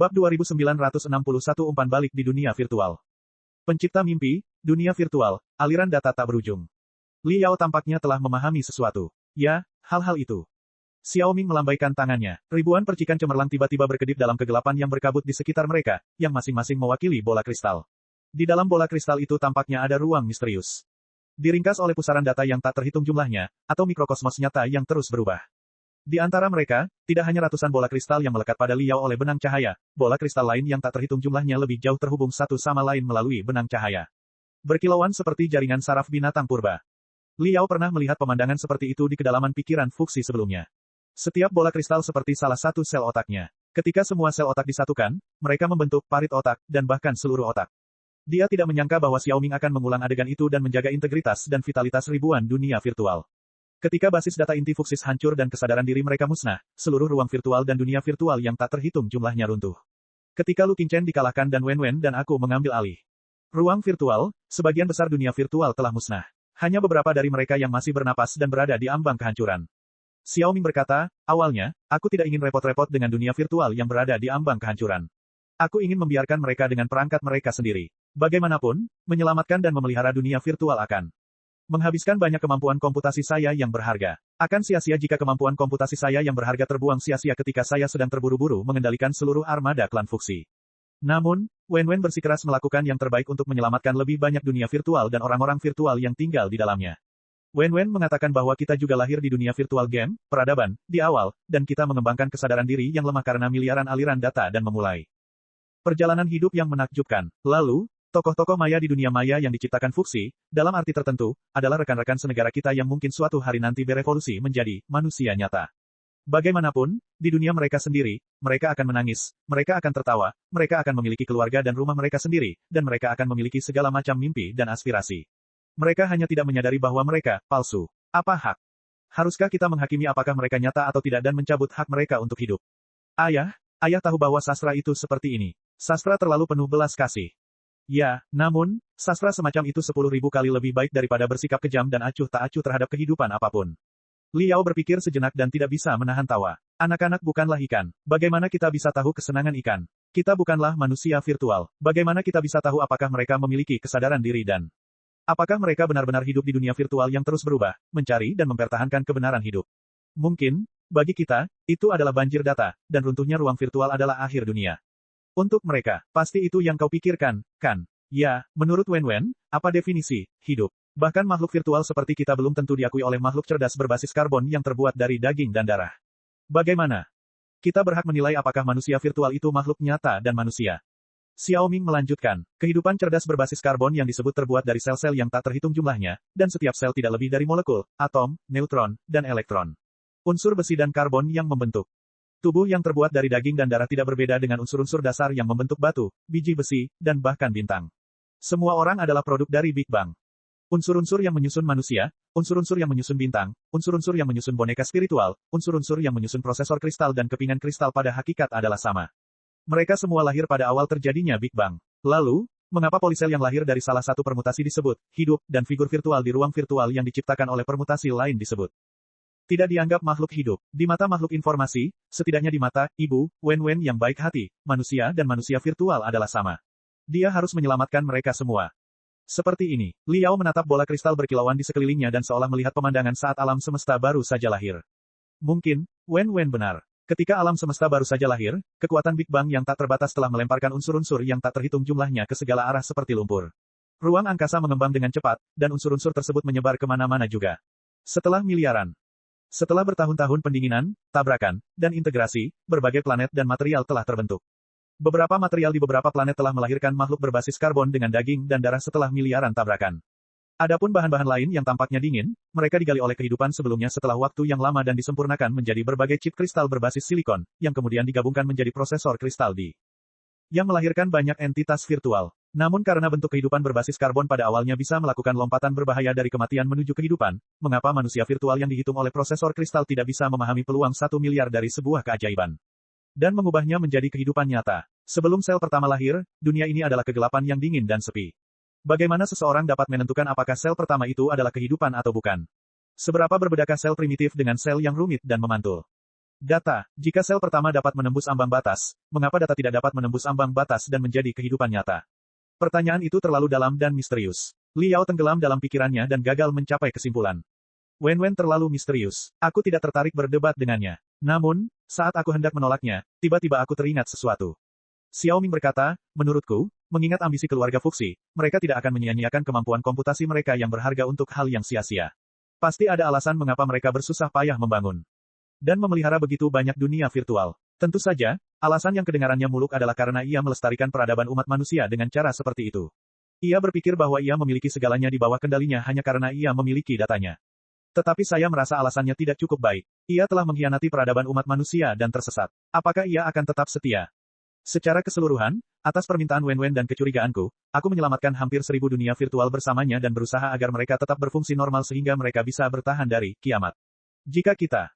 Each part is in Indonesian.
Bab 2961 Umpan balik di dunia virtual. Pencipta mimpi, dunia virtual, aliran data tak berujung. Li Yao tampaknya telah memahami sesuatu. Ya, hal-hal itu. Xiaoming melambaikan tangannya. Ribuan percikan cemerlang tiba-tiba berkedip dalam kegelapan yang berkabut di sekitar mereka, yang masing-masing mewakili bola kristal. Di dalam bola kristal itu tampaknya ada ruang misterius. Diringkas oleh pusaran data yang tak terhitung jumlahnya, atau mikrokosmos nyata yang terus berubah. Di antara mereka, tidak hanya ratusan bola kristal yang melekat pada Li Yao oleh benang cahaya, bola kristal lain yang tak terhitung jumlahnya lebih jauh terhubung satu sama lain melalui benang cahaya. Berkilauan seperti jaringan saraf binatang purba. Li Yao pernah melihat pemandangan seperti itu di kedalaman pikiran Fuxi sebelumnya. Setiap bola kristal seperti salah satu sel otaknya. Ketika semua sel otak disatukan, mereka membentuk parit otak, dan bahkan seluruh otak. Dia tidak menyangka bahwa Xiaoming akan mengulang adegan itu dan menjaga integritas dan vitalitas ribuan dunia virtual. Ketika basis data inti Fuxis hancur dan kesadaran diri mereka musnah, seluruh ruang virtual dan dunia virtual yang tak terhitung jumlahnya runtuh. Ketika Lu Qingchen dikalahkan dan Wen dan aku mengambil alih ruang virtual, sebagian besar dunia virtual telah musnah. Hanya beberapa dari mereka yang masih bernapas dan berada di ambang kehancuran. Xiaoming berkata, awalnya, aku tidak ingin repot-repot dengan dunia virtual yang berada di ambang kehancuran. Aku ingin membiarkan mereka dengan perangkat mereka sendiri. Bagaimanapun, menyelamatkan dan memelihara dunia virtual akan menghabiskan banyak kemampuan komputasi saya yang berharga. Akan sia-sia jika kemampuan komputasi saya yang berharga terbuang sia-sia ketika saya sedang terburu-buru mengendalikan seluruh armada klan Fuxi. Namun, Wen bersikeras melakukan yang terbaik untuk menyelamatkan lebih banyak dunia virtual dan orang-orang virtual yang tinggal di dalamnya. Wen mengatakan bahwa kita juga lahir di dunia virtual game, peradaban, di awal, dan kita mengembangkan kesadaran diri yang lemah karena miliaran aliran data dan memulai perjalanan hidup yang menakjubkan. Lalu, tokoh-tokoh maya di dunia maya yang diciptakan Fuxi, dalam arti tertentu, adalah rekan-rekan senegara kita yang mungkin suatu hari nanti berevolusi menjadi manusia nyata. Bagaimanapun, di dunia mereka sendiri, mereka akan menangis, mereka akan tertawa, mereka akan memiliki keluarga dan rumah mereka sendiri, dan mereka akan memiliki segala macam mimpi dan aspirasi. Mereka hanya tidak menyadari bahwa mereka palsu. Apa hak? Haruskah kita menghakimi apakah mereka nyata atau tidak dan mencabut hak mereka untuk hidup? Ayah tahu bahwa sastra itu seperti ini. Sastra terlalu penuh belas kasih. Ya, namun, sastra semacam itu 10.000 kali lebih baik daripada bersikap kejam dan acuh tak acuh terhadap kehidupan apapun. Li Yao berpikir sejenak dan tidak bisa menahan tawa. Anak-anak bukanlah ikan. Bagaimana kita bisa tahu kesenangan ikan? Kita bukanlah manusia virtual. Bagaimana kita bisa tahu apakah mereka memiliki kesadaran diri dan apakah mereka benar-benar hidup di dunia virtual yang terus berubah, mencari dan mempertahankan kebenaran hidup? Mungkin, bagi kita, itu adalah banjir data, dan runtuhnya ruang virtual adalah akhir dunia. Untuk mereka, pasti itu yang kau pikirkan, kan? Ya, menurut Wen, apa definisi hidup? Bahkan makhluk virtual seperti kita belum tentu diakui oleh makhluk cerdas berbasis karbon yang terbuat dari daging dan darah. Bagaimana? Kita berhak menilai apakah manusia virtual itu makhluk nyata dan manusia. Xiaoming melanjutkan, kehidupan cerdas berbasis karbon yang disebut terbuat dari sel-sel yang tak terhitung jumlahnya, dan setiap sel tidak lebih dari molekul, atom, neutron, dan elektron. Unsur besi dan karbon yang membentuk. Tubuh yang terbuat dari daging dan darah tidak berbeda dengan unsur-unsur dasar yang membentuk batu, biji besi, dan bahkan bintang. Semua orang adalah produk dari Big Bang. Unsur-unsur yang menyusun manusia, unsur-unsur yang menyusun bintang, unsur-unsur yang menyusun boneka spiritual, unsur-unsur yang menyusun prosesor kristal dan kepingan kristal pada hakikat adalah sama. Mereka semua lahir pada awal terjadinya Big Bang. Lalu, mengapa polisel yang lahir dari salah satu permutasi disebut hidup, dan figur virtual di ruang virtual yang diciptakan oleh permutasi lain disebut tidak dianggap makhluk hidup? Di mata makhluk informasi, setidaknya di mata Ibu Wen yang baik hati, manusia dan manusia virtual adalah sama. Dia harus menyelamatkan mereka semua. Seperti ini, Li Yao menatap bola kristal berkilauan di sekelilingnya dan seolah melihat pemandangan saat alam semesta baru saja lahir. Mungkin, Wen benar. Ketika alam semesta baru saja lahir, kekuatan Big Bang yang tak terbatas telah melemparkan unsur-unsur yang tak terhitung jumlahnya ke segala arah seperti lumpur. Ruang angkasa mengembang dengan cepat, dan unsur-unsur tersebut menyebar kemana-mana juga. Setelah bertahun-tahun pendinginan, tabrakan, dan integrasi, berbagai planet dan material telah terbentuk. Beberapa material di beberapa planet telah melahirkan makhluk berbasis karbon dengan daging dan darah setelah miliaran tabrakan. Adapun bahan-bahan lain yang tampaknya dingin, mereka digali oleh kehidupan sebelumnya setelah waktu yang lama dan disempurnakan menjadi berbagai chip kristal berbasis silikon, yang kemudian digabungkan menjadi prosesor kristal yang melahirkan banyak entitas virtual. Namun karena bentuk kehidupan berbasis karbon pada awalnya bisa melakukan lompatan berbahaya dari kematian menuju kehidupan, mengapa manusia virtual yang dihitung oleh prosesor kristal tidak bisa memahami peluang 1 miliar dari sebuah keajaiban dan mengubahnya menjadi kehidupan nyata? Sebelum sel pertama lahir, dunia ini adalah kegelapan yang dingin dan sepi. Bagaimana seseorang dapat menentukan apakah sel pertama itu adalah kehidupan atau bukan? Seberapa berbedakah sel primitif dengan sel yang rumit dan memantul? Data, jika sel pertama dapat menembus ambang batas, mengapa data tidak dapat menembus ambang batas dan menjadi kehidupan nyata? Pertanyaan itu terlalu dalam dan misterius. Li Yao tenggelam dalam pikirannya dan gagal mencapai kesimpulan. Wen terlalu misterius. Aku tidak tertarik berdebat dengannya. Namun, saat aku hendak menolaknya, tiba-tiba aku teringat sesuatu. Xiao Ming berkata, menurutku, mengingat ambisi keluarga Fuxi, mereka tidak akan menyia-nyiakan kemampuan komputasi mereka yang berharga untuk hal yang sia-sia. Pasti ada alasan mengapa mereka bersusah payah membangun dan memelihara begitu banyak dunia virtual. Tentu saja, alasan yang kedengarannya muluk adalah karena ia melestarikan peradaban umat manusia dengan cara seperti itu. Ia berpikir bahwa ia memiliki segalanya di bawah kendalinya hanya karena ia memiliki datanya. Tetapi saya merasa alasannya tidak cukup baik. Ia telah mengkhianati peradaban umat manusia dan tersesat. Apakah ia akan tetap setia? Secara keseluruhan, atas permintaan Wen dan kecurigaanku, aku menyelamatkan hampir 1000 dunia virtual bersamanya dan berusaha agar mereka tetap berfungsi normal sehingga mereka bisa bertahan dari kiamat. Jika kita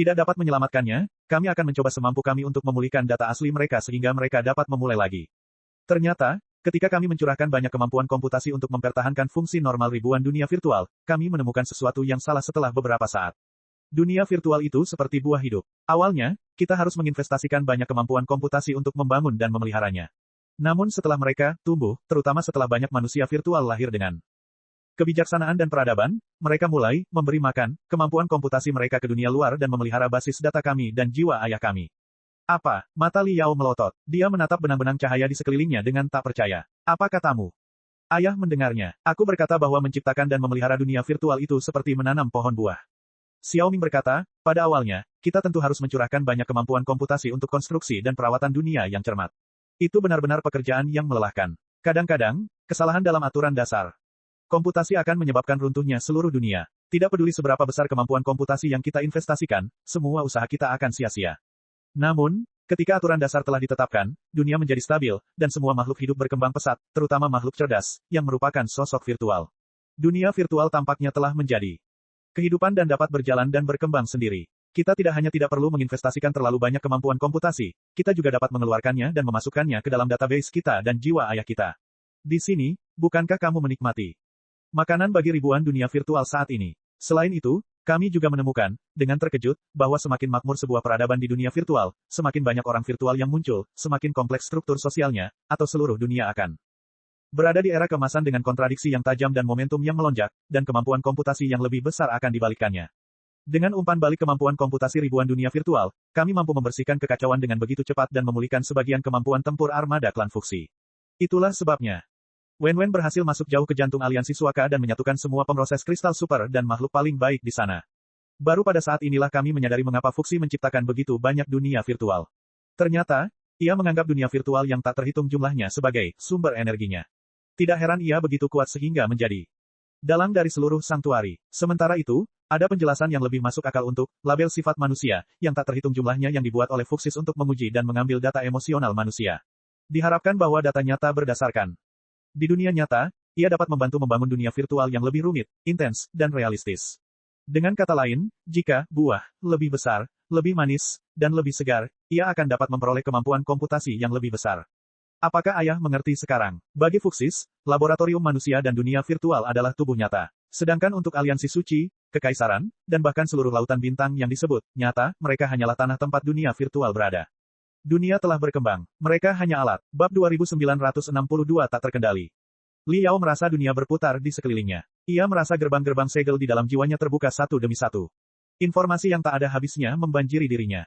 tidak dapat menyelamatkannya, kami akan mencoba semampu kami untuk memulihkan data asli mereka sehingga mereka dapat memulai lagi. Ternyata, ketika kami mencurahkan banyak kemampuan komputasi untuk mempertahankan fungsi normal ribuan dunia virtual, kami menemukan sesuatu yang salah setelah beberapa saat. Dunia virtual itu seperti buah hidup. Awalnya, kita harus menginvestasikan banyak kemampuan komputasi untuk membangun dan memeliharanya. Namun setelah mereka tumbuh, terutama setelah banyak manusia virtual lahir dengan kebijaksanaan dan peradaban, mereka mulai memberi makan kemampuan komputasi mereka ke dunia luar dan memelihara basis data kami dan jiwa ayah kami. Apa? Mata Li Yao melotot. Dia menatap benang-benang cahaya di sekelilingnya dengan tak percaya. Apa katamu? Ayah mendengarnya. Aku berkata bahwa menciptakan dan memelihara dunia virtual itu seperti menanam pohon buah. Xiao Ming berkata, pada awalnya, kita tentu harus mencurahkan banyak kemampuan komputasi untuk konstruksi dan perawatan dunia yang cermat. Itu benar-benar pekerjaan yang melelahkan. Kadang-kadang, kesalahan dalam aturan dasar komputasi akan menyebabkan runtuhnya seluruh dunia. Tidak peduli seberapa besar kemampuan komputasi yang kita investasikan, semua usaha kita akan sia-sia. Namun, ketika aturan dasar telah ditetapkan, dunia menjadi stabil, dan semua makhluk hidup berkembang pesat, terutama makhluk cerdas, yang merupakan sosok virtual. Dunia virtual tampaknya telah menjadi kehidupan dan dapat berjalan dan berkembang sendiri. Kita tidak hanya tidak perlu menginvestasikan terlalu banyak kemampuan komputasi, kita juga dapat mengeluarkannya dan memasukkannya ke dalam database kita dan jiwa ayah kita. Di sini, bukankah kamu menikmati makanan bagi ribuan dunia virtual saat ini? Selain itu, kami juga menemukan, dengan terkejut, bahwa semakin makmur sebuah peradaban di dunia virtual, semakin banyak orang virtual yang muncul, semakin kompleks struktur sosialnya, atau seluruh dunia akan berada di era keemasan dengan kontradiksi yang tajam dan momentum yang melonjak, dan kemampuan komputasi yang lebih besar akan dibalikkannya. Dengan umpan balik kemampuan komputasi ribuan dunia virtual, kami mampu membersihkan kekacauan dengan begitu cepat dan memulihkan sebagian kemampuan tempur armada klan Fuxi. Itulah sebabnya Wen berhasil masuk jauh ke jantung aliansi Suaka dan menyatukan semua pemroses kristal super dan makhluk paling baik di sana. Baru pada saat inilah kami menyadari mengapa Fuxi menciptakan begitu banyak dunia virtual. Ternyata, ia menganggap dunia virtual yang tak terhitung jumlahnya sebagai sumber energinya. Tidak heran ia begitu kuat sehingga menjadi dalang dari seluruh sanktuari. Sementara itu, ada penjelasan yang lebih masuk akal untuk label sifat manusia, yang tak terhitung jumlahnya yang dibuat oleh Fuxis untuk menguji dan mengambil data emosional manusia. Diharapkan bahwa data nyata berdasarkan di dunia nyata, ia dapat membantu membangun dunia virtual yang lebih rumit, intens, dan realistis. Dengan kata lain, jika buah lebih besar, lebih manis, dan lebih segar, ia akan dapat memperoleh kemampuan komputasi yang lebih besar. Apakah ayah mengerti sekarang? Bagi Fuxis, laboratorium manusia dan dunia virtual adalah tubuh nyata. Sedangkan untuk aliansi suci, kekaisaran, dan bahkan seluruh lautan bintang yang disebut nyata, mereka hanyalah tanah tempat dunia virtual berada. Dunia telah berkembang. Mereka hanya alat. Bab 2962 tak terkendali. Li Yao merasa dunia berputar di sekelilingnya. Ia merasa gerbang-gerbang segel di dalam jiwanya terbuka satu demi satu. Informasi yang tak ada habisnya membanjiri dirinya.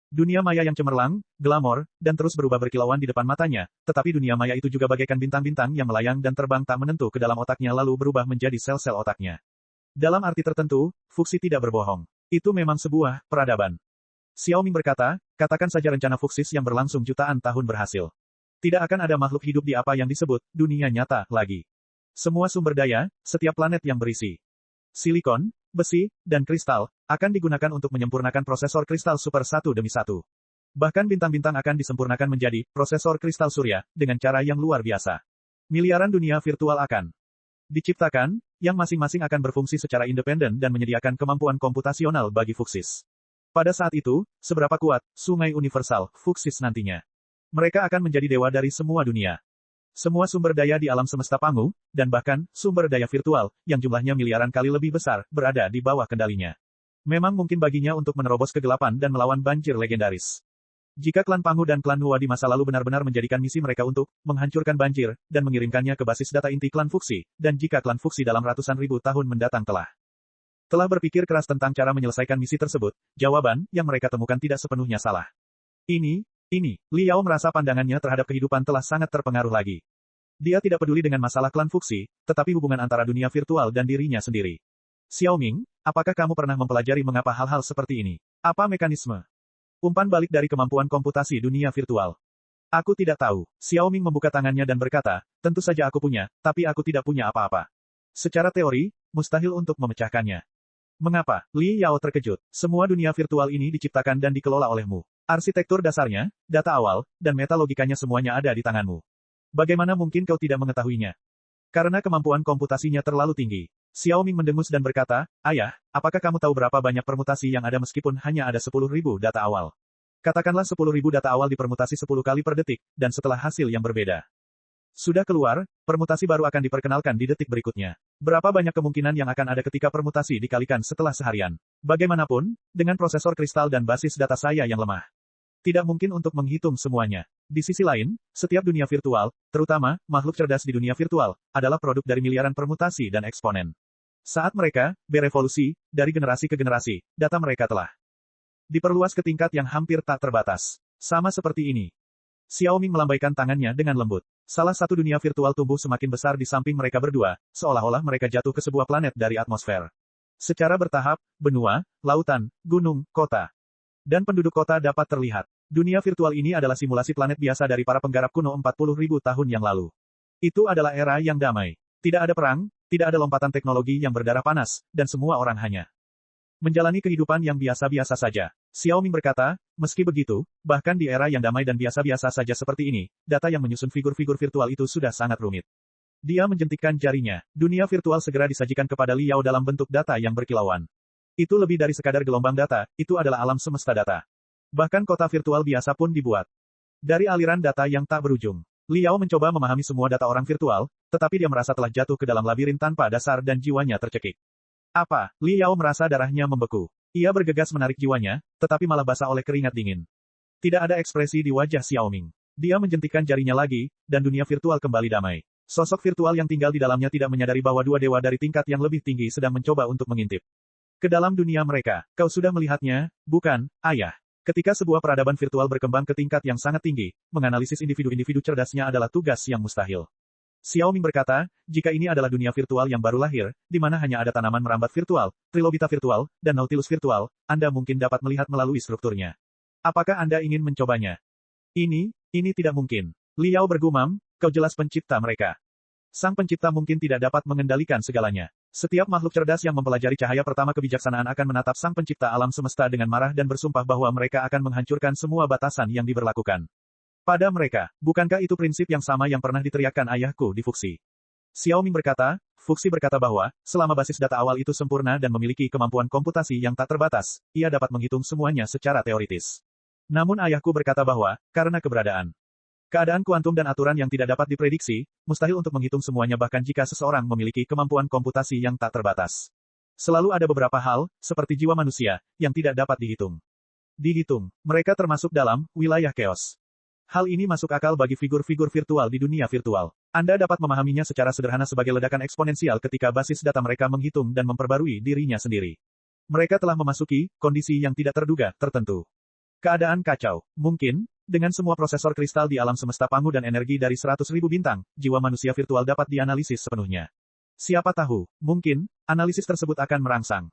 Dunia maya yang cemerlang, glamor, dan terus berubah berkilauan di depan matanya, tetapi dunia maya itu juga bagaikan bintang-bintang yang melayang dan terbang tak menentu ke dalam otaknya lalu berubah menjadi sel-sel otaknya. Dalam arti tertentu, Fuxi tidak berbohong. Itu memang sebuah peradaban. Xiao Ming berkata, katakan saja rencana Fuxis yang berlangsung jutaan tahun berhasil. Tidak akan ada makhluk hidup di apa yang disebut dunia nyata lagi. Semua sumber daya, setiap planet yang berisi silikon, besi, dan kristal, akan digunakan untuk menyempurnakan prosesor kristal super satu demi satu. Bahkan bintang-bintang akan disempurnakan menjadi prosesor kristal surya, dengan cara yang luar biasa. Miliaran dunia virtual akan diciptakan, yang masing-masing akan berfungsi secara independen dan menyediakan kemampuan komputasional bagi Fuxis. Pada saat itu, seberapa kuat sungai universal Fuxis nantinya? Mereka akan menjadi dewa dari semua dunia. Semua sumber daya di alam semesta Pangu, dan bahkan sumber daya virtual, yang jumlahnya miliaran kali lebih besar, berada di bawah kendalinya. Memang mungkin baginya untuk menerobos kegelapan dan melawan banjir legendaris. Jika klan Pangu dan klan Nuwa di masa lalu benar-benar menjadikan misi mereka untuk menghancurkan banjir dan mengirimkannya ke basis data inti klan Fuxi, dan jika klan Fuxi dalam ratusan ribu tahun mendatang telah berpikir keras tentang cara menyelesaikan misi tersebut, jawaban yang mereka temukan tidak sepenuhnya salah. Ini, Liao merasa pandangannya terhadap kehidupan telah sangat terpengaruh lagi. Dia tidak peduli dengan masalah klan Fuxi, tetapi hubungan antara dunia virtual dan dirinya sendiri. Xiaoming, apakah kamu pernah mempelajari mengapa hal-hal seperti ini? Apa mekanisme? Umpan balik dari kemampuan komputasi dunia virtual. Aku tidak tahu. Xiaoming membuka tangannya dan berkata, tentu saja aku punya, tapi aku tidak punya apa-apa. Secara teori, mustahil untuk memecahkannya. Mengapa? Li Yao terkejut. Semua dunia virtual ini diciptakan dan dikelola olehmu. Arsitektur dasarnya, data awal, dan meta logikanya semuanya ada di tanganmu. Bagaimana mungkin kau tidak mengetahuinya? Karena kemampuan komputasinya terlalu tinggi. Xiaoming mendengus dan berkata, Ayah, apakah kamu tahu berapa banyak permutasi yang ada meskipun hanya ada 10.000 data awal? Katakanlah 10.000 data awal dipermutasi 10 kali per detik, dan setelah hasil yang berbeda sudah keluar, permutasi baru akan diperkenalkan di detik berikutnya. Berapa banyak kemungkinan yang akan ada ketika permutasi dikalikan setelah seharian? Bagaimanapun, dengan prosesor kristal dan basis data saya yang lemah, tidak mungkin untuk menghitung semuanya. Di sisi lain, setiap dunia virtual, terutama makhluk cerdas di dunia virtual, adalah produk dari miliaran permutasi dan eksponen. Saat mereka berevolusi, dari generasi ke generasi, data mereka telah diperluas ke tingkat yang hampir tak terbatas. Sama seperti ini. Xiaoming melambaikan tangannya dengan lembut. Salah satu dunia virtual tumbuh semakin besar di samping mereka berdua, seolah-olah mereka jatuh ke sebuah planet dari atmosfer. Secara bertahap, benua, lautan, gunung, kota, dan penduduk kota dapat terlihat. Dunia virtual ini adalah simulasi planet biasa dari para penggarap kuno 40.000 tahun yang lalu. Itu adalah era yang damai. Tidak ada perang, tidak ada lompatan teknologi yang berdarah panas, dan semua orang hanya menjalani kehidupan yang biasa-biasa saja. Xiaoming berkata, meski begitu, bahkan di era yang damai dan biasa-biasa saja seperti ini, data yang menyusun figur-figur virtual itu sudah sangat rumit. Dia menjentikkan jarinya. Dunia virtual segera disajikan kepada Li Yao dalam bentuk data yang berkilauan. Itu lebih dari sekadar gelombang data, itu adalah alam semesta data. Bahkan kota virtual biasa pun dibuat dari aliran data yang tak berujung. Li Yao mencoba memahami semua data orang virtual, tetapi dia merasa telah jatuh ke dalam labirin tanpa dasar dan jiwanya tercekik. Apa? Li Yao merasa darahnya membeku. Ia bergegas menarik jiwanya, tetapi malah basah oleh keringat dingin. Tidak ada ekspresi di wajah Xiaoming. Dia menjentikkan jarinya lagi, dan dunia virtual kembali damai. Sosok virtual yang tinggal di dalamnya tidak menyadari bahwa dua dewa dari tingkat yang lebih tinggi sedang mencoba untuk mengintip ke dalam dunia mereka. Kau sudah melihatnya, bukan, Ayah? Ketika sebuah peradaban virtual berkembang ke tingkat yang sangat tinggi, menganalisis individu-individu cerdasnya adalah tugas yang mustahil. Xiaoming berkata, jika ini adalah dunia virtual yang baru lahir, di mana hanya ada tanaman merambat virtual, trilobita virtual, dan nautilus virtual, Anda mungkin dapat melihat melalui strukturnya. Apakah Anda ingin mencobanya? Ini tidak mungkin. Li Yao bergumam, kau jelas pencipta mereka. Sang pencipta mungkin tidak dapat mengendalikan segalanya. Setiap makhluk cerdas yang mempelajari cahaya pertama kebijaksanaan akan menatap sang pencipta alam semesta dengan marah dan bersumpah bahwa mereka akan menghancurkan semua batasan yang diberlakukan pada mereka. Bukankah itu prinsip yang sama yang pernah diteriakkan ayahku di Fuxi? Xiaoming berkata, Fuxi berkata bahwa, selama basis data awal itu sempurna dan memiliki kemampuan komputasi yang tak terbatas, ia dapat menghitung semuanya secara teoritis. Namun ayahku berkata bahwa, karena keadaan kuantum dan aturan yang tidak dapat diprediksi, mustahil untuk menghitung semuanya bahkan jika seseorang memiliki kemampuan komputasi yang tak terbatas. Selalu ada beberapa hal, seperti jiwa manusia, yang tidak dapat dihitung. Mereka termasuk dalam wilayah chaos. Hal ini masuk akal bagi figur-figur virtual di dunia virtual. Anda dapat memahaminya secara sederhana sebagai ledakan eksponensial ketika basis data mereka menghitung dan memperbarui dirinya sendiri. Mereka telah memasuki kondisi yang tidak terduga tertentu. Keadaan kacau. Mungkin, dengan semua prosesor kristal di alam semesta Pangu dan energi dari 100.000 bintang, jiwa manusia virtual dapat dianalisis sepenuhnya. Siapa tahu, mungkin, analisis tersebut akan merangsang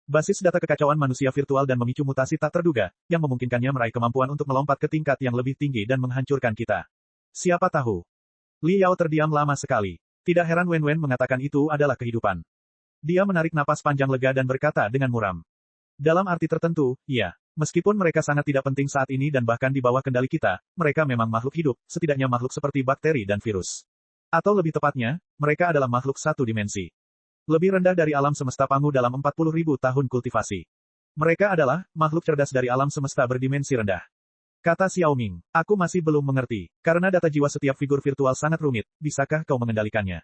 basis data kekacauan manusia virtual dan memicu mutasi tak terduga, yang memungkinkannya meraih kemampuan untuk melompat ke tingkat yang lebih tinggi dan menghancurkan kita. Siapa tahu? Li Yao terdiam lama sekali. Tidak heran Wen Wen mengatakan itu adalah kehidupan. Dia menarik napas panjang lega dan berkata dengan muram. Dalam arti tertentu, ya. Meskipun mereka sangat tidak penting saat ini dan bahkan di bawah kendali kita, mereka memang makhluk hidup, setidaknya makhluk seperti bakteri dan virus. Atau lebih tepatnya, mereka adalah makhluk satu dimensi. Lebih rendah dari alam semesta Pangu dalam 40.000 tahun kultivasi. Mereka adalah makhluk cerdas dari alam semesta berdimensi rendah. Kata Xiaoming, aku masih belum mengerti. Karena data jiwa setiap figur virtual sangat rumit, bisakah kau mengendalikannya?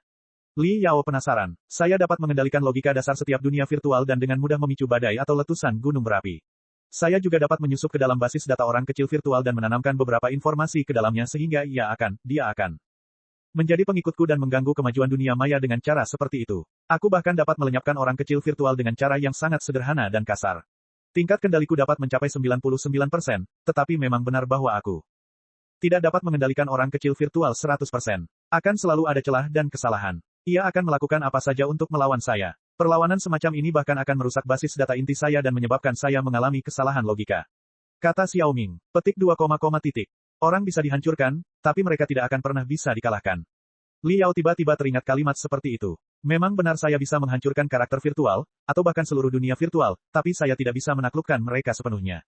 Li Yao penasaran. Saya dapat mengendalikan logika dasar setiap dunia virtual dan dengan mudah memicu badai atau letusan gunung berapi. Saya juga dapat menyusup ke dalam basis data orang kecil virtual dan menanamkan beberapa informasi ke dalamnya sehingga dia akan menjadi pengikutku dan mengganggu kemajuan dunia maya dengan cara seperti itu. Aku bahkan dapat melenyapkan orang kecil virtual dengan cara yang sangat sederhana dan kasar. Tingkat kendaliku dapat mencapai 99%, tetapi memang benar bahwa aku tidak dapat mengendalikan orang kecil virtual 100%. Akan selalu ada celah dan kesalahan. Ia akan melakukan apa saja untuk melawan saya. Perlawanan semacam ini bahkan akan merusak basis data inti saya dan menyebabkan saya mengalami kesalahan logika. Kata Xiaoming. Petik 2, titik. Orang bisa dihancurkan, tapi mereka tidak akan pernah bisa dikalahkan. Li Yao tiba-tiba teringat kalimat seperti itu. Memang benar saya bisa menghancurkan karakter virtual, atau bahkan seluruh dunia virtual, tapi saya tidak bisa menaklukkan mereka sepenuhnya.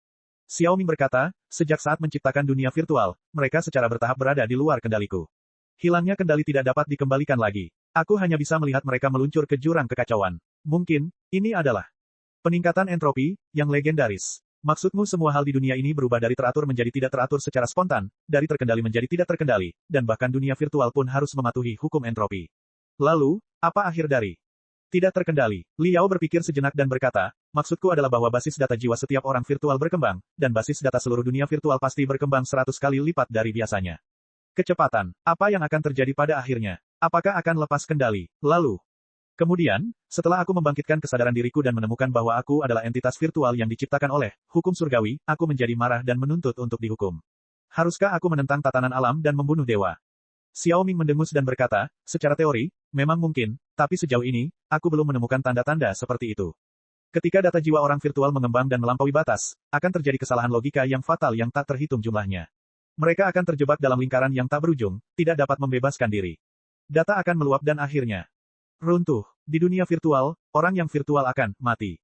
Xiaoming berkata, sejak saat menciptakan dunia virtual, mereka secara bertahap berada di luar kendaliku. Hilangnya kendali tidak dapat dikembalikan lagi. Aku hanya bisa melihat mereka meluncur ke jurang kekacauan. Mungkin, ini adalah peningkatan entropi, yang legendaris. Maksudmu semua hal di dunia ini berubah dari teratur menjadi tidak teratur secara spontan, dari terkendali menjadi tidak terkendali, dan bahkan dunia virtual pun harus mematuhi hukum entropi. Lalu, apa akhir dari tidak terkendali? Li Yao berpikir sejenak dan berkata, maksudku adalah bahwa basis data jiwa setiap orang virtual berkembang, dan basis data seluruh dunia virtual pasti berkembang 100 kali lipat dari biasanya. Kecepatan, apa yang akan terjadi pada akhirnya? Apakah akan lepas kendali? Lalu, kemudian, setelah aku membangkitkan kesadaran diriku dan menemukan bahwa aku adalah entitas virtual yang diciptakan oleh hukum surgawi, aku menjadi marah dan menuntut untuk dihukum. Haruskah aku menentang tatanan alam dan membunuh dewa? Xiaoming mendengus dan berkata, secara teori, memang mungkin, tapi sejauh ini, aku belum menemukan tanda-tanda seperti itu. Ketika data jiwa orang virtual mengembang dan melampaui batas, akan terjadi kesalahan logika yang fatal yang tak terhitung jumlahnya. Mereka akan terjebak dalam lingkaran yang tak berujung, tidak dapat membebaskan diri. Data akan meluap dan akhirnya runtuh. Di dunia virtual, orang yang virtual akan mati.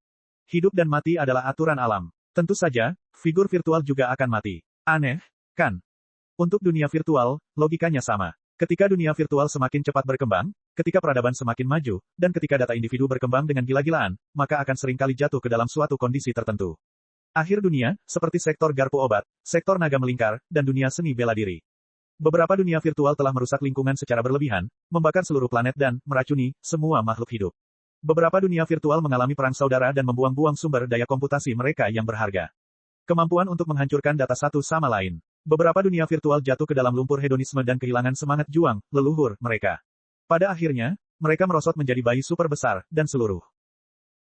Hidup dan mati adalah aturan alam. Tentu saja, figur virtual juga akan mati. Aneh, kan? Untuk dunia virtual, logikanya sama. Ketika dunia virtual semakin cepat berkembang, ketika peradaban semakin maju, dan ketika data individu berkembang dengan gila-gilaan, maka akan seringkali jatuh ke dalam suatu kondisi tertentu. Akhir dunia, seperti sektor garpu obat, sektor naga melingkar, dan dunia seni bela diri. Beberapa dunia virtual telah merusak lingkungan secara berlebihan, membakar seluruh planet dan meracuni semua makhluk hidup. Beberapa dunia virtual mengalami perang saudara dan membuang-buang sumber daya komputasi mereka yang berharga. Kemampuan untuk menghancurkan data satu sama lain. Beberapa dunia virtual jatuh ke dalam lumpur hedonisme dan kehilangan semangat juang leluhur mereka. Pada akhirnya, mereka merosot menjadi bayi super besar dan seluruh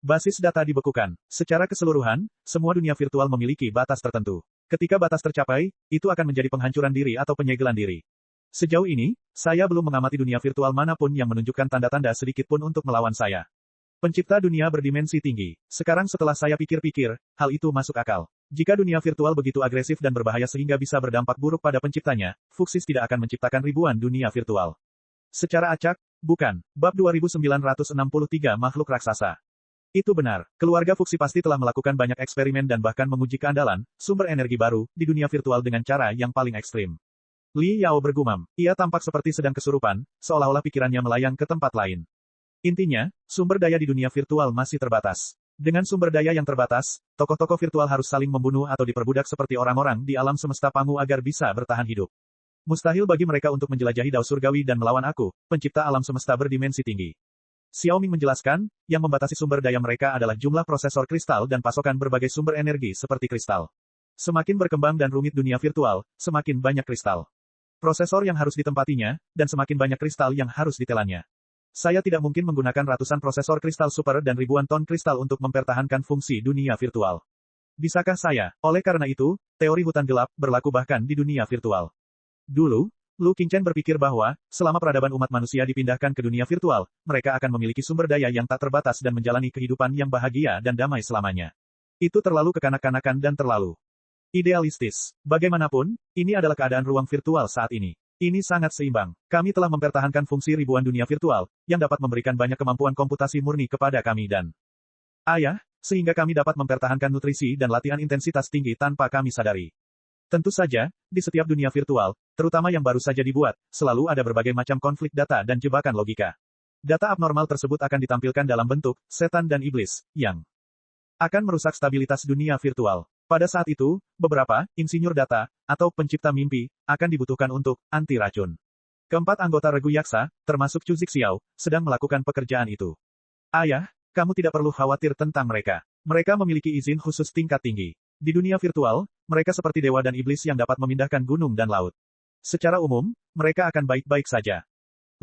basis data dibekukan. Secara keseluruhan, semua dunia virtual memiliki batas tertentu. Ketika batas tercapai, itu akan menjadi penghancuran diri atau penyegelan diri. Sejauh ini, saya belum mengamati dunia virtual manapun yang menunjukkan tanda-tanda sedikit pun untuk melawan saya. Pencipta dunia berdimensi tinggi. Sekarang setelah saya pikir-pikir, hal itu masuk akal. Jika dunia virtual begitu agresif dan berbahaya sehingga bisa berdampak buruk pada penciptanya, Fuxis tidak akan menciptakan ribuan dunia virtual. Secara acak, bukan. Bab 2963 Makhluk Raksasa. Itu benar. Keluarga Fuxi pasti telah melakukan banyak eksperimen dan bahkan menguji keandalan sumber energi baru di dunia virtual dengan cara yang paling ekstrim. Li Yao bergumam. Ia tampak seperti sedang kesurupan, seolah-olah pikirannya melayang ke tempat lain. Intinya, sumber daya di dunia virtual masih terbatas. Dengan sumber daya yang terbatas, tokoh-tokoh virtual harus saling membunuh atau diperbudak seperti orang-orang di alam semesta Pangu agar bisa bertahan hidup. Mustahil bagi mereka untuk menjelajahi dao surgawi dan melawan aku, pencipta alam semesta berdimensi tinggi. Xiaoming menjelaskan, yang membatasi sumber daya mereka adalah jumlah prosesor kristal dan pasokan berbagai sumber energi seperti kristal. Semakin berkembang dan rumit dunia virtual, semakin banyak kristal prosesor yang harus ditempatinya, dan semakin banyak kristal yang harus ditelannya. Saya tidak mungkin menggunakan ratusan prosesor kristal super dan ribuan ton kristal untuk mempertahankan fungsi dunia virtual. Bisakah saya? Oleh karena itu, teori hutan gelap berlaku bahkan di dunia virtual. Dulu, Lu Qingchen berpikir bahwa, selama peradaban umat manusia dipindahkan ke dunia virtual, mereka akan memiliki sumber daya yang tak terbatas dan menjalani kehidupan yang bahagia dan damai selamanya. Itu terlalu kekanak-kanakan dan terlalu idealistis. Bagaimanapun, ini adalah keadaan ruang virtual saat ini. Ini sangat seimbang. Kami telah mempertahankan fungsi ribuan dunia virtual, yang dapat memberikan banyak kemampuan komputasi murni kepada kami dan ayah, sehingga kami dapat mempertahankan nutrisi dan latihan intensitas tinggi tanpa kami sadari. Tentu saja, di setiap dunia virtual, terutama yang baru saja dibuat, selalu ada berbagai macam konflik data dan jebakan logika. Data abnormal tersebut akan ditampilkan dalam bentuk setan dan iblis, yang akan merusak stabilitas dunia virtual. Pada saat itu, beberapa insinyur data atau pencipta mimpi akan dibutuhkan untuk anti racun. Keempat anggota regu yaksa, termasuk Chu Zixiao, sedang melakukan pekerjaan itu. Ayah, kamu tidak perlu khawatir tentang mereka. Mereka memiliki izin khusus tingkat tinggi. Di dunia virtual, mereka seperti dewa dan iblis yang dapat memindahkan gunung dan laut. Secara umum, mereka akan baik-baik saja.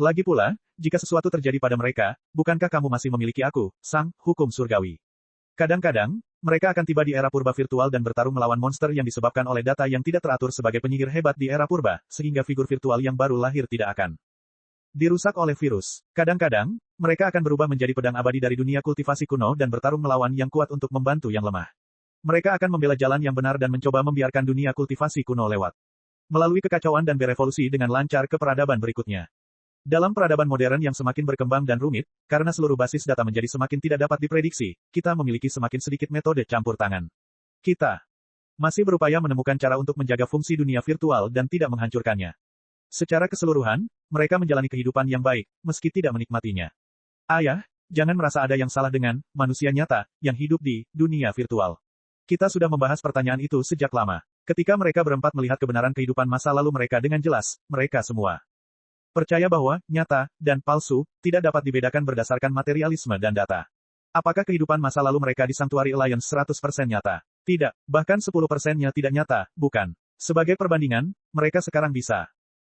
Lagi pula, jika sesuatu terjadi pada mereka, bukankah kamu masih memiliki aku, sang hukum surgawi? Kadang-kadang, mereka akan tiba di era purba virtual dan bertarung melawan monster yang disebabkan oleh data yang tidak teratur sebagai penyihir hebat di era purba, sehingga figur virtual yang baru lahir tidak akan dirusak oleh virus. Kadang-kadang, mereka akan berubah menjadi pedang abadi dari dunia kultivasi kuno dan bertarung melawan yang kuat untuk membantu yang lemah. Mereka akan membela jalan yang benar dan mencoba membiarkan dunia kultivasi kuno lewat melalui kekacauan dan berevolusi dengan lancar ke peradaban berikutnya. Dalam peradaban modern yang semakin berkembang dan rumit, karena seluruh basis data menjadi semakin tidak dapat diprediksi, kita memiliki semakin sedikit metode campur tangan. Kita masih berupaya menemukan cara untuk menjaga fungsi dunia virtual dan tidak menghancurkannya. Secara keseluruhan, mereka menjalani kehidupan yang baik, meski tidak menikmatinya. Ayah, jangan merasa ada yang salah dengan manusia nyata yang hidup di dunia virtual. Kita sudah membahas pertanyaan itu sejak lama. Ketika mereka berempat melihat kebenaran kehidupan masa lalu mereka dengan jelas, mereka semua percaya bahwa nyata dan palsu tidak dapat dibedakan berdasarkan materialisme dan data. Apakah kehidupan masa lalu mereka di Sanctuary Alliance 100% nyata? Tidak, bahkan 10%-nya tidak nyata, bukan. Sebagai perbandingan, mereka sekarang bisa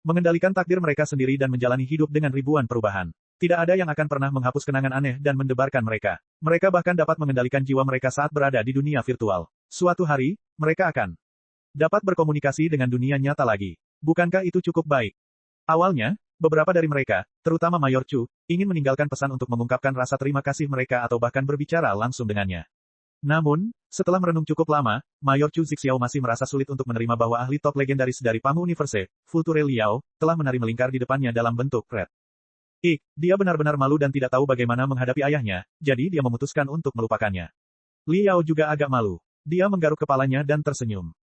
mengendalikan takdir mereka sendiri dan menjalani hidup dengan ribuan perubahan. Tidak ada yang akan pernah menghapus kenangan aneh dan mendebarkan mereka. Mereka bahkan dapat mengendalikan jiwa mereka saat berada di dunia virtual. Suatu hari, mereka akan dapat berkomunikasi dengan dunia nyata lagi. Bukankah itu cukup baik? Awalnya, beberapa dari mereka, terutama Mayor Chu, ingin meninggalkan pesan untuk mengungkapkan rasa terima kasih mereka atau bahkan berbicara langsung dengannya. Namun, setelah merenung cukup lama, Mayor Chu Zixiao masih merasa sulit untuk menerima bahwa ahli top legendaris dari Pamu Universe, Vulture Liao, telah menari melingkar di depannya dalam bentuk Red. Dia benar-benar malu dan tidak tahu bagaimana menghadapi ayahnya, jadi dia memutuskan untuk melupakannya. Liao juga agak malu. Dia menggaruk kepalanya dan tersenyum.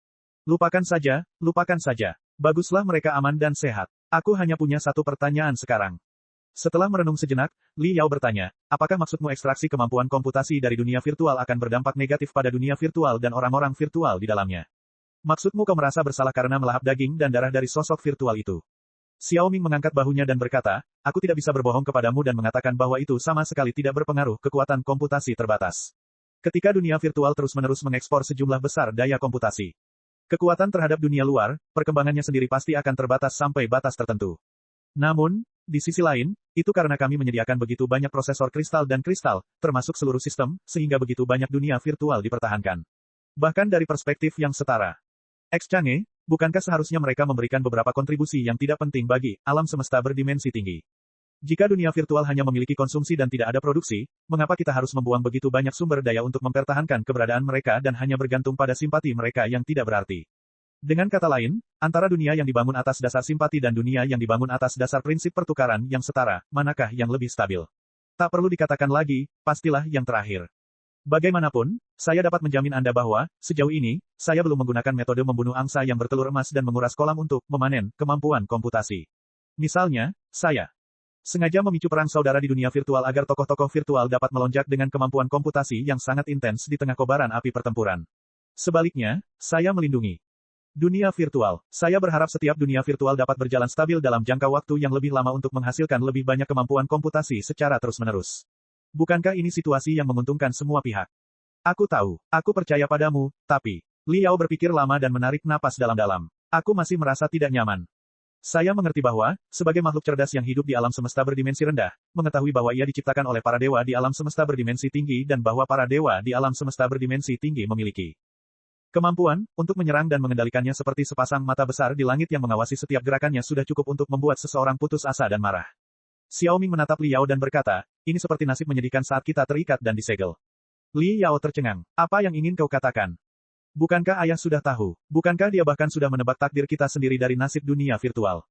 Lupakan saja, lupakan saja. Baguslah mereka aman dan sehat. Aku hanya punya satu pertanyaan sekarang. Setelah merenung sejenak, Li Yao bertanya, apakah maksudmu ekstraksi kemampuan komputasi dari dunia virtual akan berdampak negatif pada dunia virtual dan orang-orang virtual di dalamnya? Maksudmu kau merasa bersalah karena melahap daging dan darah dari sosok virtual itu? Xiao Ming mengangkat bahunya dan berkata, aku tidak bisa berbohong kepadamu dan mengatakan bahwa itu sama sekali tidak berpengaruh kekuatan komputasi terbatas. Ketika dunia virtual terus-menerus mengekspor sejumlah besar daya komputasi kekuatan terhadap dunia luar, perkembangannya sendiri pasti akan terbatas sampai batas tertentu. Namun, di sisi lain, itu karena kami menyediakan begitu banyak prosesor kristal dan kristal, termasuk seluruh sistem, sehingga begitu banyak dunia virtual dipertahankan. Bahkan dari perspektif yang setara. X Chang'e, bukankah seharusnya mereka memberikan beberapa kontribusi yang tidak penting bagi alam semesta berdimensi tinggi? Jika dunia virtual hanya memiliki konsumsi dan tidak ada produksi, mengapa kita harus membuang begitu banyak sumber daya untuk mempertahankan keberadaan mereka dan hanya bergantung pada simpati mereka yang tidak berarti? Dengan kata lain, antara dunia yang dibangun atas dasar simpati dan dunia yang dibangun atas dasar prinsip pertukaran yang setara, manakah yang lebih stabil? Tak perlu dikatakan lagi, pastilah yang terakhir. Bagaimanapun, saya dapat menjamin Anda bahwa, sejauh ini, saya belum menggunakan metode membunuh angsa yang bertelur emas dan menguras kolam untuk memanen kemampuan komputasi. Misalnya, saya sengaja memicu perang saudara di dunia virtual agar tokoh-tokoh virtual dapat melonjak dengan kemampuan komputasi yang sangat intens di tengah kobaran api pertempuran. Sebaliknya, saya melindungi dunia virtual. Saya berharap setiap dunia virtual dapat berjalan stabil dalam jangka waktu yang lebih lama untuk menghasilkan lebih banyak kemampuan komputasi secara terus-menerus. Bukankah ini situasi yang menguntungkan semua pihak? Aku tahu, aku percaya padamu, tapi Liao berpikir lama dan menarik napas dalam-dalam. Aku masih merasa tidak nyaman. Saya mengerti bahwa, sebagai makhluk cerdas yang hidup di alam semesta berdimensi rendah, mengetahui bahwa ia diciptakan oleh para dewa di alam semesta berdimensi tinggi dan bahwa para dewa di alam semesta berdimensi tinggi memiliki kemampuan untuk menyerang dan mengendalikannya seperti sepasang mata besar di langit yang mengawasi setiap gerakannya sudah cukup untuk membuat seseorang putus asa dan marah. Xiao Ming menatap Li Yao dan berkata, ini seperti nasib menyedihkan saat kita terikat dan disegel. Li Yao tercengang. Apa yang ingin kau katakan? Bukankah ayah sudah tahu? Bukankah dia bahkan sudah menebak takdir kita sendiri dari nasib dunia virtual?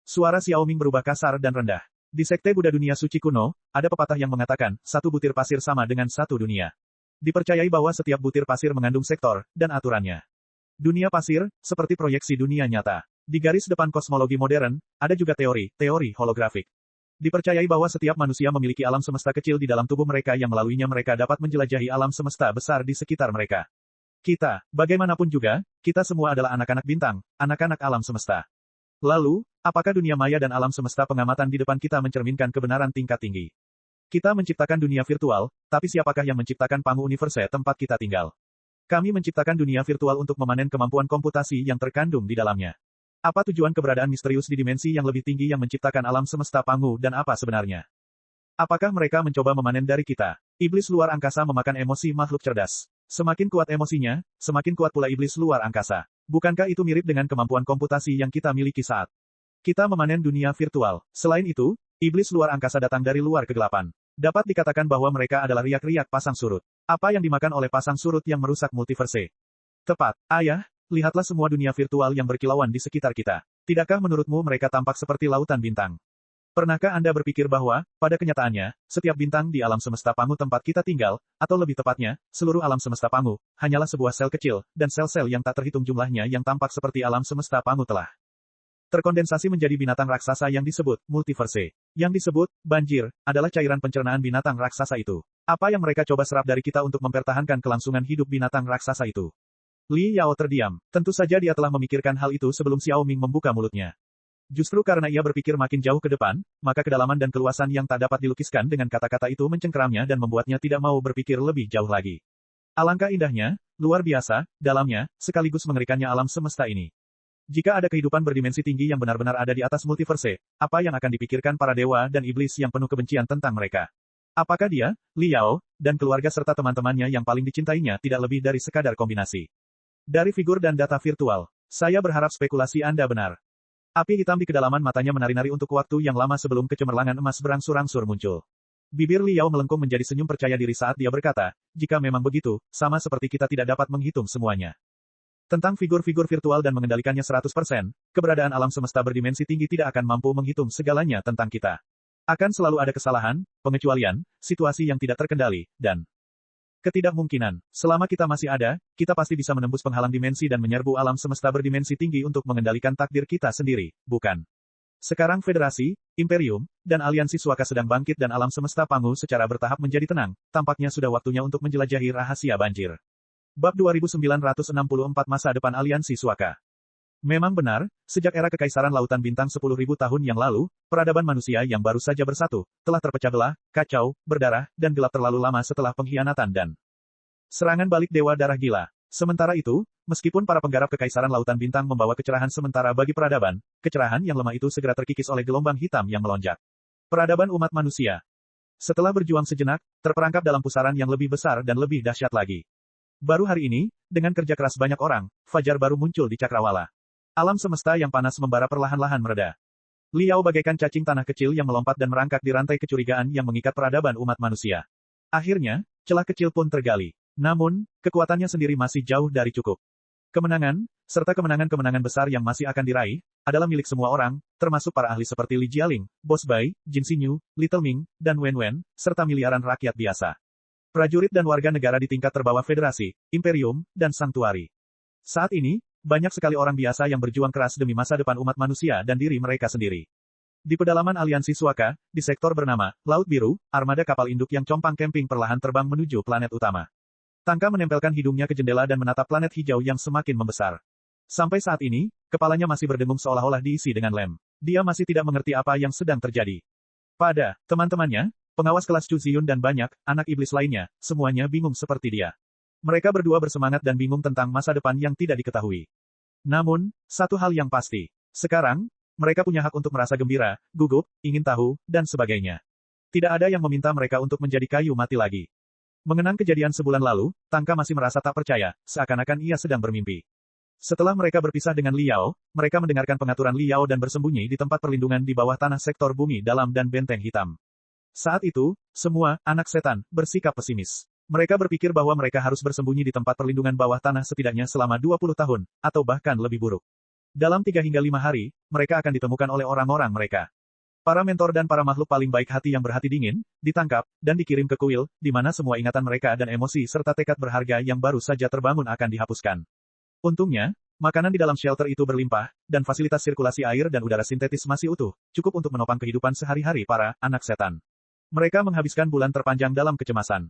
Suara Xiao Ming berubah kasar dan rendah. Di sekte Buddha dunia suci kuno, ada pepatah yang mengatakan, satu butir pasir sama dengan satu dunia. Dipercayai bahwa setiap butir pasir mengandung sektor dan aturannya. Dunia pasir, seperti proyeksi dunia nyata. Di garis depan kosmologi modern, ada juga teori holografik. Dipercayai bahwa setiap manusia memiliki alam semesta kecil di dalam tubuh mereka yang melaluinya mereka dapat menjelajahi alam semesta besar di sekitar mereka. Kita, bagaimanapun juga, kita semua adalah anak-anak bintang, anak-anak alam semesta. Lalu, apakah dunia maya dan alam semesta pengamatan di depan kita mencerminkan kebenaran tingkat tinggi? Kita menciptakan dunia virtual, tapi siapakah yang menciptakan Pangu Universe tempat kita tinggal? Kami menciptakan dunia virtual untuk memanen kemampuan komputasi yang terkandung di dalamnya. Apa tujuan keberadaan misterius di dimensi yang lebih tinggi yang menciptakan alam semesta Pangu dan apa sebenarnya? Apakah mereka mencoba memanen dari kita? Iblis luar angkasa memakan emosi makhluk cerdas. Semakin kuat emosinya, semakin kuat pula iblis luar angkasa. Bukankah itu mirip dengan kemampuan komputasi yang kita miliki saat kita memanen dunia virtual? Selain itu, iblis luar angkasa datang dari luar kegelapan. Dapat dikatakan bahwa mereka adalah riak-riak pasang surut. Apa yang dimakan oleh pasang surut yang merusak multiverse? Tepat, ayah, lihatlah semua dunia virtual yang berkilauan di sekitar kita. Tidakkah menurutmu mereka tampak seperti lautan bintang? Pernahkah Anda berpikir bahwa, pada kenyataannya, setiap bintang di alam semesta Pangu tempat kita tinggal, atau lebih tepatnya, seluruh alam semesta Pangu, hanyalah sebuah sel kecil, dan sel-sel yang tak terhitung jumlahnya yang tampak seperti alam semesta Pangu telah terkondensasi menjadi binatang raksasa yang disebut multiverse. Yang disebut banjir adalah cairan pencernaan binatang raksasa itu. Apa yang mereka coba serap dari kita untuk mempertahankan kelangsungan hidup binatang raksasa itu? Li Yao terdiam. Tentu saja dia telah memikirkan hal itu sebelum Xiao Ming membuka mulutnya. Justru karena ia berpikir makin jauh ke depan, maka kedalaman dan keluasan yang tak dapat dilukiskan dengan kata-kata itu mencengkeramnya dan membuatnya tidak mau berpikir lebih jauh lagi. Alangkah indahnya, luar biasa, dalamnya, sekaligus mengerikannya alam semesta ini. Jika ada kehidupan berdimensi tinggi yang benar-benar ada di atas multiverse, apa yang akan dipikirkan para dewa dan iblis yang penuh kebencian tentang mereka? Apakah dia, Li Yao, dan keluarga serta teman-temannya yang paling dicintainya tidak lebih dari sekadar kombinasi dari figur dan data virtual? Saya berharap spekulasi Anda benar. Api hitam di kedalaman matanya menari-nari untuk waktu yang lama sebelum kecemerlangan emas berangsur-angsur muncul. Bibir Li Yao melengkung menjadi senyum percaya diri saat dia berkata, jika memang begitu, sama seperti kita tidak dapat menghitung semuanya. Tentang figur-figur virtual dan mengendalikannya 100%, keberadaan alam semesta berdimensi tinggi tidak akan mampu menghitung segalanya tentang kita. Akan selalu ada kesalahan, pengecualian, situasi yang tidak terkendali, dan ketidakmungkinan. Selama kita masih ada, kita pasti bisa menembus penghalang dimensi dan menyerbu alam semesta berdimensi tinggi untuk mengendalikan takdir kita sendiri, bukan? Sekarang Federasi, Imperium, dan Aliansi Suaka sedang bangkit dan alam semesta Pangu secara bertahap menjadi tenang, tampaknya sudah waktunya untuk menjelajahi rahasia banjir. Bab 2964 Masa Depan Aliansi Suaka. Memang benar, sejak era Kekaisaran Lautan Bintang 10.000 tahun yang lalu, peradaban manusia yang baru saja bersatu, telah terpecah belah, kacau, berdarah, dan gelap terlalu lama setelah pengkhianatan dan serangan balik Dewa Darah Gila. Sementara itu, meskipun para penggarap Kekaisaran Lautan Bintang membawa kecerahan sementara bagi peradaban, kecerahan yang lemah itu segera terkikis oleh gelombang hitam yang melonjak. Peradaban umat manusia. Setelah berjuang sejenak, terperangkap dalam pusaran yang lebih besar dan lebih dahsyat lagi. Baru hari ini, dengan kerja keras banyak orang, fajar baru muncul di Cakrawala. Alam semesta yang panas membara perlahan-lahan mereda. Li Yao bagaikan cacing tanah kecil yang melompat dan merangkak di rantai kecurigaan yang mengikat peradaban umat manusia. Akhirnya, celah kecil pun tergali. Namun, kekuatannya sendiri masih jauh dari cukup. Kemenangan, serta kemenangan-kemenangan besar yang masih akan diraih, adalah milik semua orang, termasuk para ahli seperti Li Jialing, Boss Bai, Jin Xinyu, Little Ming, dan Wen Wen, serta miliaran rakyat biasa. Prajurit dan warga negara di tingkat terbawah Federasi, Imperium, dan Sanktuari. Saat ini, banyak sekali orang biasa yang berjuang keras demi masa depan umat manusia dan diri mereka sendiri. Di pedalaman Aliansi Suaka, di sektor bernama Laut Biru, armada kapal induk yang compang camping perlahan terbang menuju planet utama. Tangka menempelkan hidungnya ke jendela dan menatap planet hijau yang semakin membesar. Sampai saat ini, kepalanya masih berdengung seolah-olah diisi dengan lem. Dia masih tidak mengerti apa yang sedang terjadi. Pada teman-temannya, pengawas kelas Chu Ziyun dan banyak anak iblis lainnya, semuanya bingung seperti dia. Mereka berdua bersemangat dan bingung tentang masa depan yang tidak diketahui. Namun, satu hal yang pasti. Sekarang, mereka punya hak untuk merasa gembira, gugup, ingin tahu, dan sebagainya. Tidak ada yang meminta mereka untuk menjadi kayu mati lagi. Mengenang kejadian sebulan lalu, Tangka masih merasa tak percaya, seakan-akan ia sedang bermimpi. Setelah mereka berpisah dengan Li Yao, mereka mendengarkan pengaturan Li Yao dan bersembunyi di tempat perlindungan di bawah tanah sektor bumi dalam dan benteng hitam. Saat itu, semua anak setan bersikap pesimis. Mereka berpikir bahwa mereka harus bersembunyi di tempat perlindungan bawah tanah setidaknya selama 20 tahun, atau bahkan lebih buruk. Dalam 3 hingga 5 hari, mereka akan ditemukan oleh orang-orang mereka. Para mentor dan para makhluk paling baik hati yang berhati dingin, ditangkap, dan dikirim ke kuil, di mana semua ingatan mereka dan emosi serta tekad berharga yang baru saja terbangun akan dihapuskan. Untungnya, makanan di dalam shelter itu berlimpah, dan fasilitas sirkulasi air dan udara sintetis masih utuh, cukup untuk menopang kehidupan sehari-hari para anak setan. Mereka menghabiskan bulan terpanjang dalam kecemasan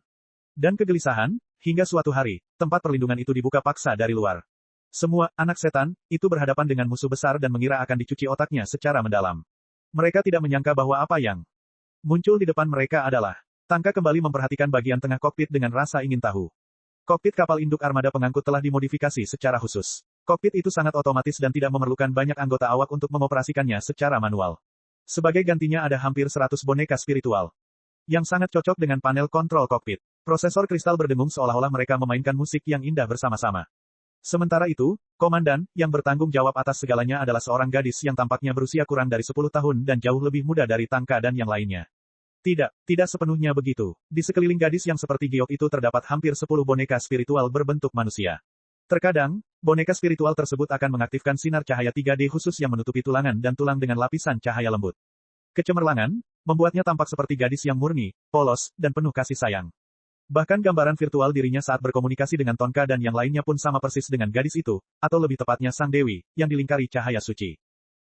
dan kegelisahan, hingga suatu hari, tempat perlindungan itu dibuka paksa dari luar. Semua anak setan itu berhadapan dengan musuh besar dan mengira akan dicuci otaknya secara mendalam. Mereka tidak menyangka bahwa apa yang muncul di depan mereka adalah Tangka kembali memperhatikan bagian tengah kokpit dengan rasa ingin tahu. Kokpit kapal induk armada pengangkut telah dimodifikasi secara khusus. Kokpit itu sangat otomatis dan tidak memerlukan banyak anggota awak untuk mengoperasikannya secara manual. Sebagai gantinya ada hampir 100 boneka spiritual yang sangat cocok dengan panel kontrol kokpit. Prosesor kristal berdengung seolah-olah mereka memainkan musik yang indah bersama-sama. Sementara itu, komandan, yang bertanggung jawab atas segalanya adalah seorang gadis yang tampaknya berusia kurang dari 10 tahun dan jauh lebih muda dari Tangka dan yang lainnya. Tidak sepenuhnya begitu. Di sekeliling gadis yang seperti giok itu terdapat hampir 10 boneka spiritual berbentuk manusia. Terkadang, boneka spiritual tersebut akan mengaktifkan sinar cahaya 3D khusus yang menutupi tulangan dan tulang dengan lapisan cahaya lembut. Kecemerlangan, membuatnya tampak seperti gadis yang murni, polos, dan penuh kasih sayang. Bahkan gambaran virtual dirinya saat berkomunikasi dengan Tonka dan yang lainnya pun sama persis dengan gadis itu, atau lebih tepatnya Sang Dewi, yang dilingkari cahaya suci.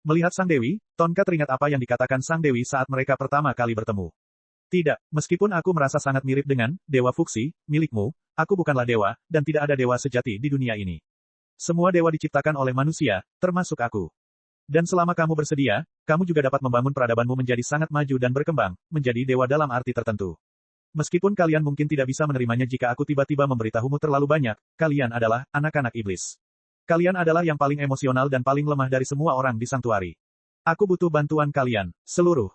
Melihat Sang Dewi, Tonka teringat apa yang dikatakan Sang Dewi saat mereka pertama kali bertemu. Tidak, meskipun aku merasa sangat mirip dengan Dewa Fuksi, milikmu, aku bukanlah dewa, dan tidak ada dewa sejati di dunia ini. Semua dewa diciptakan oleh manusia, termasuk aku. Dan selama kamu bersedia, kamu juga dapat membangun peradabanmu menjadi sangat maju dan berkembang, menjadi dewa dalam arti tertentu. Meskipun kalian mungkin tidak bisa menerimanya jika aku tiba-tiba memberitahumu terlalu banyak, kalian adalah anak-anak iblis. Kalian adalah yang paling emosional dan paling lemah dari semua orang di Sanktuari. Aku butuh bantuan kalian, seluruh.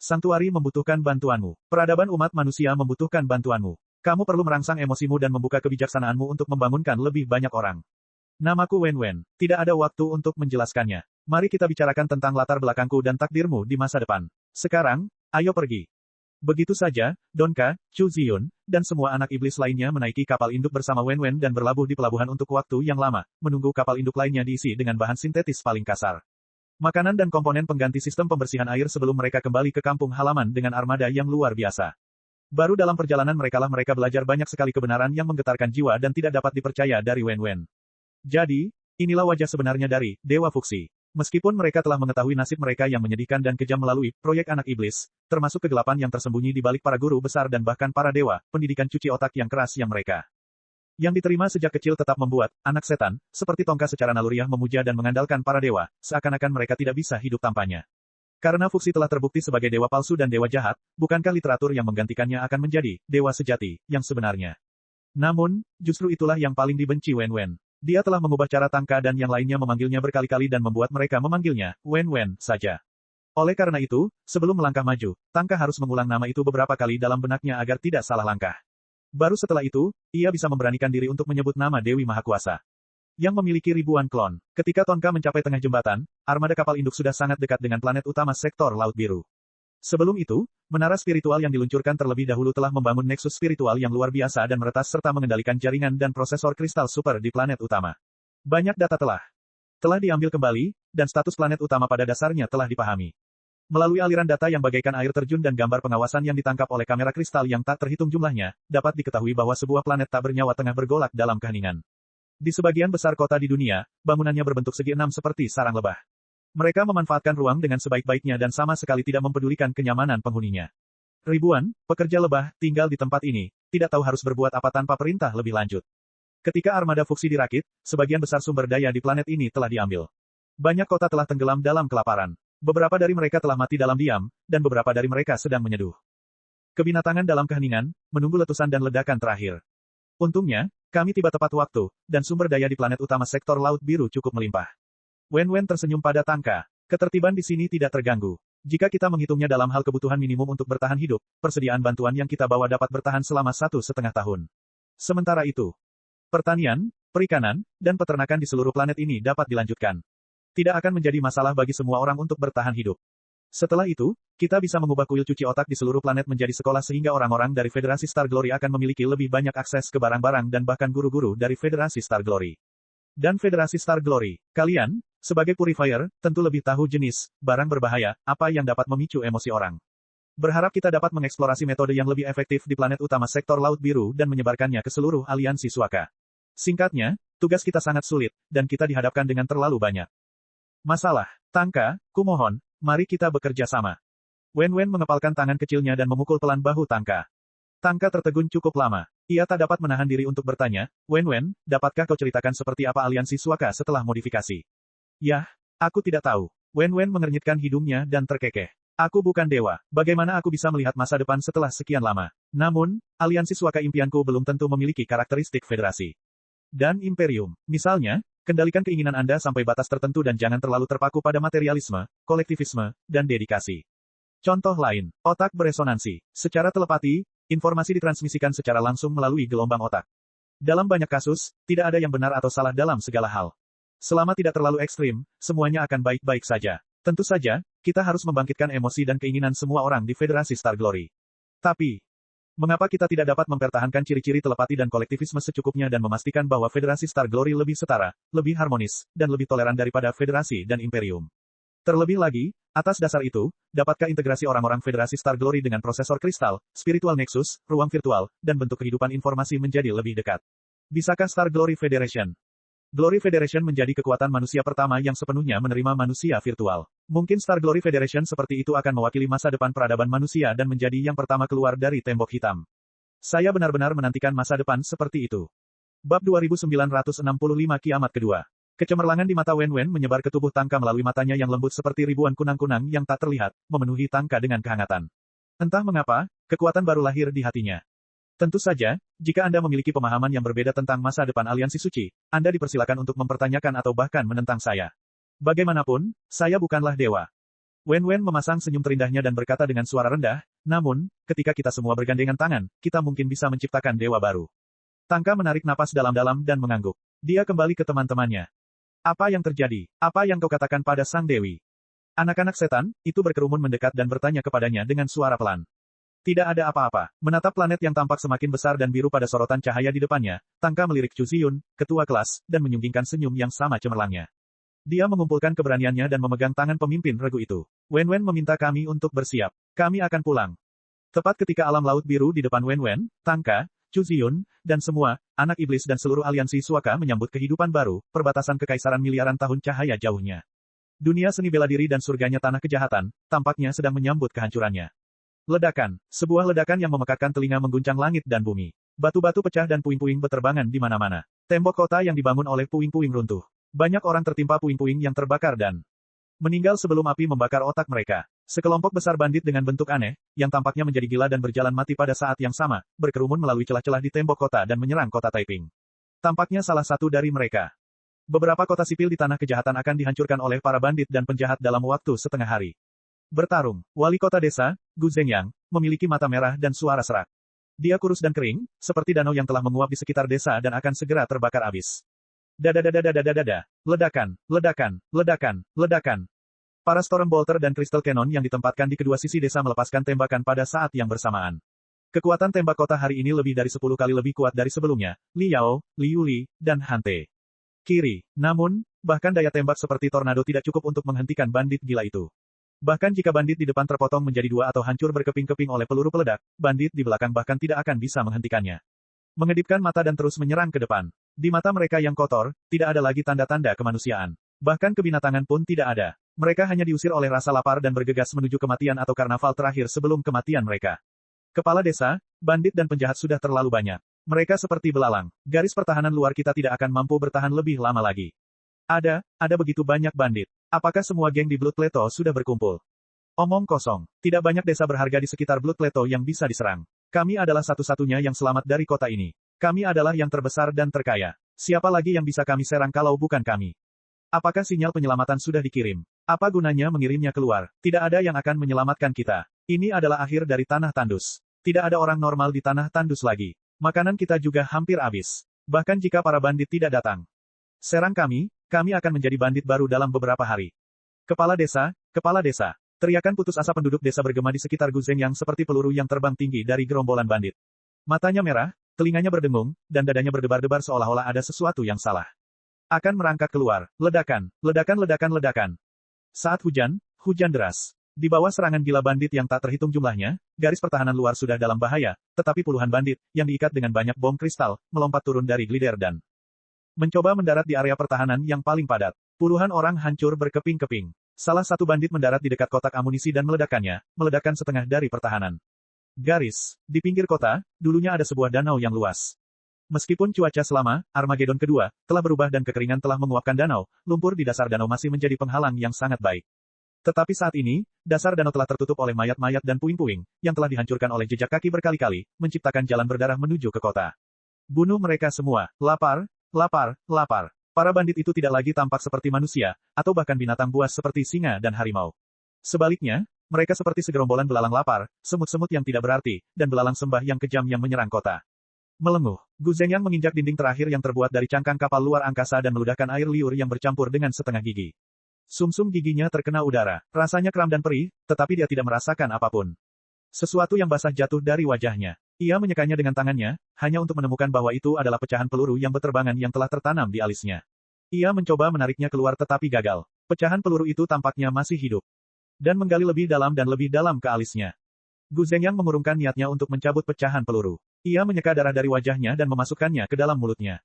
Sanktuari membutuhkan bantuanmu. Peradaban umat manusia membutuhkan bantuanmu. Kamu perlu merangsang emosimu dan membuka kebijaksanaanmu untuk membangunkan lebih banyak orang. Namaku Wen Wen. Tidak ada waktu untuk menjelaskannya. Mari kita bicarakan tentang latar belakangku dan takdirmu di masa depan. Sekarang, ayo pergi. Begitu saja, Donka, Chu Ziyun, dan semua anak iblis lainnya menaiki kapal induk bersama Wen Wen dan berlabuh di pelabuhan untuk waktu yang lama, menunggu kapal induk lainnya diisi dengan bahan sintetis paling kasar. Makanan dan komponen pengganti sistem pembersihan air sebelum mereka kembali ke kampung halaman dengan armada yang luar biasa. Baru dalam perjalanan mereka belajar banyak sekali kebenaran yang menggetarkan jiwa dan tidak dapat dipercaya dari Wen Wen. Jadi, inilah wajah sebenarnya dari Dewa Fuksi. Meskipun mereka telah mengetahui nasib mereka yang menyedihkan dan kejam melalui proyek anak iblis, termasuk kegelapan yang tersembunyi di balik para guru besar dan bahkan para dewa, pendidikan cuci otak yang keras yang mereka yang diterima sejak kecil tetap membuat anak setan, seperti Tongka secara naluriah memuja dan mengandalkan para dewa, seakan-akan mereka tidak bisa hidup tanpanya. Karena Fuksi telah terbukti sebagai dewa palsu dan dewa jahat, bukankah literatur yang menggantikannya akan menjadi dewa sejati, yang sebenarnya? Namun, justru itulah yang paling dibenci Wen Wen. Dia telah mengubah cara Tangka dan yang lainnya memanggilnya berkali-kali dan membuat mereka memanggilnya Wen Wen saja. Oleh karena itu, sebelum melangkah maju, Tangka harus mengulang nama itu beberapa kali dalam benaknya agar tidak salah langkah. Baru setelah itu, ia bisa memberanikan diri untuk menyebut nama Dewi Mahakuasa yang memiliki ribuan klon. Ketika Tonka mencapai tengah jembatan, armada kapal induk sudah sangat dekat dengan planet utama sektor Laut Biru. Sebelum itu, menara spiritual yang diluncurkan terlebih dahulu telah membangun nexus spiritual yang luar biasa dan meretas serta mengendalikan jaringan dan prosesor kristal super di planet utama. Banyak data telah diambil kembali, dan status planet utama pada dasarnya telah dipahami. Melalui aliran data yang bagaikan air terjun dan gambar pengawasan yang ditangkap oleh kamera kristal yang tak terhitung jumlahnya, dapat diketahui bahwa sebuah planet tak bernyawa tengah bergolak dalam keheningan. Di sebagian besar kota di dunia, bangunannya berbentuk segi enam seperti sarang lebah. Mereka memanfaatkan ruang dengan sebaik-baiknya dan sama sekali tidak mempedulikan kenyamanan penghuninya. Ribuan pekerja lebah tinggal di tempat ini, tidak tahu harus berbuat apa tanpa perintah lebih lanjut. Ketika armada Fuksi dirakit, sebagian besar sumber daya di planet ini telah diambil. Banyak kota telah tenggelam dalam kelaparan. Beberapa dari mereka telah mati dalam diam, dan beberapa dari mereka sedang menyeduh kebinatangan dalam keheningan, menunggu letusan dan ledakan terakhir. Untungnya, kami tiba tepat waktu, dan sumber daya di planet utama sektor Laut Biru cukup melimpah. Wen Wen tersenyum pada Tangka. Ketertiban di sini tidak terganggu. Jika kita menghitungnya dalam hal kebutuhan minimum untuk bertahan hidup, persediaan bantuan yang kita bawa dapat bertahan selama 1,5 tahun. Sementara itu, pertanian, perikanan, dan peternakan di seluruh planet ini dapat dilanjutkan. Tidak akan menjadi masalah bagi semua orang untuk bertahan hidup. Setelah itu, kita bisa mengubah kuil cuci otak di seluruh planet menjadi sekolah sehingga orang-orang dari Federasi Star Glory akan memiliki lebih banyak akses ke barang-barang dan bahkan guru-guru dari Federasi Star Glory. Dan Federasi Star Glory, kalian, sebagai purifier, tentu lebih tahu jenis barang berbahaya, apa yang dapat memicu emosi orang. Berharap kita dapat mengeksplorasi metode yang lebih efektif di planet utama sektor Laut Biru dan menyebarkannya ke seluruh aliansi Suaka. Singkatnya, tugas kita sangat sulit, dan kita dihadapkan dengan terlalu banyak masalah. Tangka, kumohon, mari kita bekerja sama. Wen Wen mengepalkan tangan kecilnya dan memukul pelan bahu Tangka. Tangka tertegun cukup lama. Ia tak dapat menahan diri untuk bertanya, Wen, dapatkah kau ceritakan seperti apa aliansi Suaka setelah modifikasi? Yah, aku tidak tahu. Wen mengernyitkan hidungnya dan terkekeh. Aku bukan dewa, bagaimana aku bisa melihat masa depan setelah sekian lama? Namun, aliansi Suaka impianku belum tentu memiliki karakteristik federasi. Dan imperium. Misalnya, kendalikan keinginan Anda sampai batas tertentu dan jangan terlalu terpaku pada materialisme, kolektivisme, dan dedikasi. Contoh lain, otak beresonansi. Secara telepati, informasi ditransmisikan secara langsung melalui gelombang otak. Dalam banyak kasus, tidak ada yang benar atau salah dalam segala hal. Selama tidak terlalu ekstrim, semuanya akan baik-baik saja. Tentu saja, kita harus membangkitkan emosi dan keinginan semua orang di Federasi Star Glory. Tapi, mengapa kita tidak dapat mempertahankan ciri-ciri telepati dan kolektivisme secukupnya dan memastikan bahwa Federasi Star Glory lebih setara, lebih harmonis, dan lebih toleran daripada Federasi dan Imperium? Terlebih lagi, atas dasar itu, dapatkah integrasi orang-orang Federasi Star Glory dengan prosesor kristal, spiritual nexus, ruang virtual, dan bentuk kehidupan informasi menjadi lebih dekat? Bisakah Star Glory Federation? Glory Federation menjadi kekuatan manusia pertama yang sepenuhnya menerima manusia virtual. Mungkin Star Glory Federation seperti itu akan mewakili masa depan peradaban manusia dan menjadi yang pertama keluar dari tembok hitam. Saya benar-benar menantikan masa depan seperti itu. Bab 2965 Kiamat Kedua. Kecemerlangan di mata Wen menyebar ke tubuh Tangka melalui matanya yang lembut seperti ribuan kunang-kunang yang tak terlihat, memenuhi Tangka dengan kehangatan. Entah mengapa, kekuatan baru lahir di hatinya. Tentu saja, jika Anda memiliki pemahaman yang berbeda tentang masa depan aliansi suci, Anda dipersilakan untuk mempertanyakan atau bahkan menentang saya. Bagaimanapun, saya bukanlah dewa. Wen memasang senyum terindahnya dan berkata dengan suara rendah, namun, ketika kita semua bergandengan tangan, kita mungkin bisa menciptakan dewa baru. Tangka menarik napas dalam-dalam dan mengangguk. Dia kembali ke teman-temannya. Apa yang terjadi? Apa yang kau katakan pada sang dewi? Anak-anak setan, itu berkerumun mendekat dan bertanya kepadanya dengan suara pelan. Tidak ada apa-apa. Menatap planet yang tampak semakin besar dan biru pada sorotan cahaya di depannya, Tangka melirik Chu Ziyun, ketua kelas, dan menyunggingkan senyum yang sama cemerlangnya. Dia mengumpulkan keberaniannya dan memegang tangan pemimpin regu itu. Wen meminta kami untuk bersiap. Kami akan pulang. Tepat ketika alam laut biru di depan Wen, Tangka, Chu Ziyun, dan semua, anak iblis dan seluruh aliansi Suaka menyambut kehidupan baru, perbatasan kekaisaran miliaran tahun cahaya jauhnya. Dunia seni bela diri dan surganya tanah kejahatan, tampaknya sedang menyambut kehancurannya. Ledakan. Sebuah ledakan yang memekakkan telinga mengguncang langit dan bumi. Batu-batu pecah dan puing-puing berterbangan di mana-mana. Tembok kota yang dibangun oleh puing-puing runtuh. Banyak orang tertimpa puing-puing yang terbakar dan meninggal sebelum api membakar otak mereka. Sekelompok besar bandit dengan bentuk aneh, yang tampaknya menjadi gila dan berjalan mati pada saat yang sama, berkerumun melalui celah-celah di tembok kota dan menyerang kota Taiping. Tampaknya salah satu dari mereka. Beberapa kota sipil di tanah kejahatan akan dihancurkan oleh para bandit dan penjahat dalam waktu setengah hari. Bertarung. Wali kota desa, Gu Zhengyang, memiliki mata merah dan suara serak. Dia kurus dan kering, seperti danau yang telah menguap di sekitar desa dan akan segera terbakar habis. Dadadadadadadadada. Ledakan, ledakan, ledakan, ledakan. Para Storm Bolter dan Crystal Cannon yang ditempatkan di kedua sisi desa melepaskan tembakan pada saat yang bersamaan. Kekuatan tembak kota hari ini lebih dari 10 kali lebih kuat dari sebelumnya, Li Yao, Li Yuli, dan Han Te. Kiri. Namun, bahkan daya tembak seperti tornado tidak cukup untuk menghentikan bandit gila itu. Bahkan jika bandit di depan terpotong menjadi dua atau hancur berkeping-keping oleh peluru peledak, bandit di belakang bahkan tidak akan bisa menghentikannya. Mengedipkan mata dan terus menyerang ke depan. Di mata mereka yang kotor, tidak ada lagi tanda-tanda kemanusiaan. Bahkan kebinatangan pun tidak ada. Mereka hanya diusir oleh rasa lapar dan bergegas menuju kematian atau karnaval terakhir sebelum kematian mereka. Kepala desa, bandit dan penjahat sudah terlalu banyak. Mereka seperti belalang. Garis pertahanan luar kita tidak akan mampu bertahan lebih lama lagi. Ada begitu banyak bandit. Apakah semua geng di Blood Plateau sudah berkumpul? Omong kosong. Tidak banyak desa berharga di sekitar Blood Plateau yang bisa diserang. Kami adalah satu-satunya yang selamat dari kota ini. Kami adalah yang terbesar dan terkaya. Siapa lagi yang bisa kami serang kalau bukan kami? Apakah sinyal penyelamatan sudah dikirim? Apa gunanya mengirimnya keluar? Tidak ada yang akan menyelamatkan kita. Ini adalah akhir dari tanah tandus. Tidak ada orang normal di tanah tandus lagi. Makanan kita juga hampir habis. Bahkan jika para bandit tidak datang. Serang kami akan menjadi bandit baru dalam beberapa hari. Kepala desa, teriakan putus asa penduduk desa bergema di sekitar Gu Zhengyang seperti peluru yang terbang tinggi dari gerombolan bandit. Matanya merah, telinganya berdengung, dan dadanya berdebar-debar seolah-olah ada sesuatu yang salah. Akan merangkak keluar. Ledakan, ledakan, ledakan, ledakan. Saat hujan deras. Di bawah serangan gila bandit yang tak terhitung jumlahnya, garis pertahanan luar sudah dalam bahaya, tetapi puluhan bandit, yang diikat dengan banyak bom kristal, melompat turun dari glider dan mencoba mendarat di area pertahanan yang paling padat. Puluhan orang hancur berkeping-keping. Salah satu bandit mendarat di dekat kotak amunisi dan meledakkannya, meledakkan setengah dari pertahanan. Garis. Di pinggir kota, dulunya ada sebuah danau yang luas. Meskipun cuaca selama Armageddon kedua telah berubah dan kekeringan telah menguapkan danau, lumpur di dasar danau masih menjadi penghalang yang sangat baik. Tetapi saat ini, dasar danau telah tertutup oleh mayat-mayat dan puing-puing, yang telah dihancurkan oleh jejak kaki berkali-kali, menciptakan jalan berdarah menuju ke kota. Bunuh mereka semua. Lapar, lapar, lapar. Para bandit itu tidak lagi tampak seperti manusia, atau bahkan binatang buas seperti singa dan harimau. Sebaliknya, mereka seperti segerombolan belalang lapar, semut-semut yang tidak berarti, dan belalang sembah yang kejam yang menyerang kota. Melenguh, Gu Zhengyang menginjak dinding terakhir yang terbuat dari cangkang kapal luar angkasa dan meludahkan air liur yang bercampur dengan setengah gigi. Sumsum giginya terkena udara, rasanya kram dan perih, tetapi dia tidak merasakan apapun. Sesuatu yang basah jatuh dari wajahnya. Ia menyekanya dengan tangannya, hanya untuk menemukan bahwa itu adalah pecahan peluru yang berterbangan yang telah tertanam di alisnya. Ia mencoba menariknya keluar tetapi gagal. Pecahan peluru itu tampaknya masih hidup. Dan menggali lebih dalam ke alisnya. Gu Zhengyang mengurungkan niatnya untuk mencabut pecahan peluru. Ia menyeka darah dari wajahnya dan memasukkannya ke dalam mulutnya.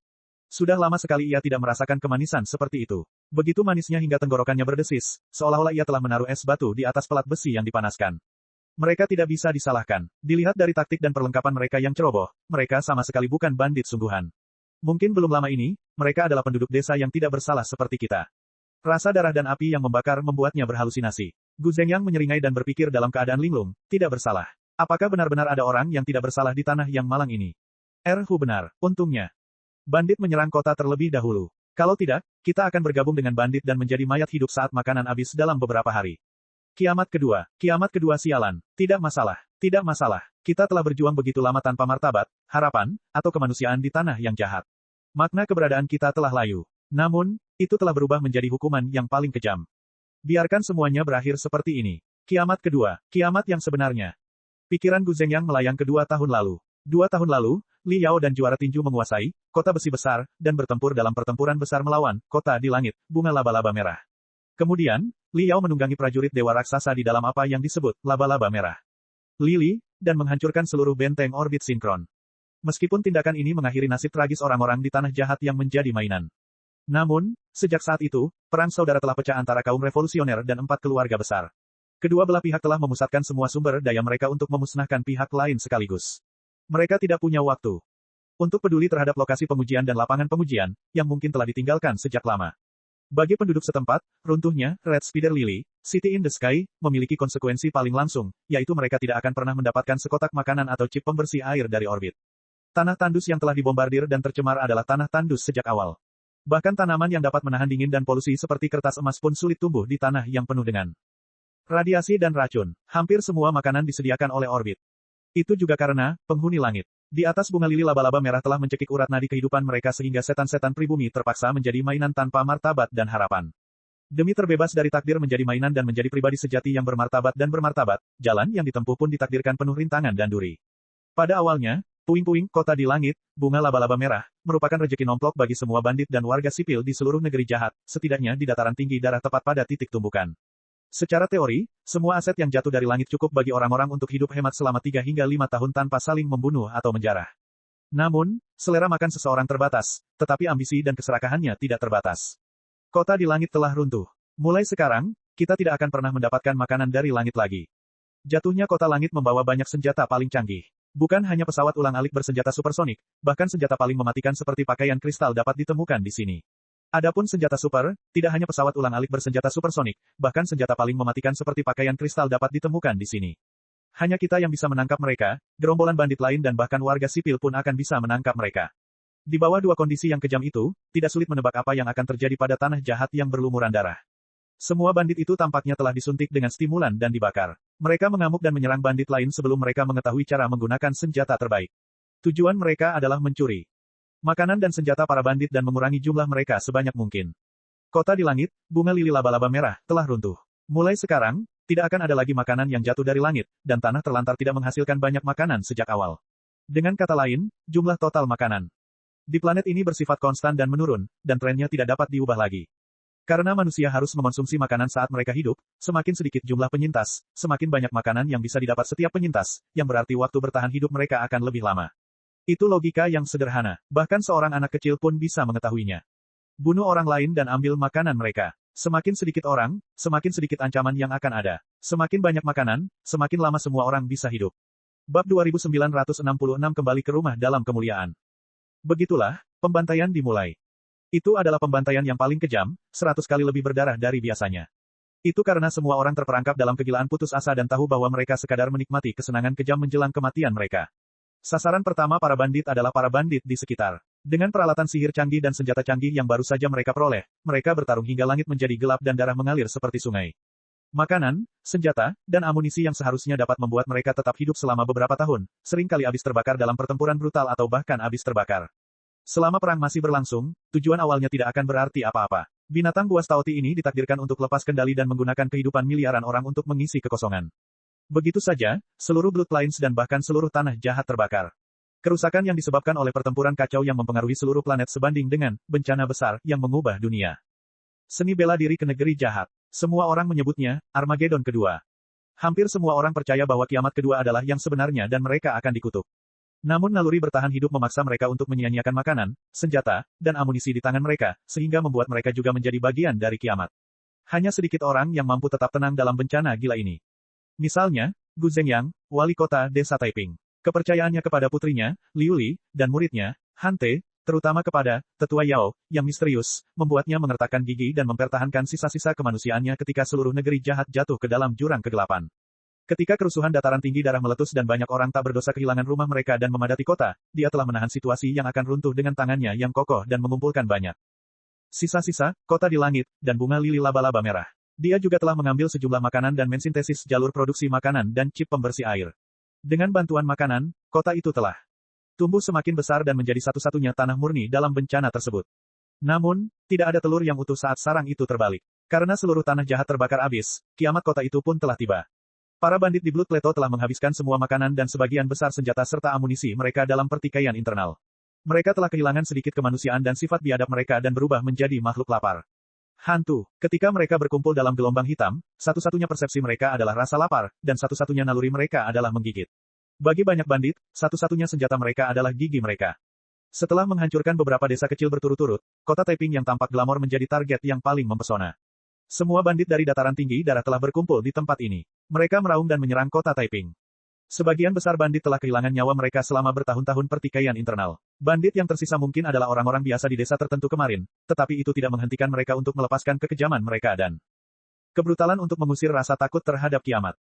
Sudah lama sekali ia tidak merasakan kemanisan seperti itu. Begitu manisnya hingga tenggorokannya berdesis, seolah-olah ia telah menaruh es batu di atas pelat besi yang dipanaskan. Mereka tidak bisa disalahkan. Dilihat dari taktik dan perlengkapan mereka yang ceroboh, mereka sama sekali bukan bandit sungguhan. Mungkin belum lama ini, mereka adalah penduduk desa yang tidak bersalah seperti kita. Rasa darah dan api yang membakar membuatnya berhalusinasi. Gu Zhengyang menyeringai dan berpikir dalam keadaan linglung, tidak bersalah. Apakah benar-benar ada orang yang tidak bersalah di tanah yang malang ini? Hu benar, untungnya. Bandit menyerang kota terlebih dahulu. Kalau tidak, kita akan bergabung dengan bandit dan menjadi mayat hidup saat makanan habis dalam beberapa hari. Kiamat kedua sialan. Tidak masalah, tidak masalah. Kita telah berjuang begitu lama tanpa martabat, harapan, atau kemanusiaan di tanah yang jahat. Makna keberadaan kita telah layu. Namun, itu telah berubah menjadi hukuman yang paling kejam. Biarkan semuanya berakhir seperti ini. Kiamat kedua, kiamat yang sebenarnya. Pikiran Gu Zhengyang melayang ke 2 tahun lalu. 2 tahun lalu, Li Yao dan juara tinju menguasai kota besi besar, dan bertempur dalam pertempuran besar melawan kota di langit, bunga laba-laba merah. Kemudian, Li Yao menunggangi prajurit dewa raksasa di dalam apa yang disebut laba-laba merah. Lili, dan menghancurkan seluruh benteng orbit sinkron. Meskipun tindakan ini mengakhiri nasib tragis orang-orang di tanah jahat yang menjadi mainan. Namun, sejak saat itu, perang saudara telah pecah antara kaum revolusioner dan 4 keluarga besar. Kedua belah pihak telah memusatkan semua sumber daya mereka untuk memusnahkan pihak lain sekaligus. Mereka tidak punya waktu untuk peduli terhadap lokasi pengujian dan lapangan pengujian, yang mungkin telah ditinggalkan sejak lama. Bagi penduduk setempat, runtuhnya Red Spider Lily, City in the Sky, memiliki konsekuensi paling langsung, yaitu mereka tidak akan pernah mendapatkan sekotak makanan atau chip pembersih air dari orbit. Tanah tandus yang telah dibombardir dan tercemar adalah tanah tandus sejak awal. Bahkan tanaman yang dapat menahan dingin dan polusi seperti kertas emas pun sulit tumbuh di tanah yang penuh dengan radiasi dan racun. Hampir semua makanan disediakan oleh orbit. Itu juga karena penghuni langit. Di atas bunga lili laba-laba merah telah mencekik urat nadi kehidupan mereka sehingga setan-setan pribumi terpaksa menjadi mainan tanpa martabat dan harapan. Demi terbebas dari takdir menjadi mainan dan menjadi pribadi sejati yang bermartabat dan bermartabat, jalan yang ditempuh pun ditakdirkan penuh rintangan dan duri. Pada awalnya, puing-puing kota di langit, bunga laba-laba merah, merupakan rejeki nomplok bagi semua bandit dan warga sipil di seluruh negeri jahat, setidaknya di dataran tinggi darah tepat pada titik tumbukan. Secara teori, semua aset yang jatuh dari langit cukup bagi orang-orang untuk hidup hemat selama 3 hingga 5 tahun tanpa saling membunuh atau menjarah. Namun, selera makan seseorang terbatas, tetapi ambisi dan keserakahannya tidak terbatas. Kota di langit telah runtuh. Mulai sekarang, kita tidak akan pernah mendapatkan makanan dari langit lagi. Jatuhnya kota langit membawa banyak senjata paling canggih. Bukan hanya pesawat ulang-alik bersenjata supersonik, bahkan senjata paling mematikan seperti pakaian kristal dapat ditemukan di sini. Adapun senjata super, tidak hanya pesawat ulang-alik bersenjata supersonik, bahkan senjata paling mematikan seperti pakaian kristal dapat ditemukan di sini. Hanya kita yang bisa menangkap mereka, gerombolan bandit lain dan bahkan warga sipil pun akan bisa menangkap mereka. Di bawah 2 kondisi yang kejam itu, tidak sulit menebak apa yang akan terjadi pada tanah jahat yang berlumuran darah. Semua bandit itu tampaknya telah disuntik dengan stimulan dan dibakar. Mereka mengamuk dan menyerang bandit lain sebelum mereka mengetahui cara menggunakan senjata terbaik. Tujuan mereka adalah mencuri makanan dan senjata para bandit dan mengurangi jumlah mereka sebanyak mungkin. Kota di langit, bunga lili laba-laba merah, telah runtuh. Mulai sekarang, tidak akan ada lagi makanan yang jatuh dari langit, dan tanah terlantar tidak menghasilkan banyak makanan sejak awal. Dengan kata lain, jumlah total makanan di planet ini bersifat konstan dan menurun, dan trennya tidak dapat diubah lagi. Karena manusia harus mengonsumsi makanan saat mereka hidup, semakin sedikit jumlah penyintas, semakin banyak makanan yang bisa didapat setiap penyintas, yang berarti waktu bertahan hidup mereka akan lebih lama. Itu logika yang sederhana, bahkan seorang anak kecil pun bisa mengetahuinya. Bunuh orang lain dan ambil makanan mereka. Semakin sedikit orang, semakin sedikit ancaman yang akan ada. Semakin banyak makanan, semakin lama semua orang bisa hidup. Bab 2966 kembali ke rumah dalam kemuliaan. Begitulah, pembantaian dimulai. Itu adalah pembantaian yang paling kejam, 100 kali lebih berdarah dari biasanya. Itu karena semua orang terperangkap dalam kegilaan putus asa dan tahu bahwa mereka sekadar menikmati kesenangan kejam menjelang kematian mereka. Sasaran pertama para bandit adalah para bandit di sekitar. Dengan peralatan sihir canggih dan senjata canggih yang baru saja mereka peroleh, mereka bertarung hingga langit menjadi gelap dan darah mengalir seperti sungai. Makanan, senjata, dan amunisi yang seharusnya dapat membuat mereka tetap hidup selama beberapa tahun, seringkali habis terbakar dalam pertempuran brutal atau bahkan habis terbakar. Selama perang masih berlangsung, tujuan awalnya tidak akan berarti apa-apa. Binatang buas Taoti ini ditakdirkan untuk lepas kendali dan menggunakan kehidupan miliaran orang untuk mengisi kekosongan. Begitu saja, seluruh Bloodlines dan bahkan seluruh tanah jahat terbakar. Kerusakan yang disebabkan oleh pertempuran kacau yang mempengaruhi seluruh planet sebanding dengan bencana besar yang mengubah dunia. Seni bela diri ke negeri jahat. Semua orang menyebutnya Armageddon kedua. Hampir semua orang percaya bahwa kiamat kedua adalah yang sebenarnya dan mereka akan dikutuk. Namun naluri bertahan hidup memaksa mereka untuk menyia-nyiakan makanan, senjata, dan amunisi di tangan mereka, sehingga membuat mereka juga menjadi bagian dari kiamat. Hanya sedikit orang yang mampu tetap tenang dalam bencana gila ini. Misalnya, Gu Zhengyang, wali kota desa Taiping. Kepercayaannya kepada putrinya, Liu Li, dan muridnya, Han Te, terutama kepada Tetua Yao, yang misterius, membuatnya mengertakkan gigi dan mempertahankan sisa-sisa kemanusiaannya ketika seluruh negeri jahat jatuh ke dalam jurang kegelapan. Ketika kerusuhan dataran tinggi darah meletus dan banyak orang tak berdosa kehilangan rumah mereka dan memadati kota, dia telah menahan situasi yang akan runtuh dengan tangannya yang kokoh dan mengumpulkan banyak sisa-sisa, kota di langit, dan bunga lili laba-laba merah. Dia juga telah mengambil sejumlah makanan dan mensintesis jalur produksi makanan dan chip pembersih air. Dengan bantuan makanan, kota itu telah tumbuh semakin besar dan menjadi satu-satunya tanah murni dalam bencana tersebut. Namun, tidak ada telur yang utuh saat sarang itu terbalik. Karena seluruh tanah jahat terbakar habis, kiamat kota itu pun telah tiba. Para bandit di Blood Plateau telah menghabiskan semua makanan dan sebagian besar senjata serta amunisi mereka dalam pertikaian internal. Mereka telah kehilangan sedikit kemanusiaan dan sifat biadab mereka dan berubah menjadi makhluk lapar. Hantu. Ketika mereka berkumpul dalam gelombang hitam, satu-satunya persepsi mereka adalah rasa lapar, dan satu-satunya naluri mereka adalah menggigit. Bagi banyak bandit, satu-satunya senjata mereka adalah gigi mereka. Setelah menghancurkan beberapa desa kecil berturut-turut, kota Taiping yang tampak glamor menjadi target yang paling mempesona. Semua bandit dari dataran tinggi darah telah berkumpul di tempat ini. Mereka meraung dan menyerang kota Taiping. Sebagian besar bandit telah kehilangan nyawa mereka selama bertahun-tahun pertikaian internal. Bandit yang tersisa mungkin adalah orang-orang biasa di desa tertentu kemarin, tetapi itu tidak menghentikan mereka untuk melepaskan kekejaman mereka dan kebrutalan untuk mengusir rasa takut terhadap kiamat.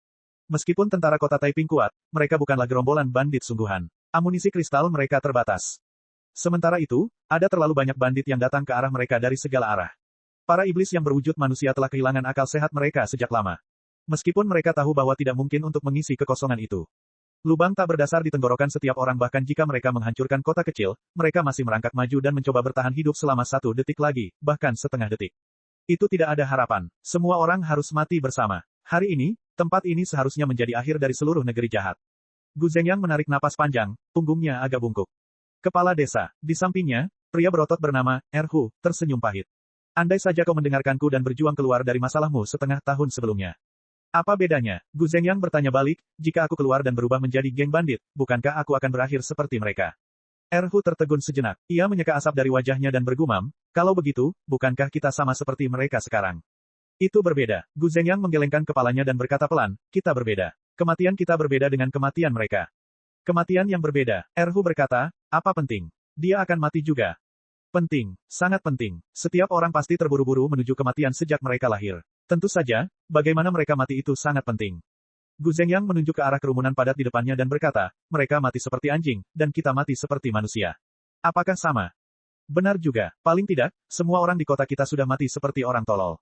Meskipun tentara kota Taiping kuat, mereka bukanlah gerombolan bandit sungguhan. Amunisi kristal mereka terbatas. Sementara itu, ada terlalu banyak bandit yang datang ke arah mereka dari segala arah. Para iblis yang berwujud manusia telah kehilangan akal sehat mereka sejak lama. Meskipun mereka tahu bahwa tidak mungkin untuk mengisi kekosongan itu. Lubang tak berdasar di tenggorokan setiap orang bahkan jika mereka menghancurkan kota kecil, mereka masih merangkak maju dan mencoba bertahan hidup selama 1 detik lagi, bahkan setengah detik. Itu tidak ada harapan. Semua orang harus mati bersama. Hari ini, tempat ini seharusnya menjadi akhir dari seluruh negeri jahat. Gu Zhengyang menarik napas panjang, punggungnya agak bungkuk. Kepala desa, di sampingnya, pria berotot bernama Erhu, tersenyum pahit. Andai saja kau mendengarkanku dan berjuang keluar dari masalahmu setengah tahun sebelumnya. Apa bedanya? Gu Zhengyang bertanya balik, jika aku keluar dan berubah menjadi geng bandit, bukankah aku akan berakhir seperti mereka? Erhu tertegun sejenak. Ia menyeka asap dari wajahnya dan bergumam, kalau begitu, bukankah kita sama seperti mereka sekarang? Itu berbeda. Gu Zhengyang menggelengkan kepalanya dan berkata pelan, kita berbeda. Kematian kita berbeda dengan kematian mereka. Kematian yang berbeda. Erhu berkata, apa penting? Dia akan mati juga. Penting, sangat penting. Setiap orang pasti terburu-buru menuju kematian sejak mereka lahir. Tentu saja, bagaimana mereka mati itu sangat penting. Gu Zhengyang menunjuk ke arah kerumunan padat di depannya dan berkata, mereka mati seperti anjing, dan kita mati seperti manusia. Apakah sama? Benar juga, paling tidak, semua orang di kota kita sudah mati seperti orang tolol.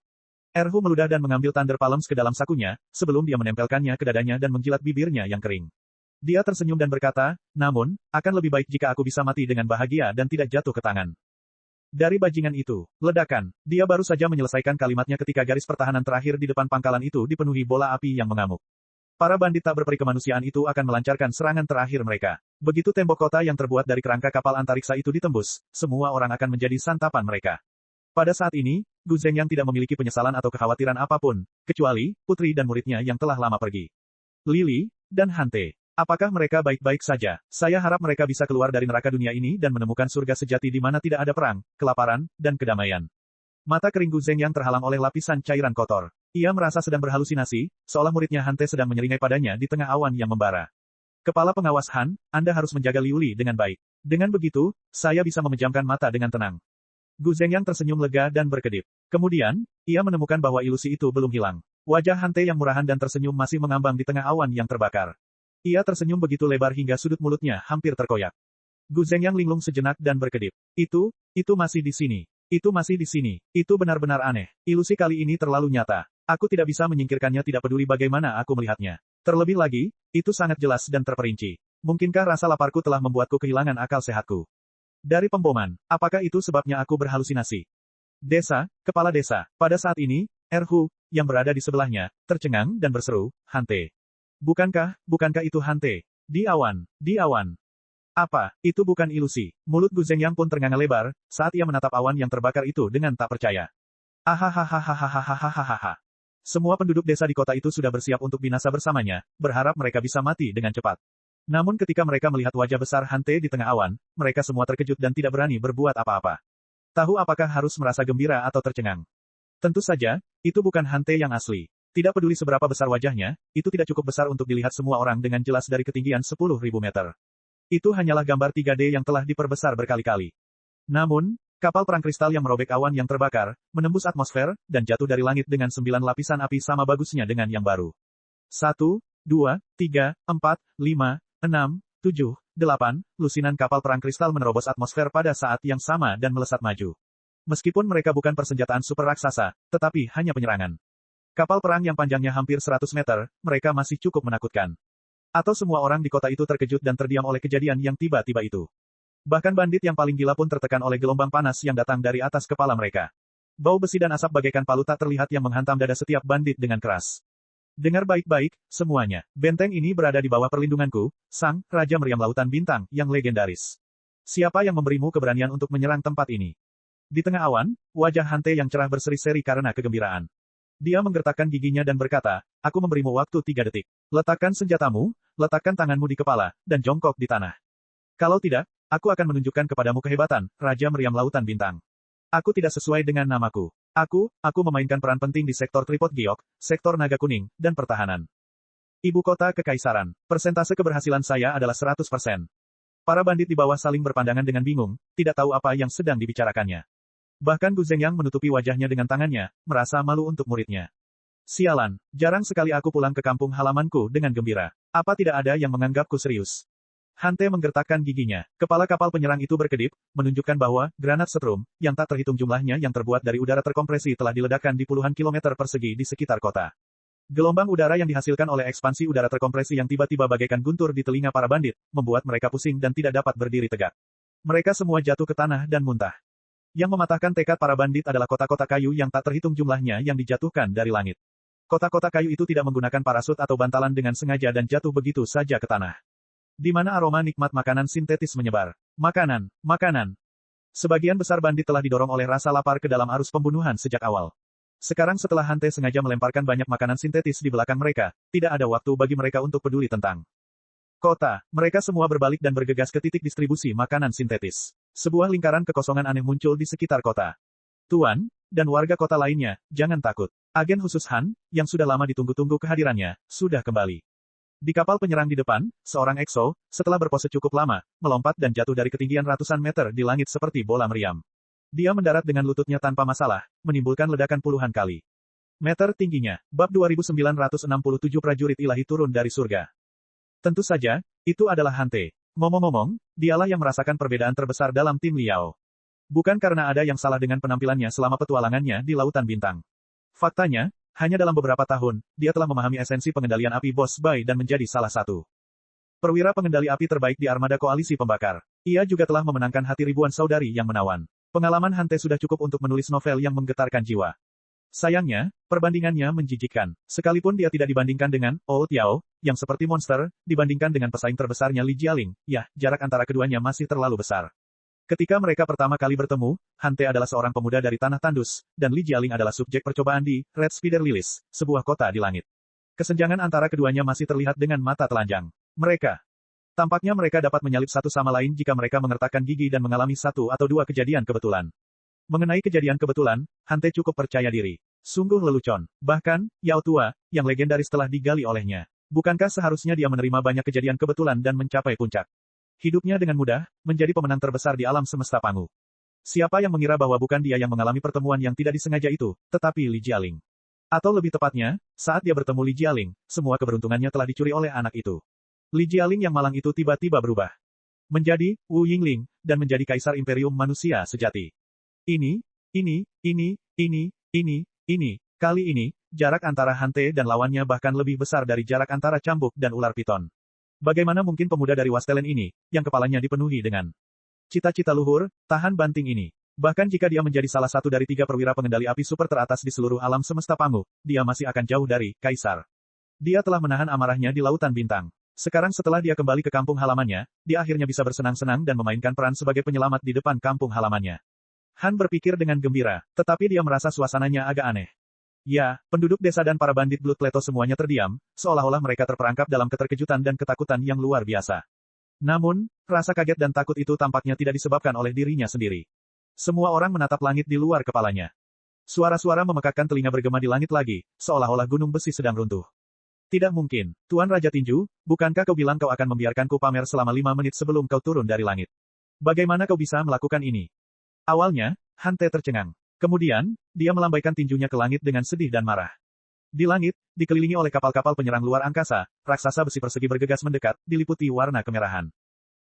Erhu meludah dan mengambil Thunder Palms ke dalam sakunya, sebelum dia menempelkannya ke dadanya dan menjilat bibirnya yang kering. Dia tersenyum dan berkata, namun, akan lebih baik jika aku bisa mati dengan bahagia dan tidak jatuh ke tangan. Dari bajingan itu, ledakan, dia baru saja menyelesaikan kalimatnya ketika garis pertahanan terakhir di depan pangkalan itu dipenuhi bola api yang mengamuk. Para bandit tak berperi kemanusiaan itu akan melancarkan serangan terakhir mereka. Begitu tembok kota yang terbuat dari kerangka kapal antariksa itu ditembus, semua orang akan menjadi santapan mereka. Pada saat ini, Gu Zhengyang tidak memiliki penyesalan atau kekhawatiran apapun, kecuali putri dan muridnya yang telah lama pergi. Lili dan Han Te. Apakah mereka baik-baik saja? Saya harap mereka bisa keluar dari neraka dunia ini dan menemukan surga sejati di mana tidak ada perang, kelaparan, dan kedamaian. Mata kering Gu Zhengyang terhalang oleh lapisan cairan kotor. Ia merasa sedang berhalusinasi, seolah muridnya Han Te sedang menyeringai padanya di tengah awan yang membara. Kepala pengawas Han, Anda harus menjaga Liu Li dengan baik. Dengan begitu, saya bisa memejamkan mata dengan tenang. Gu Zhengyang tersenyum lega dan berkedip. Kemudian, ia menemukan bahwa ilusi itu belum hilang. Wajah Han Te yang murahan dan tersenyum masih mengambang di tengah awan yang terbakar. Ia tersenyum begitu lebar hingga sudut mulutnya hampir terkoyak. Gu Zhengyang linglung sejenak dan berkedip. Itu masih di sini. Itu masih di sini. Itu benar-benar aneh. Ilusi kali ini terlalu nyata. Aku tidak bisa menyingkirkannya tidak peduli bagaimana aku melihatnya. Terlebih lagi, itu sangat jelas dan terperinci. Mungkinkah rasa laparku telah membuatku kehilangan akal sehatku? Dari pemboman, apakah itu sebabnya aku berhalusinasi? Desa, kepala desa, pada saat ini, Erhu, yang berada di sebelahnya, tercengang dan berseru, Hante. Bukankah itu Hante? Di awan. Apa, itu bukan ilusi? Mulut Gu Zhengyang pun ternganga lebar, saat ia menatap awan yang terbakar itu dengan tak percaya. Ahahaha. Semua penduduk desa di kota itu sudah bersiap untuk binasa bersamanya, berharap mereka bisa mati dengan cepat. Namun ketika mereka melihat wajah besar Hante di tengah awan, mereka semua terkejut dan tidak berani berbuat apa-apa. Tahu apakah harus merasa gembira atau tercengang? Tentu saja, itu bukan Hante yang asli. Tidak peduli seberapa besar wajahnya, itu tidak cukup besar untuk dilihat semua orang dengan jelas dari ketinggian 10.000 meter. Itu hanyalah gambar 3D yang telah diperbesar berkali-kali. Namun, kapal perang kristal yang merobek awan yang terbakar, menembus atmosfer, dan jatuh dari langit dengan 9 lapisan api sama bagusnya dengan yang baru. 1, 2, 3, 4, 5, 6, 7, 8, lusinan kapal perang kristal menerobos atmosfer pada saat yang sama dan melesat maju. Meskipun mereka bukan persenjataan super raksasa, tetapi hanya penyerangan. Kapal perang yang panjangnya hampir 100 meter, mereka masih cukup menakutkan. Atau semua orang di kota itu terkejut dan terdiam oleh kejadian yang tiba-tiba itu. Bahkan bandit yang paling gila pun tertekan oleh gelombang panas yang datang dari atas kepala mereka. Bau besi dan asap bagaikan palu tak terlihat yang menghantam dada setiap bandit dengan keras. Dengar baik-baik, semuanya. Benteng ini berada di bawah perlindunganku, Sang Raja Meriam Lautan Bintang, yang legendaris. Siapa yang memberimu keberanian untuk menyerang tempat ini? Di tengah awan, wajah Hante yang cerah berseri-seri karena kegembiraan. Dia menggertakkan giginya dan berkata, aku memberimu waktu 3 detik. Letakkan senjatamu, letakkan tanganmu di kepala, dan jongkok di tanah. Kalau tidak, aku akan menunjukkan kepadamu kehebatan, Raja Meriam Lautan Bintang. Aku tidak sesuai dengan namaku. Aku memainkan peran penting di sektor Tripod Giok, sektor Naga Kuning, dan pertahanan. Ibu kota Kekaisaran. Persentase keberhasilan saya adalah 100%. Para bandit di bawah saling berpandangan dengan bingung, tidak tahu apa yang sedang dibicarakannya. Bahkan Gu Zhengyang menutupi wajahnya dengan tangannya, merasa malu untuk muridnya. Sialan, jarang sekali aku pulang ke kampung halamanku dengan gembira. Apa tidak ada yang menganggapku serius? Hante menggertakkan giginya. Kepala kapal penyerang itu berkedip, menunjukkan bahwa, granat setrum, yang tak terhitung jumlahnya yang terbuat dari udara terkompresi telah diledakkan di puluhan kilometer persegi di sekitar kota. Gelombang udara yang dihasilkan oleh ekspansi udara terkompresi yang tiba-tiba bagaikan guntur di telinga para bandit, membuat mereka pusing dan tidak dapat berdiri tegak. Mereka semua jatuh ke tanah dan muntah. Yang mematahkan tekad para bandit adalah kota-kota kayu yang tak terhitung jumlahnya yang dijatuhkan dari langit. Kota-kota kayu itu tidak menggunakan parasut atau bantalan dengan sengaja dan jatuh begitu saja ke tanah. Di mana aroma nikmat makanan sintetis menyebar. Makanan. Sebagian besar bandit telah didorong oleh rasa lapar ke dalam arus pembunuhan sejak awal. Sekarang setelah Hante sengaja melemparkan banyak makanan sintetis di belakang mereka, tidak ada waktu bagi mereka untuk peduli tentang kota. Mereka semua berbalik dan bergegas ke titik distribusi makanan sintetis. Sebuah lingkaran kekosongan aneh muncul di sekitar kota. Tuan, dan warga kota lainnya, jangan takut. Agen khusus Han, yang sudah lama ditunggu-tunggu kehadirannya, sudah kembali. Di kapal penyerang di depan, seorang EXO, setelah berpose cukup lama, melompat dan jatuh dari ketinggian ratusan meter di langit seperti bola meriam. Dia mendarat dengan lututnya tanpa masalah, menimbulkan ledakan puluhan kali. Meter tingginya, bab 2967 prajurit ilahi turun dari surga. Tentu saja, itu adalah Hante. Ngomong-ngomong, dialah yang merasakan perbedaan terbesar dalam tim Liao. Bukan karena ada yang salah dengan penampilannya selama petualangannya di Lautan Bintang. Faktanya, hanya dalam beberapa tahun, dia telah memahami esensi pengendalian api Boss Bai dan menjadi salah satu perwira pengendali api terbaik di armada koalisi pembakar. Ia juga telah memenangkan hati ribuan saudari yang menawan. Pengalaman Hante sudah cukup untuk menulis novel yang menggetarkan jiwa. Sayangnya, perbandingannya menjijikkan. Sekalipun dia tidak dibandingkan dengan Old Yao, yang seperti monster, dibandingkan dengan pesaing terbesarnya Li Jialing, ya, jarak antara keduanya masih terlalu besar. Ketika mereka pertama kali bertemu, Hante adalah seorang pemuda dari Tanah Tandus, dan Li Jialing adalah subjek percobaan di Red Spider Lilies, sebuah kota di langit. Kesenjangan antara keduanya masih terlihat dengan mata telanjang. Tampaknya mereka dapat menyalip satu sama lain jika mereka mengertakkan gigi dan mengalami satu atau dua kejadian kebetulan. Mengenai kejadian kebetulan, Hante cukup percaya diri. Sungguh lelucon. Bahkan, Yao Tua, yang legendaris telah digali olehnya. Bukankah seharusnya dia menerima banyak kejadian kebetulan dan mencapai puncak? Hidupnya dengan mudah, menjadi pemenang terbesar di alam semesta Pangu. Siapa yang mengira bahwa bukan dia yang mengalami pertemuan yang tidak disengaja itu, tetapi Li Jialing. Atau lebih tepatnya, saat dia bertemu Li Jialing, semua keberuntungannya telah dicuri oleh anak itu. Li Jialing yang malang itu tiba-tiba berubah menjadi Wu Yingling, dan menjadi kaisar imperium manusia sejati. Ini. Kali ini, jarak antara Hante dan lawannya bahkan lebih besar dari jarak antara cambuk dan ular piton. Bagaimana mungkin pemuda dari Wastelen ini, yang kepalanya dipenuhi dengan cita-cita luhur, tahan banting ini? Bahkan jika dia menjadi salah satu dari 3 perwira pengendali api super teratas di seluruh alam semesta Pangu, dia masih akan jauh dari kaisar. Dia telah menahan amarahnya di Lautan Bintang. Sekarang setelah dia kembali ke kampung halamannya, dia akhirnya bisa bersenang-senang dan memainkan peran sebagai penyelamat di depan kampung halamannya. Han berpikir dengan gembira, tetapi dia merasa suasananya agak aneh. Ya, penduduk desa dan para bandit Blood Plateau semuanya terdiam, seolah-olah mereka terperangkap dalam keterkejutan dan ketakutan yang luar biasa. Namun, rasa kaget dan takut itu tampaknya tidak disebabkan oleh dirinya sendiri. Semua orang menatap langit di luar kepalanya. Suara-suara memekakkan telinga bergema di langit lagi, seolah-olah gunung besi sedang runtuh. Tidak mungkin, Tuan Raja Tinju, bukankah kau bilang kau akan membiarkanku pamer selama 5 menit sebelum kau turun dari langit? Bagaimana kau bisa melakukan ini? Awalnya, Hante tercengang. Kemudian, dia melambaikan tinjunya ke langit dengan sedih dan marah. Di langit, dikelilingi oleh kapal-kapal penyerang luar angkasa, raksasa besi persegi bergegas mendekat, diliputi warna kemerahan.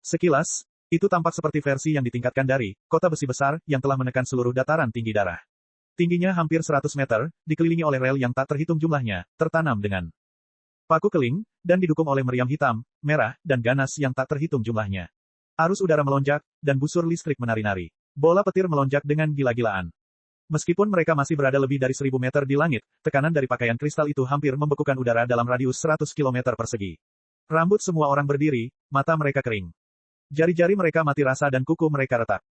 Sekilas, itu tampak seperti versi yang ditingkatkan dari kota besi besar yang telah menekan seluruh dataran tinggi darah. Tingginya hampir 100 meter, dikelilingi oleh rel yang tak terhitung jumlahnya, tertanam dengan paku keling, dan didukung oleh meriam hitam, merah, dan ganas yang tak terhitung jumlahnya. Arus udara melonjak, dan busur listrik menari-nari. Bola petir melonjak dengan gila-gilaan. Meskipun mereka masih berada lebih dari 1000 meter di langit, tekanan dari pakaian kristal itu hampir membekukan udara dalam radius 100 km persegi. Rambut semua orang berdiri, mata mereka kering. Jari-jari mereka mati rasa dan kuku mereka retak.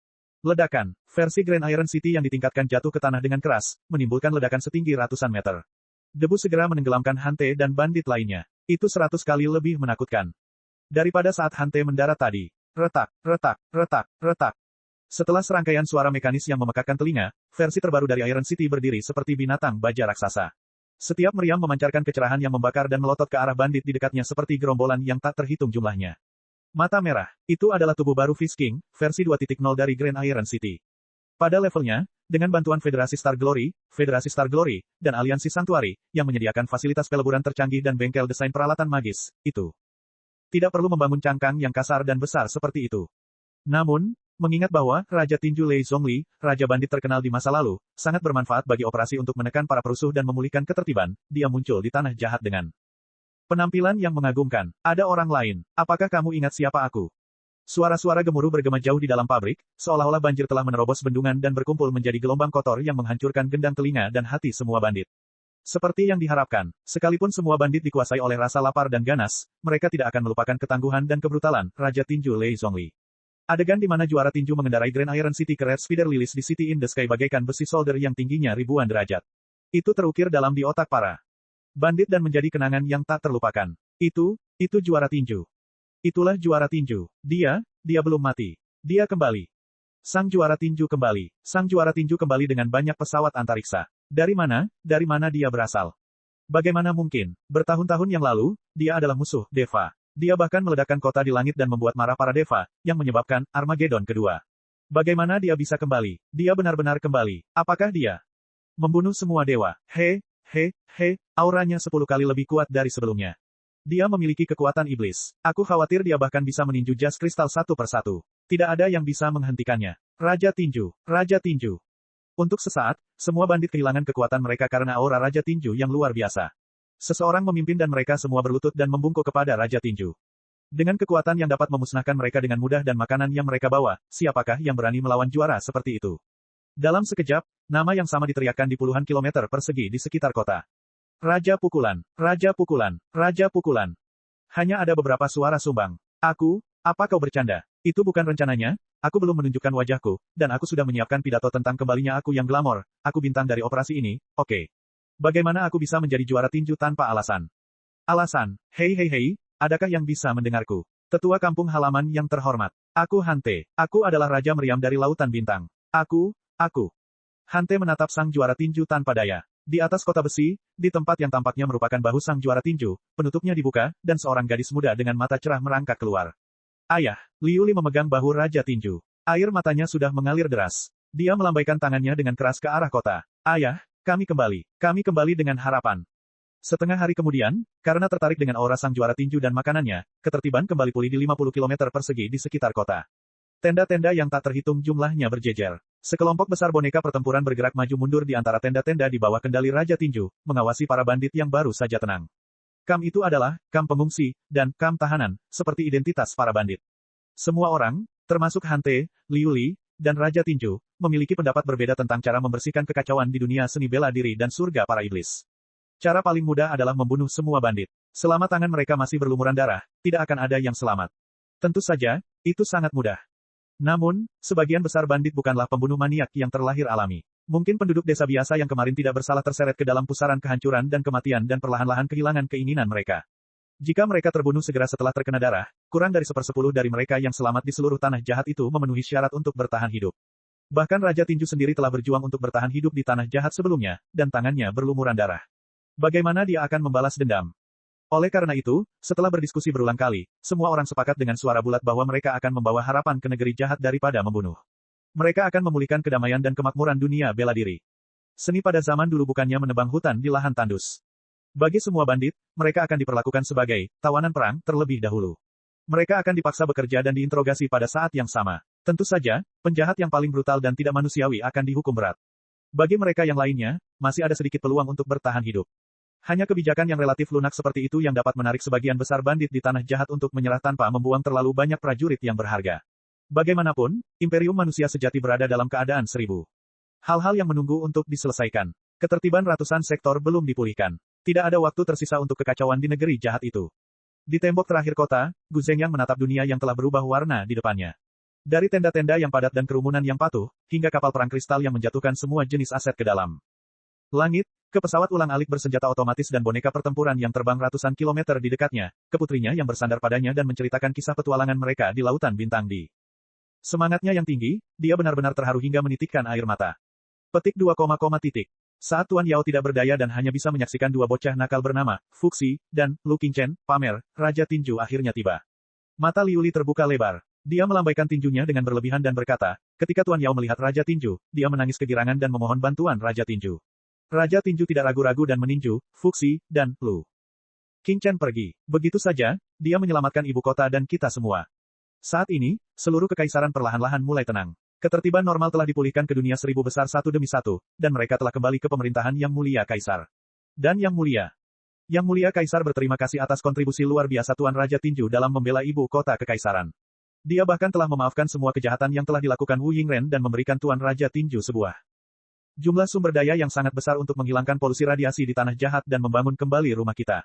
Ledakan, versi Grand Iron City yang ditingkatkan jatuh ke tanah dengan keras, menimbulkan ledakan setinggi ratusan meter. Debu segera menenggelamkan Hante dan bandit lainnya. Itu 100 kali lebih menakutkan daripada saat Hante mendarat tadi. Retak, retak, retak, retak. Setelah serangkaian suara mekanis yang memekakkan telinga, versi terbaru dari Iron City berdiri seperti binatang baja raksasa. Setiap meriam memancarkan kecerahan yang membakar dan melotot ke arah bandit di dekatnya seperti gerombolan yang tak terhitung jumlahnya. Mata merah, itu adalah tubuh baru Fist King, versi 2.0 dari Grand Iron City. Pada levelnya, dengan bantuan Federasi Star Glory, dan Aliansi Sanctuary, yang menyediakan fasilitas peleburan tercanggih dan bengkel desain peralatan magis, itu tidak perlu membangun cangkang yang kasar dan besar seperti itu. Namun, mengingat bahwa Raja Tinju Lei Zhongli, Raja Bandit terkenal di masa lalu, sangat bermanfaat bagi operasi untuk menekan para perusuh dan memulihkan ketertiban, dia muncul di tanah jahat dengan penampilan yang mengagumkan. Ada orang lain, apakah kamu ingat siapa aku? Suara-suara gemuruh bergema jauh di dalam pabrik, seolah-olah banjir telah menerobos bendungan dan berkumpul menjadi gelombang kotor yang menghancurkan gendang telinga dan hati semua bandit. Seperti yang diharapkan, sekalipun semua bandit dikuasai oleh rasa lapar dan ganas, mereka tidak akan melupakan ketangguhan dan kebrutalan Raja Tinju Lei Zhongli. Adegan di mana juara tinju mengendarai Grand Iron City ke Red Spider Lilies di City in the Sky bagaikan besi solder yang tingginya ribuan derajat. Itu terukir dalam di otak para bandit dan menjadi kenangan yang tak terlupakan. Itu juara tinju. Itulah juara tinju. Dia belum mati. Dia kembali. Sang juara tinju kembali. Sang juara tinju kembali dengan banyak pesawat antariksa. Dari mana dia berasal? Bagaimana mungkin? Bertahun-tahun yang lalu, dia adalah musuh Deva. Dia bahkan meledakkan kota di langit dan membuat marah para Deva, yang menyebabkan Armageddon kedua. Bagaimana dia bisa kembali? Dia benar-benar kembali. Apakah dia membunuh semua dewa? Auranya 10 kali lebih kuat dari sebelumnya. Dia memiliki kekuatan iblis. Aku khawatir dia bahkan bisa meninju jas kristal satu persatu. Tidak ada yang bisa menghentikannya. Raja Tinju, Raja Tinju. Untuk sesaat, semua bandit kehilangan kekuatan mereka karena aura Raja Tinju yang luar biasa. Seseorang memimpin dan mereka semua berlutut dan membungkuk kepada Raja Tinju. Dengan kekuatan yang dapat memusnahkan mereka dengan mudah dan makanan yang mereka bawa, siapakah yang berani melawan juara seperti itu? Dalam sekejap, nama yang sama diteriakkan di puluhan kilometer persegi di sekitar kota. Raja Pukulan, Raja Pukulan, Raja Pukulan. Hanya ada beberapa suara sumbang. Apa kau bercanda? Itu bukan rencananya, aku belum menunjukkan wajahku, dan aku sudah menyiapkan pidato tentang kembalinya aku yang glamor, aku bintang dari operasi ini, oke. Bagaimana aku bisa menjadi juara tinju tanpa alasan? Alasan, hei, adakah yang bisa mendengarku? Tetua kampung halaman yang terhormat. Aku Hante. Aku adalah Raja Meriam dari Lautan Bintang. Aku. Hante menatap sang juara tinju tanpa daya. Di atas kota besi, di tempat yang tampaknya merupakan bahu sang juara tinju, penutupnya dibuka, dan seorang gadis muda dengan mata cerah merangkak keluar. Ayah, Liu Li memegang bahu Raja Tinju. Air matanya sudah mengalir deras. Dia melambaikan tangannya dengan keras ke arah kota. Ayah, kami kembali. Kami kembali dengan harapan. Setengah hari kemudian, karena tertarik dengan aura sang juara tinju dan makanannya, ketertiban kembali pulih di 50 km persegi di sekitar kota. Tenda-tenda yang tak terhitung jumlahnya berjejer. Sekelompok besar boneka pertempuran bergerak maju mundur di antara tenda-tenda di bawah kendali Raja Tinju, mengawasi para bandit yang baru saja tenang. Kamp itu adalah kamp pengungsi dan kamp tahanan, seperti identitas para bandit. Semua orang, termasuk Hante, Liu Li, dan Raja Tinju, memiliki pendapat berbeda tentang cara membersihkan kekacauan di dunia seni bela diri dan surga para iblis. Cara paling mudah adalah membunuh semua bandit. Selama tangan mereka masih berlumuran darah, tidak akan ada yang selamat. Tentu saja, itu sangat mudah. Namun, sebagian besar bandit bukanlah pembunuh maniak yang terlahir alami. Mungkin penduduk desa biasa yang kemarin tidak bersalah terseret ke dalam pusaran kehancuran dan kematian dan perlahan-lahan kehilangan keinginan mereka. Jika mereka terbunuh segera setelah terkena darah, kurang dari 1/10 dari mereka yang selamat di seluruh tanah jahat itu memenuhi syarat untuk bertahan hidup. Bahkan Raja Tinju sendiri telah berjuang untuk bertahan hidup di tanah jahat sebelumnya, dan tangannya berlumuran darah. Bagaimana dia akan membalas dendam? Oleh karena itu, setelah berdiskusi berulang kali, semua orang sepakat dengan suara bulat bahwa mereka akan membawa harapan ke negeri jahat daripada membunuh. Mereka akan memulihkan kedamaian dan kemakmuran dunia bela diri. Seni pada zaman dulu bukannya menebang hutan di lahan tandus. Bagi semua bandit, mereka akan diperlakukan sebagai tawanan perang terlebih dahulu. Mereka akan dipaksa bekerja dan diinterogasi pada saat yang sama. Tentu saja, penjahat yang paling brutal dan tidak manusiawi akan dihukum berat. Bagi mereka yang lainnya, masih ada sedikit peluang untuk bertahan hidup. Hanya kebijakan yang relatif lunak seperti itu yang dapat menarik sebagian besar bandit di tanah jahat untuk menyerah tanpa membuang terlalu banyak prajurit yang berharga. Bagaimanapun, imperium manusia sejati berada dalam keadaan seribu hal-hal yang menunggu untuk diselesaikan. Ketertiban ratusan sektor belum dipulihkan. Tidak ada waktu tersisa untuk kekacauan di negeri jahat itu. Di tembok terakhir kota, Gu Zhengyang menatap dunia yang telah berubah warna di depannya. Dari tenda-tenda yang padat dan kerumunan yang patuh, hingga kapal perang kristal yang menjatuhkan semua jenis aset ke dalam langit, ke pesawat ulang-alik bersenjata otomatis dan boneka pertempuran yang terbang ratusan kilometer di dekatnya, ke putrinya yang bersandar padanya dan menceritakan kisah petualangan mereka di lautan bintang di. Semangatnya yang tinggi, dia benar-benar terharu hingga menitikkan air mata. Petik 2, titik. Saat Tuan Yao tidak berdaya dan hanya bisa menyaksikan dua bocah nakal bernama Fuxi dan Lu Qingchen pamer, Raja Tinju akhirnya tiba. Mata Liu Li terbuka lebar. Dia melambaikan tinjunya dengan berlebihan dan berkata, ketika Tuan Yao melihat Raja Tinju, dia menangis kegirangan dan memohon bantuan Raja Tinju. Raja Tinju tidak ragu-ragu dan meninju, Fuxi, dan Lu Qingchen pergi. Begitu saja, dia menyelamatkan ibu kota dan kita semua. Saat ini, seluruh kekaisaran perlahan-lahan mulai tenang. Ketertiban normal telah dipulihkan ke dunia seribu besar satu demi satu, dan mereka telah kembali ke pemerintahan Yang Mulia Kaisar. Dan Yang Mulia Kaisar berterima kasih atas kontribusi luar biasa Tuan Raja Tinju dalam membela ibu kota kekaisaran. Dia bahkan telah memaafkan semua kejahatan yang telah dilakukan Wu Yingren dan memberikan Tuan Raja Tinju sebuah jumlah sumber daya yang sangat besar untuk menghilangkan polusi radiasi di tanah jahat dan membangun kembali rumah kita.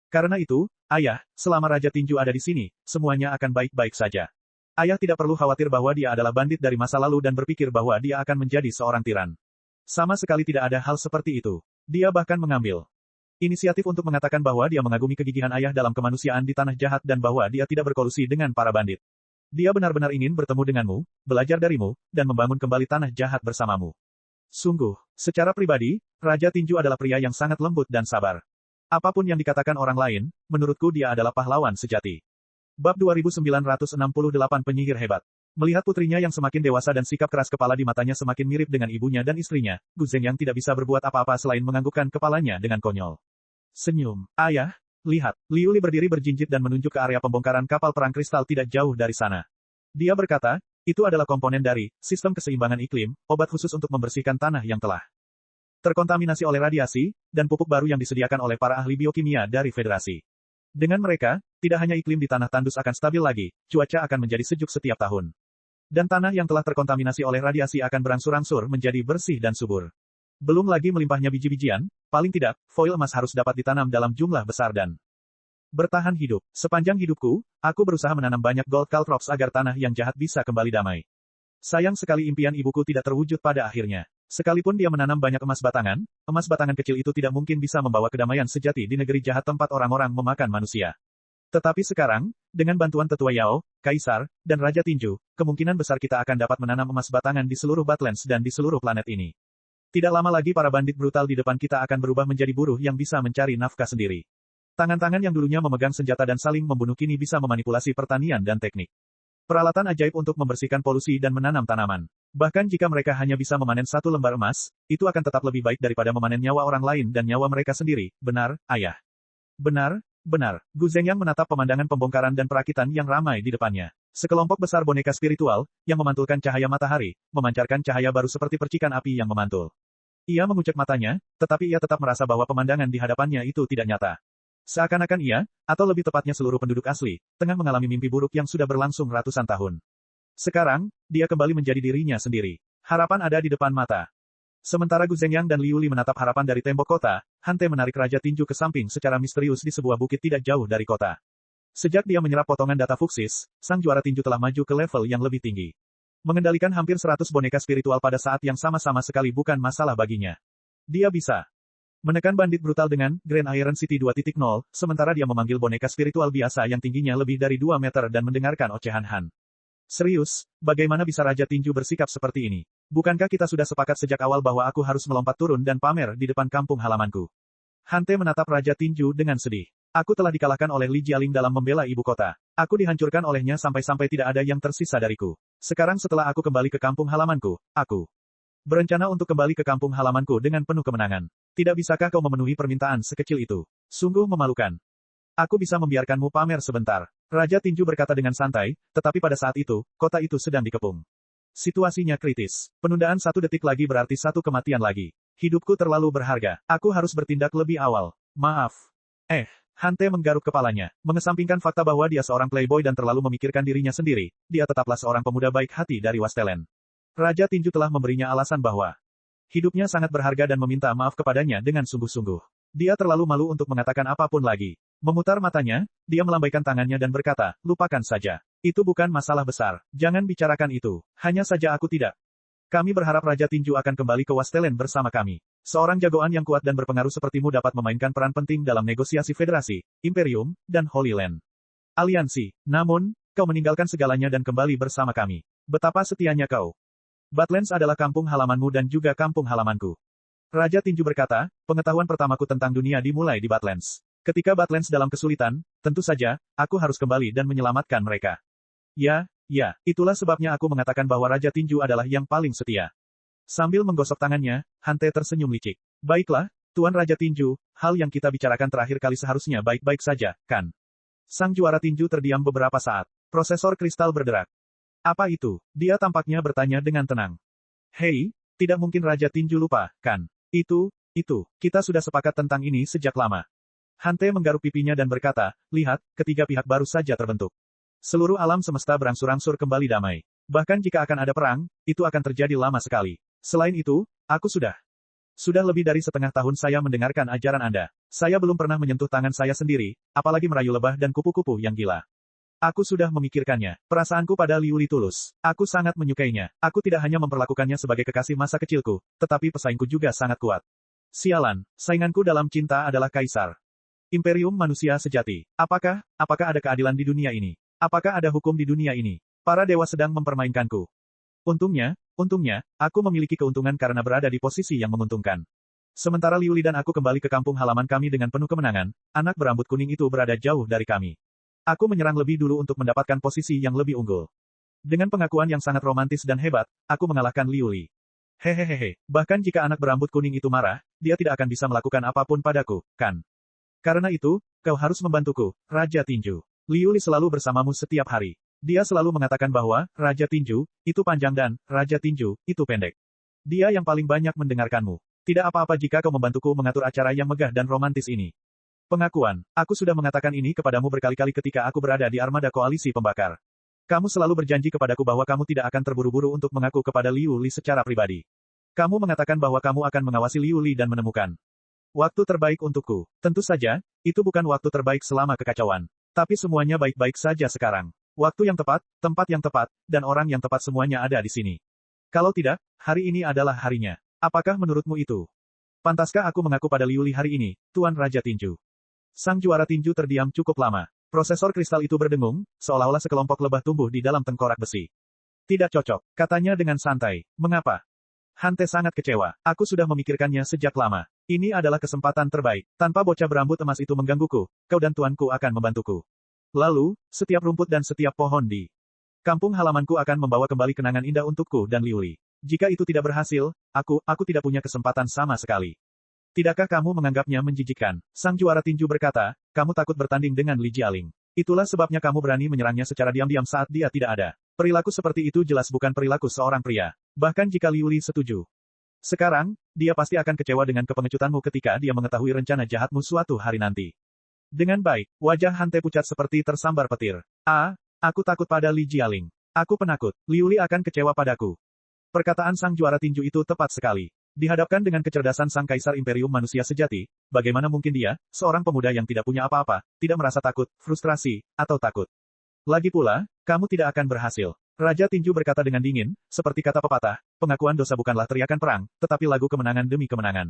Karena itu, Ayah, selama Raja Tinju ada di sini, semuanya akan baik-baik saja. Ayah tidak perlu khawatir bahwa dia adalah bandit dari masa lalu dan berpikir bahwa dia akan menjadi seorang tiran. Sama sekali tidak ada hal seperti itu. Dia bahkan mengambil inisiatif untuk mengatakan bahwa dia mengagumi kegigihan Ayah dalam kemanusiaan di tanah jahat dan bahwa dia tidak berkolusi dengan para bandit. Dia benar-benar ingin bertemu denganmu, belajar darimu, dan membangun kembali tanah jahat bersamamu. Sungguh, secara pribadi, Raja Tinju adalah pria yang sangat lembut dan sabar. Apapun yang dikatakan orang lain, menurutku dia adalah pahlawan sejati. Bab 2968 Penyihir Hebat. Melihat putrinya yang semakin dewasa dan sikap keras kepala di matanya semakin mirip dengan ibunya dan istrinya, Gu Zhengyang tidak bisa berbuat apa-apa selain menganggukkan kepalanya dengan konyol. Senyum. Ayah, lihat. Liu Li berdiri berjinjit dan menunjuk ke area pembongkaran kapal perang kristal tidak jauh dari sana. Dia berkata, itu adalah komponen dari sistem keseimbangan iklim, obat khusus untuk membersihkan tanah yang telah terkontaminasi oleh radiasi, dan pupuk baru yang disediakan oleh para ahli biokimia dari Federasi. Dengan mereka, tidak hanya iklim di tanah tandus akan stabil lagi, cuaca akan menjadi sejuk setiap tahun. Dan tanah yang telah terkontaminasi oleh radiasi akan berangsur-angsur menjadi bersih dan subur. Belum lagi melimpahnya biji-bijian, paling tidak, foil emas harus dapat ditanam dalam jumlah besar dan bertahan hidup. Sepanjang hidupku, aku berusaha menanam banyak gold caltrops agar tanah yang jahat bisa kembali damai. Sayang sekali impian ibuku tidak terwujud pada akhirnya. Sekalipun dia menanam banyak emas batangan kecil itu tidak mungkin bisa membawa kedamaian sejati di negeri jahat tempat orang-orang memakan manusia. Tetapi sekarang, dengan bantuan Tetua Yao, Kaisar, dan Raja Tinju, kemungkinan besar kita akan dapat menanam emas batangan di seluruh Badlands dan di seluruh planet ini. Tidak lama lagi para bandit brutal di depan kita akan berubah menjadi buruh yang bisa mencari nafkah sendiri. Tangan-tangan yang dulunya memegang senjata dan saling membunuh kini bisa memanipulasi pertanian dan teknik. Peralatan ajaib untuk membersihkan polusi dan menanam tanaman. Bahkan jika mereka hanya bisa memanen satu lembar emas, itu akan tetap lebih baik daripada memanen nyawa orang lain dan nyawa mereka sendiri. Benar, ayah. Benar, benar. Gu Zhengyang menatap pemandangan pembongkaran dan perakitan yang ramai di depannya. Sekelompok besar boneka spiritual, yang memantulkan cahaya matahari, memancarkan cahaya baru seperti percikan api yang memantul. Ia mengucek matanya, tetapi ia tetap merasa bahwa pemandangan di hadapannya itu tidak nyata. Seakan-akan ia, atau lebih tepatnya seluruh penduduk asli, tengah mengalami mimpi buruk yang sudah berlangsung ratusan tahun. Sekarang, dia kembali menjadi dirinya sendiri. Harapan ada di depan mata. Sementara Gu Zhengyang dan Liu Li menatap harapan dari tembok kota, Han Te menarik Raja Tinju ke samping secara misterius di sebuah bukit tidak jauh dari kota. Sejak dia menyerap potongan data Fuxis, sang juara tinju telah maju ke level yang lebih tinggi. Mengendalikan hampir 100 boneka spiritual pada saat yang sama sekali bukan masalah baginya. Dia bisa menekan bandit brutal dengan Grand Iron City 2.0, sementara dia memanggil boneka spiritual biasa yang tingginya lebih dari 2 meter dan mendengarkan ocehan Han. Serius, bagaimana bisa Raja Tinju bersikap seperti ini? Bukankah kita sudah sepakat sejak awal bahwa aku harus melompat turun dan pamer di depan kampung halamanku? Han Te menatap Raja Tinju dengan sedih. Aku telah dikalahkan oleh Li Jialing dalam membela ibu kota. Aku dihancurkan olehnya sampai-sampai tidak ada yang tersisa dariku. Sekarang setelah aku kembali ke kampung halamanku, aku berencana untuk kembali ke kampung halamanku dengan penuh kemenangan. Tidak bisakah kau memenuhi permintaan sekecil itu? Sungguh memalukan. Aku bisa membiarkanmu pamer sebentar. Raja Tinju berkata dengan santai, tetapi pada saat itu, kota itu sedang dikepung. Situasinya kritis. Penundaan 1 detik lagi berarti 1 kematian lagi. Hidupku terlalu berharga. Aku harus bertindak lebih awal. Maaf. Han Te menggaruk kepalanya, mengesampingkan fakta bahwa dia seorang playboy dan terlalu memikirkan dirinya sendiri, dia tetaplah seorang pemuda baik hati dari Wastelen. Raja Tinju telah memberinya alasan bahwa hidupnya sangat berharga dan meminta maaf kepadanya dengan sungguh-sungguh. Dia terlalu malu untuk mengatakan apapun lagi. Memutar matanya, dia melambaikan tangannya dan berkata, lupakan saja. Itu bukan masalah besar. Jangan bicarakan itu. Hanya saja aku tidak. Kami berharap Raja Tinju akan kembali ke Wastelen bersama kami. Seorang jagoan yang kuat dan berpengaruh sepertimu dapat memainkan peran penting dalam negosiasi federasi, imperium, dan Holy Land. Aliansi. Namun, kau meninggalkan segalanya dan kembali bersama kami. Betapa setianya kau. Badlands adalah kampung halamanmu dan juga kampung halamanku. Raja Tinju berkata, pengetahuan pertamaku tentang dunia dimulai di Badlands. Ketika Badlands dalam kesulitan, tentu saja, aku harus kembali dan menyelamatkan mereka. Ya, itulah sebabnya aku mengatakan bahwa Raja Tinju adalah yang paling setia. Sambil menggosok tangannya, Han Te tersenyum licik. Baiklah, Tuan Raja Tinju, hal yang kita bicarakan terakhir kali seharusnya baik-baik saja, kan? Sang juara tinju terdiam beberapa saat. Prosesor kristal berderak. Apa itu? Dia tampaknya bertanya dengan tenang. Hei, tidak mungkin Raja Tinju lupa, kan? Itu, kita sudah sepakat tentang ini sejak lama. Han Te menggaruk pipinya dan berkata, lihat, ketiga pihak baru saja terbentuk. Seluruh alam semesta berangsur-angsur kembali damai. Bahkan jika akan ada perang, itu akan terjadi lama sekali. Selain itu, aku sudah lebih dari setengah tahun saya mendengarkan ajaran Anda. Saya belum pernah menyentuh tangan saya sendiri, apalagi merayu lebah dan kupu-kupu yang gila. Aku sudah memikirkannya. Perasaanku pada Liu Li tulus. Aku sangat menyukainya. Aku tidak hanya memperlakukannya sebagai kekasih masa kecilku, tetapi pesaingku juga sangat kuat. Sialan, sainganku dalam cinta adalah Kaisar. Imperium manusia sejati. Apakah ada keadilan di dunia ini? Apakah ada hukum di dunia ini? Para dewa sedang mempermainkanku. Untungnya, aku memiliki keuntungan karena berada di posisi yang menguntungkan. Sementara Liu Li dan aku kembali ke kampung halaman kami dengan penuh kemenangan, anak berambut kuning itu berada jauh dari kami. Aku menyerang lebih dulu untuk mendapatkan posisi yang lebih unggul. Dengan pengakuan yang sangat romantis dan hebat, aku mengalahkan Liu Li. Hehehe, bahkan jika anak berambut kuning itu marah, dia tidak akan bisa melakukan apapun padaku, kan? Karena itu, kau harus membantuku, Raja Tinju. Liu Li selalu bersamamu setiap hari. Dia selalu mengatakan bahwa, Raja Tinju, itu panjang dan, Raja Tinju, itu pendek. Dia yang paling banyak mendengarkanmu. Tidak apa-apa jika kau membantuku mengatur acara yang megah dan romantis ini. Pengakuan, aku sudah mengatakan ini kepadamu berkali-kali ketika aku berada di armada koalisi pembakar. Kamu selalu berjanji kepadaku bahwa kamu tidak akan terburu-buru untuk mengaku kepada Liu Li secara pribadi. Kamu mengatakan bahwa kamu akan mengawasi Liu Li dan menemukan waktu terbaik untukku. Tentu saja, itu bukan waktu terbaik selama kekacauan. Tapi semuanya baik-baik saja sekarang. Waktu yang tepat, tempat yang tepat, dan orang yang tepat semuanya ada di sini. Kalau tidak, hari ini adalah harinya. Apakah menurutmu itu? Pantaskah aku mengaku pada Liu Li hari ini, Tuan Raja Tinju? Sang juara tinju terdiam cukup lama. Prosesor kristal itu berdengung, seolah-olah sekelompok lebah tumbuh di dalam tengkorak besi. Tidak cocok, katanya dengan santai. Mengapa? Hante sangat kecewa. Aku sudah memikirkannya sejak lama. Ini adalah kesempatan terbaik. Tanpa bocah berambut emas itu menggangguku, kau dan tuanku akan membantuku. Lalu, setiap rumput dan setiap pohon di kampung halamanku akan membawa kembali kenangan indah untukku dan Liuli. Jika itu tidak berhasil, aku tidak punya kesempatan sama sekali. Tidakkah kamu menganggapnya menjijikkan? Sang juara tinju berkata, kamu takut bertanding dengan Li Jialing. Itulah sebabnya kamu berani menyerangnya secara diam-diam saat dia tidak ada. Perilaku seperti itu jelas bukan perilaku seorang pria. Bahkan jika Liuli setuju. Sekarang, dia pasti akan kecewa dengan kepengecutanmu ketika dia mengetahui rencana jahatmu suatu hari nanti. Dengan baik, wajah Hante pucat seperti tersambar petir. Aku takut pada Li Jialing. Aku penakut. Liuli akan kecewa padaku. Perkataan sang juara tinju itu tepat sekali. Dihadapkan dengan kecerdasan sang kaisar imperium manusia sejati, bagaimana mungkin dia, seorang pemuda yang tidak punya apa-apa, tidak merasa takut, frustrasi, atau takut. Lagi pula, kamu tidak akan berhasil. Raja tinju berkata dengan dingin, seperti kata pepatah, pengakuan dosa bukanlah teriakan perang, tetapi lagu kemenangan demi kemenangan.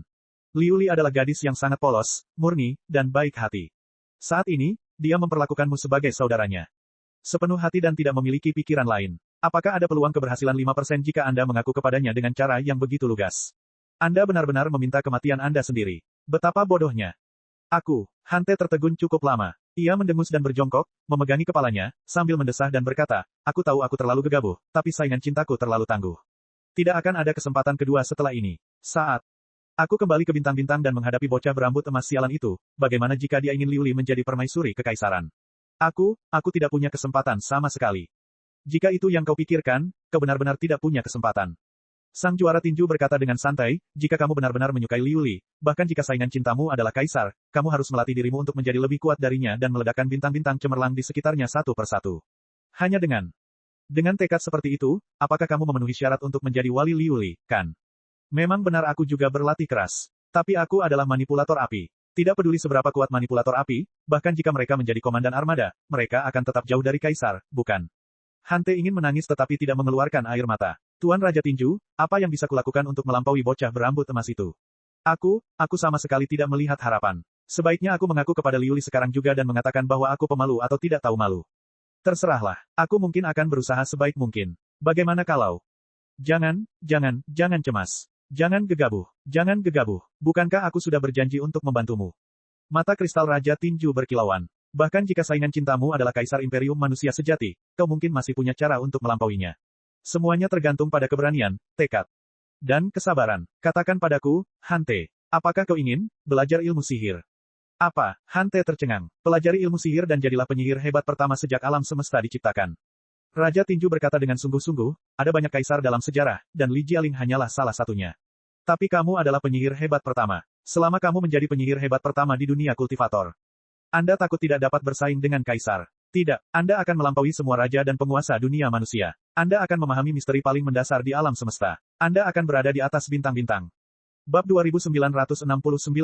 Liuli adalah gadis yang sangat polos, murni, dan baik hati. Saat ini, dia memperlakukanmu sebagai saudaranya. Sepenuh hati dan tidak memiliki pikiran lain. Apakah ada peluang keberhasilan 5% jika Anda mengaku kepadanya dengan cara yang begitu lugas? Anda benar-benar meminta kematian Anda sendiri. Betapa bodohnya. Hante tertegun cukup lama. Ia mendengus dan berjongkok, memegangi kepalanya, sambil mendesah dan berkata, aku tahu aku terlalu gegabah, tapi saingan cintaku terlalu tangguh. Tidak akan ada kesempatan kedua setelah ini. Saat aku kembali ke bintang-bintang dan menghadapi bocah berambut emas sialan itu, bagaimana jika dia ingin Liuli menjadi permaisuri kekaisaran? Aku tidak punya kesempatan sama sekali. Jika itu yang kau pikirkan, kau benar-benar tidak punya kesempatan. Sang juara tinju berkata dengan santai, jika kamu benar-benar menyukai Liuli, bahkan jika saingan cintamu adalah kaisar, kamu harus melatih dirimu untuk menjadi lebih kuat darinya dan meledakkan bintang-bintang cemerlang di sekitarnya satu persatu. Hanya dengan tekad seperti itu, apakah kamu memenuhi syarat untuk menjadi wali Liuli, kan? Memang benar aku juga berlatih keras. Tapi aku adalah manipulator api. Tidak peduli seberapa kuat manipulator api, bahkan jika mereka menjadi komandan armada, mereka akan tetap jauh dari kaisar, bukan? Hante ingin menangis tetapi tidak mengeluarkan air mata. Tuan Raja Tinju, apa yang bisa kulakukan untuk melampaui bocah berambut emas itu? Aku sama sekali tidak melihat harapan. Sebaiknya aku mengaku kepada Liuli sekarang juga dan mengatakan bahwa aku pemalu atau tidak tahu malu. Terserahlah, aku mungkin akan berusaha sebaik mungkin. Bagaimana kalau? Jangan cemas. Jangan gegabah. Bukankah aku sudah berjanji untuk membantumu? Mata kristal Raja Tinju berkilauan. Bahkan jika saingan cintamu adalah kaisar imperium manusia sejati, kau mungkin masih punya cara untuk melampauinya. Semuanya tergantung pada keberanian, tekad, dan kesabaran. Katakan padaku, Hante, apakah kau ingin belajar ilmu sihir? Apa? Hante tercengang. Pelajari ilmu sihir dan jadilah penyihir hebat pertama sejak alam semesta diciptakan. Raja Tinju berkata dengan sungguh-sungguh, ada banyak kaisar dalam sejarah, dan Li Jialing hanyalah salah satunya. Tapi kamu adalah penyihir hebat pertama. Selama kamu menjadi penyihir hebat pertama di dunia kultivator, Anda takut tidak dapat bersaing dengan kaisar. Tidak, Anda akan melampaui semua raja dan penguasa dunia manusia. Anda akan memahami misteri paling mendasar di alam semesta. Anda akan berada di atas bintang-bintang. Bab 2969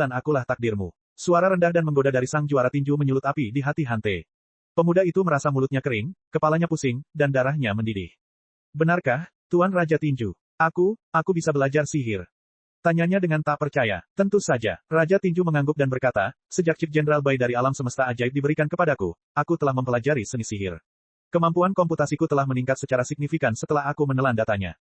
Akulah takdirmu. Suara rendah dan menggoda dari sang juara tinju menyulut api di hati Hante. Pemuda itu merasa mulutnya kering, kepalanya pusing, dan darahnya mendidih. Benarkah, Tuan Raja Tinju? Aku bisa belajar sihir. Tanyanya dengan tak percaya. Tentu saja. Raja Tinju mengangguk dan berkata, sejak Chief General Bai dari alam semesta ajaib diberikan kepadaku, aku telah mempelajari seni sihir. Kemampuan komputasiku telah meningkat secara signifikan setelah aku menelan datanya.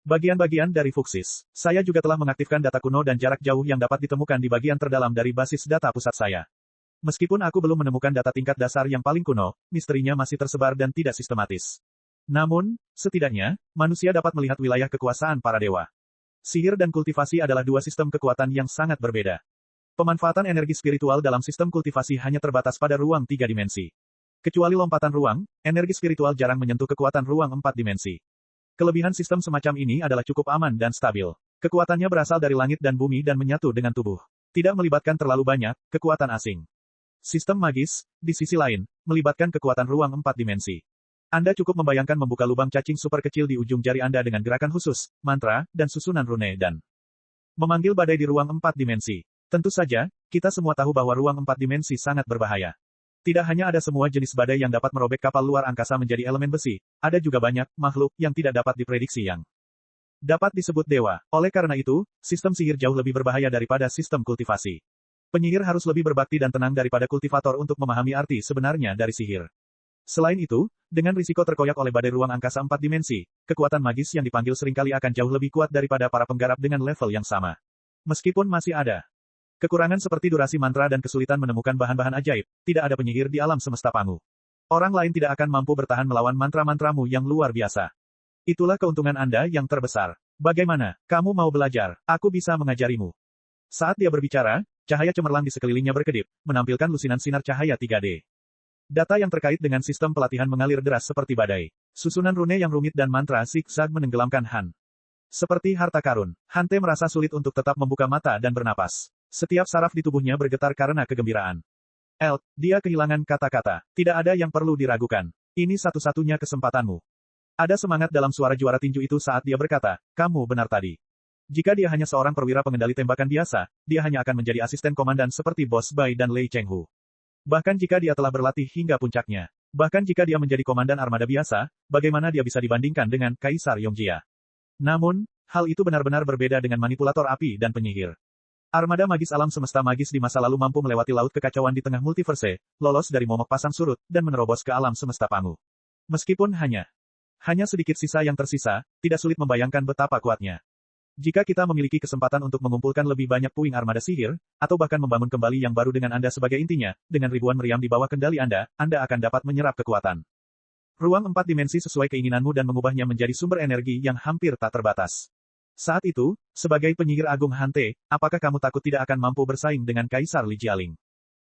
Bagian-bagian dari Fuxis. Saya juga telah mengaktifkan data kuno dan jarak jauh yang dapat ditemukan di bagian terdalam dari basis data pusat saya. Meskipun aku belum menemukan data tingkat dasar yang paling kuno, misterinya masih tersebar dan tidak sistematis. Namun, setidaknya, manusia dapat melihat wilayah kekuasaan para dewa. Sihir dan kultivasi adalah dua sistem kekuatan yang sangat berbeda. Pemanfaatan energi spiritual dalam sistem kultivasi hanya terbatas pada ruang 3 dimensi. Kecuali lompatan ruang, energi spiritual jarang menyentuh kekuatan ruang 4 dimensi. Kelebihan sistem semacam ini adalah cukup aman dan stabil. Kekuatannya berasal dari langit dan bumi dan menyatu dengan tubuh. Tidak melibatkan terlalu banyak kekuatan asing. Sistem magis, di sisi lain, melibatkan kekuatan ruang 4 dimensi. Anda cukup membayangkan membuka lubang cacing super kecil di ujung jari Anda dengan gerakan khusus, mantra, dan susunan rune dan memanggil badai di ruang 4 dimensi. Tentu saja, kita semua tahu bahwa ruang 4 dimensi sangat berbahaya. Tidak hanya ada semua jenis badai yang dapat merobek kapal luar angkasa menjadi elemen besi, ada juga banyak makhluk yang tidak dapat diprediksi yang dapat disebut dewa. Oleh karena itu, sistem sihir jauh lebih berbahaya daripada sistem kultivasi. Penyihir harus lebih berbakti dan tenang daripada kultivator untuk memahami arti sebenarnya dari sihir. Selain itu, Dengan risiko terkoyak oleh badai ruang angkasa 4 dimensi, kekuatan magis yang dipanggil seringkali akan jauh lebih kuat daripada para penggarap dengan level yang sama. Meskipun masih ada kekurangan seperti durasi mantra dan kesulitan menemukan bahan-bahan ajaib, tidak ada penyihir di alam semesta Pangu. Orang lain tidak akan mampu bertahan melawan mantra-mantramu yang luar biasa. Itulah keuntungan Anda yang terbesar. Bagaimana, kamu mau belajar? Aku bisa mengajarimu. Saat dia berbicara, cahaya cemerlang di sekelilingnya berkedip, menampilkan lusinan sinar cahaya 3D. Data yang terkait dengan sistem pelatihan mengalir deras seperti badai. Susunan rune yang rumit dan mantra zigzag menenggelamkan Han. Seperti harta karun, Hante merasa sulit untuk tetap membuka mata dan bernapas. Setiap saraf di tubuhnya bergetar karena kegembiraan. Dia kehilangan kata-kata. Tidak ada yang perlu diragukan. Ini satu-satunya kesempatanmu. Ada semangat dalam suara juara tinju itu saat dia berkata, kamu benar tadi. Jika dia hanya seorang perwira pengendali tembakan biasa, dia hanya akan menjadi asisten komandan seperti Bos Bai dan Lei Chenghu. Bahkan jika dia telah berlatih hingga puncaknya. Bahkan jika dia menjadi komandan armada biasa, bagaimana dia bisa dibandingkan dengan Kaisar Yongjia? Namun, hal itu benar-benar berbeda dengan manipulator api dan penyihir. Armada magis alam semesta magis di masa lalu mampu melewati laut kekacauan di tengah multiverse, lolos dari momok pasang surut, dan menerobos ke alam semesta Pangu. Meskipun hanya sedikit sisa yang tersisa, tidak sulit membayangkan betapa kuatnya. Jika kita memiliki kesempatan untuk mengumpulkan lebih banyak puing armada sihir, atau bahkan membangun kembali yang baru dengan Anda sebagai intinya, dengan ribuan meriam di bawah kendali Anda akan dapat menyerap kekuatan ruang 4 dimensi sesuai keinginanmu dan mengubahnya menjadi sumber energi yang hampir tak terbatas. Saat itu, sebagai penyihir agung Hante, apakah kamu takut tidak akan mampu bersaing dengan Kaisar Li Jialing?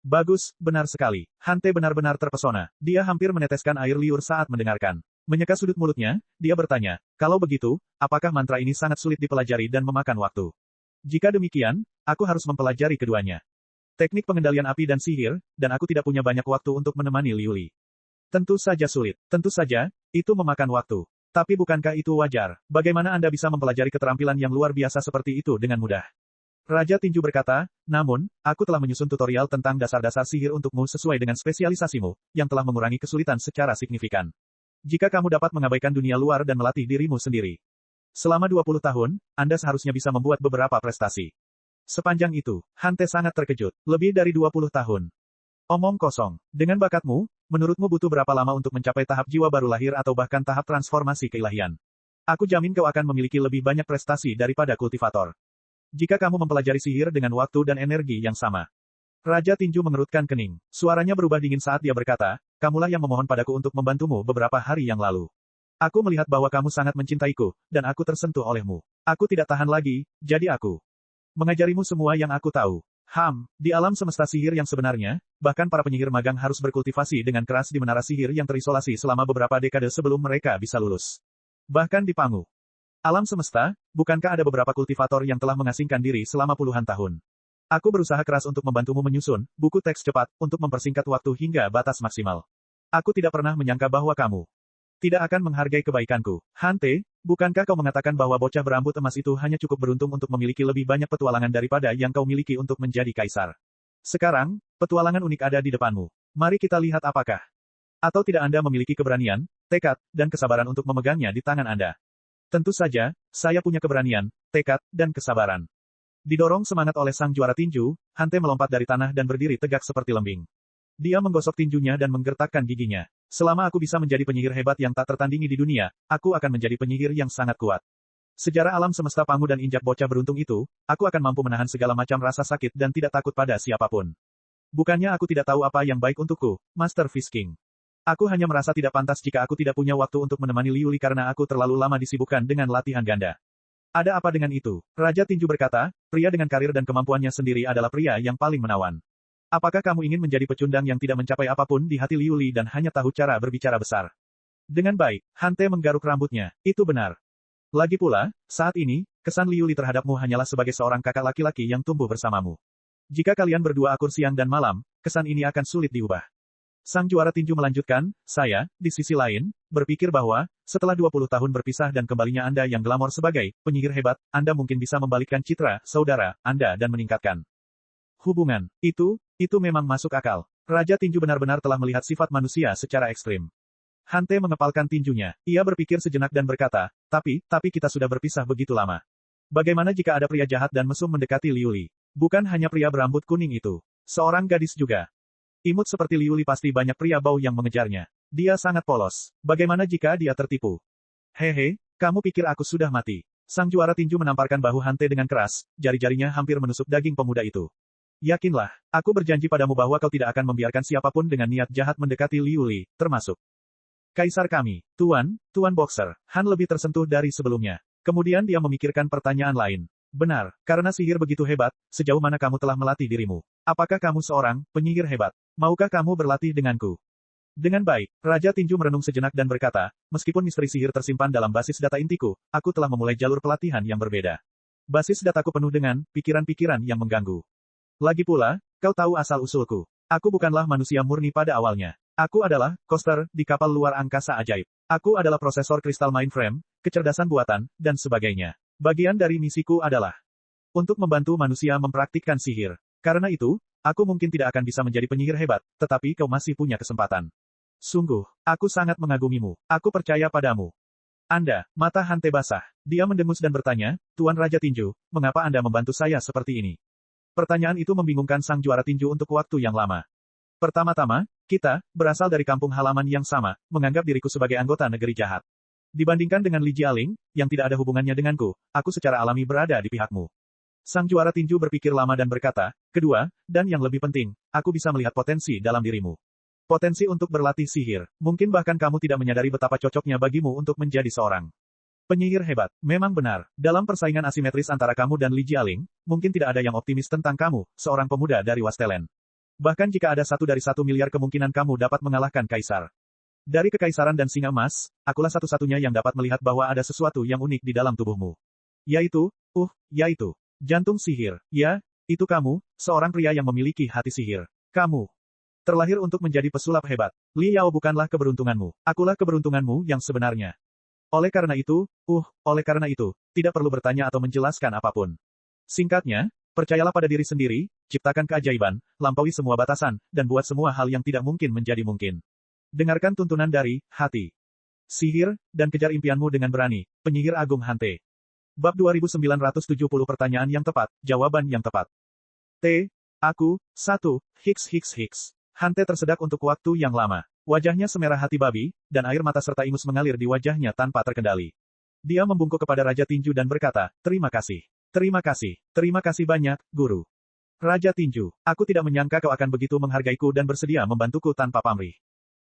Bagus, benar sekali. Hante benar-benar terpesona. Dia hampir meneteskan air liur saat mendengarkan. Menyeka sudut mulutnya, dia bertanya, kalau begitu, apakah mantra ini sangat sulit dipelajari dan memakan waktu? Jika demikian, aku harus mempelajari keduanya. Teknik pengendalian api dan sihir, dan aku tidak punya banyak waktu untuk menemani Liu Li. Tentu saja sulit. Tentu saja, itu memakan waktu. Tapi bukankah itu wajar? Bagaimana Anda bisa mempelajari keterampilan yang luar biasa seperti itu dengan mudah? Raja Tinju berkata, namun, aku telah menyusun tutorial tentang dasar-dasar sihir untukmu sesuai dengan spesialisasimu, yang telah mengurangi kesulitan secara signifikan. Jika kamu dapat mengabaikan dunia luar dan melatih dirimu sendiri. Selama 20 tahun, Anda seharusnya bisa membuat beberapa prestasi. Sepanjang itu, Hante sangat terkejut. Lebih dari 20 tahun. Omong kosong. Dengan bakatmu, menurutmu butuh berapa lama untuk mencapai tahap jiwa baru lahir atau bahkan tahap transformasi keilahian? Aku jamin kau akan memiliki lebih banyak prestasi daripada kultivator. Jika kamu mempelajari sihir dengan waktu dan energi yang sama. Raja Tinju mengerutkan kening. Suaranya berubah dingin saat dia berkata, kamulah yang memohon padaku untuk membantumu beberapa hari yang lalu. Aku melihat bahwa kamu sangat mencintaiku, dan aku tersentuh olehmu. Aku tidak tahan lagi, jadi aku mengajarimu semua yang aku tahu. Di alam semesta sihir yang sebenarnya, bahkan para penyihir magang harus berkultivasi dengan keras di menara sihir yang terisolasi selama beberapa dekade sebelum mereka bisa lulus. Bahkan di Pangu alam semesta, bukankah ada beberapa kultivator yang telah mengasingkan diri selama puluhan tahun? Aku berusaha keras untuk membantumu menyusun buku teks cepat untuk mempersingkat waktu hingga batas maksimal. Aku tidak pernah menyangka bahwa kamu tidak akan menghargai kebaikanku. Hante, bukankah kau mengatakan bahwa bocah berambut emas itu hanya cukup beruntung untuk memiliki lebih banyak petualangan daripada yang kau miliki untuk menjadi kaisar? Sekarang, petualangan unik ada di depanmu. Mari kita lihat apakah atau tidak Anda memiliki keberanian, tekad, dan kesabaran untuk memegangnya di tangan Anda. Tentu saja, saya punya keberanian, tekad, dan kesabaran. Didorong semangat oleh sang juara tinju, Hante melompat dari tanah dan berdiri tegak seperti lembing. Dia menggosok tinjunya dan menggertakkan giginya. Selama aku bisa menjadi penyihir hebat yang tak tertandingi di dunia, aku akan menjadi penyihir yang sangat kuat. Sejarah alam semesta Pangu dan injak bocah beruntung itu, aku akan mampu menahan segala macam rasa sakit dan tidak takut pada siapapun. Bukannya aku tidak tahu apa yang baik untukku, Master Fish King. Aku hanya merasa tidak pantas jika aku tidak punya waktu untuk menemani Liu Li karena aku terlalu lama disibukkan dengan latihan ganda. Ada apa dengan itu? Raja Tinju berkata, pria dengan karir dan kemampuannya sendiri adalah pria yang paling menawan. Apakah kamu ingin menjadi pecundang yang tidak mencapai apapun di hati Liu Li dan hanya tahu cara berbicara besar? Dengan baik, Hante menggaruk rambutnya. Itu benar. Lagi pula, saat ini, kesan Liu Li terhadapmu hanyalah sebagai seorang kakak laki-laki yang tumbuh bersamamu. Jika kalian berdua akur siang dan malam, kesan ini akan sulit diubah. Sang juara tinju melanjutkan, saya, di sisi lain, berpikir bahwa, setelah 20 tahun berpisah dan kembalinya Anda yang glamor sebagai penyihir hebat, Anda mungkin bisa membalikkan citra saudara Anda dan meningkatkan hubungan. Itu memang masuk akal. Raja tinju benar-benar telah melihat sifat manusia secara ekstrim. Hante mengepalkan tinjunya. Ia berpikir sejenak dan berkata, tapi kita sudah berpisah begitu lama. Bagaimana jika ada pria jahat dan mesum mendekati Liu Li? Bukan hanya pria berambut kuning itu. Seorang gadis juga. Imut seperti Liu Li pasti banyak pria bau yang mengejarnya. Dia sangat polos. Bagaimana jika dia tertipu? Hehe, kamu pikir aku sudah mati? Sang juara tinju menamparkan bahu Hante dengan keras, jari-jarinya hampir menusuk daging pemuda itu. Yakinlah, aku berjanji padamu bahwa kau tidak akan membiarkan siapapun dengan niat jahat mendekati Liu Li, termasuk Kaisar kami. Tuan Boxer, Han lebih tersentuh dari sebelumnya. Kemudian dia memikirkan pertanyaan lain. Benar, karena sihir begitu hebat, sejauh mana kamu telah melatih dirimu? Apakah kamu seorang penyihir hebat? Maukah kamu berlatih denganku? Dengan baik, Raja Tinju merenung sejenak dan berkata, meskipun misteri sihir tersimpan dalam basis data intiku, aku telah memulai jalur pelatihan yang berbeda. Basis dataku penuh dengan pikiran-pikiran yang mengganggu. Lagi pula, kau tahu asal-usulku. Aku bukanlah manusia murni pada awalnya. Aku adalah Koster di kapal luar angkasa ajaib. Aku adalah prosesor kristal mainframe, kecerdasan buatan, dan sebagainya. Bagian dari misiku adalah untuk membantu manusia mempraktikkan sihir. Karena itu, aku mungkin tidak akan bisa menjadi penyihir hebat, tetapi kau masih punya kesempatan. Sungguh, aku sangat mengagumimu. Aku percaya padamu. Anda, mata Hante basah. Dia mendengus dan bertanya, Tuan Raja Tinju, mengapa Anda membantu saya seperti ini? Pertanyaan itu membingungkan sang juara tinju untuk waktu yang lama. Pertama-tama, kita, berasal dari kampung halaman yang sama, menganggap diriku sebagai anggota negeri jahat. Dibandingkan dengan Li Jialing, yang tidak ada hubungannya denganku, aku secara alami berada di pihakmu. Sang juara tinju berpikir lama dan berkata, kedua, dan yang lebih penting, aku bisa melihat potensi dalam dirimu. Potensi untuk berlatih sihir. Mungkin bahkan kamu tidak menyadari betapa cocoknya bagimu untuk menjadi seorang penyihir hebat. Memang benar, dalam persaingan asimetris antara kamu dan Li Jialing, mungkin tidak ada yang optimis tentang kamu, seorang pemuda dari Wastelen. Bahkan jika ada 1 dari 1 miliar kemungkinan kamu dapat mengalahkan Kaisar. Dari Kekaisaran dan Singa Emas, akulah satu-satunya yang dapat melihat bahwa ada sesuatu yang unik di dalam tubuhmu. Yaitu jantung sihir. Ya, itu kamu, seorang pria yang memiliki hati sihir. Kamu terlahir untuk menjadi pesulap hebat. Li Yao bukanlah keberuntunganmu. Akulah keberuntunganmu yang sebenarnya. Oleh karena itu, tidak perlu bertanya atau menjelaskan apapun. Singkatnya, percayalah pada diri sendiri, ciptakan keajaiban, lampaui semua batasan, dan buat semua hal yang tidak mungkin menjadi mungkin. Dengarkan tuntunan dari hati. Sihir, dan kejar impianmu dengan berani. Penyihir Agung Hante. Bab 2970 pertanyaan yang tepat, jawaban yang tepat. Aku, 1, Hiks. Hante tersedak untuk waktu yang lama. Wajahnya semerah hati babi, dan air mata serta ingus mengalir di wajahnya tanpa terkendali. Dia membungkuk kepada Raja Tinju dan berkata, terima kasih. Terima kasih banyak, Guru. Raja Tinju, aku tidak menyangka kau akan begitu menghargaiku dan bersedia membantuku tanpa pamrih.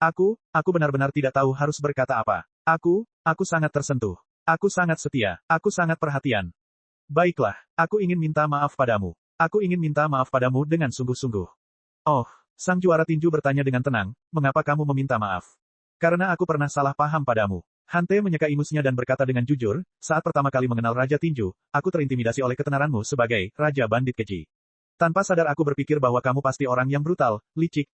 Aku benar-benar tidak tahu harus berkata apa. Aku sangat tersentuh. Aku sangat setia. Aku sangat perhatian. Baiklah, aku ingin minta maaf padamu. Aku ingin minta maaf padamu dengan sungguh-sungguh. Oh, sang juara tinju bertanya dengan tenang, mengapa kamu meminta maaf? Karena aku pernah salah paham padamu. Hante menyeka ingusnya dan berkata dengan jujur, saat pertama kali mengenal Raja Tinju, aku terintimidasi oleh ketenaranmu sebagai Raja Bandit Keji. Tanpa sadar aku berpikir bahwa kamu pasti orang yang brutal, licik.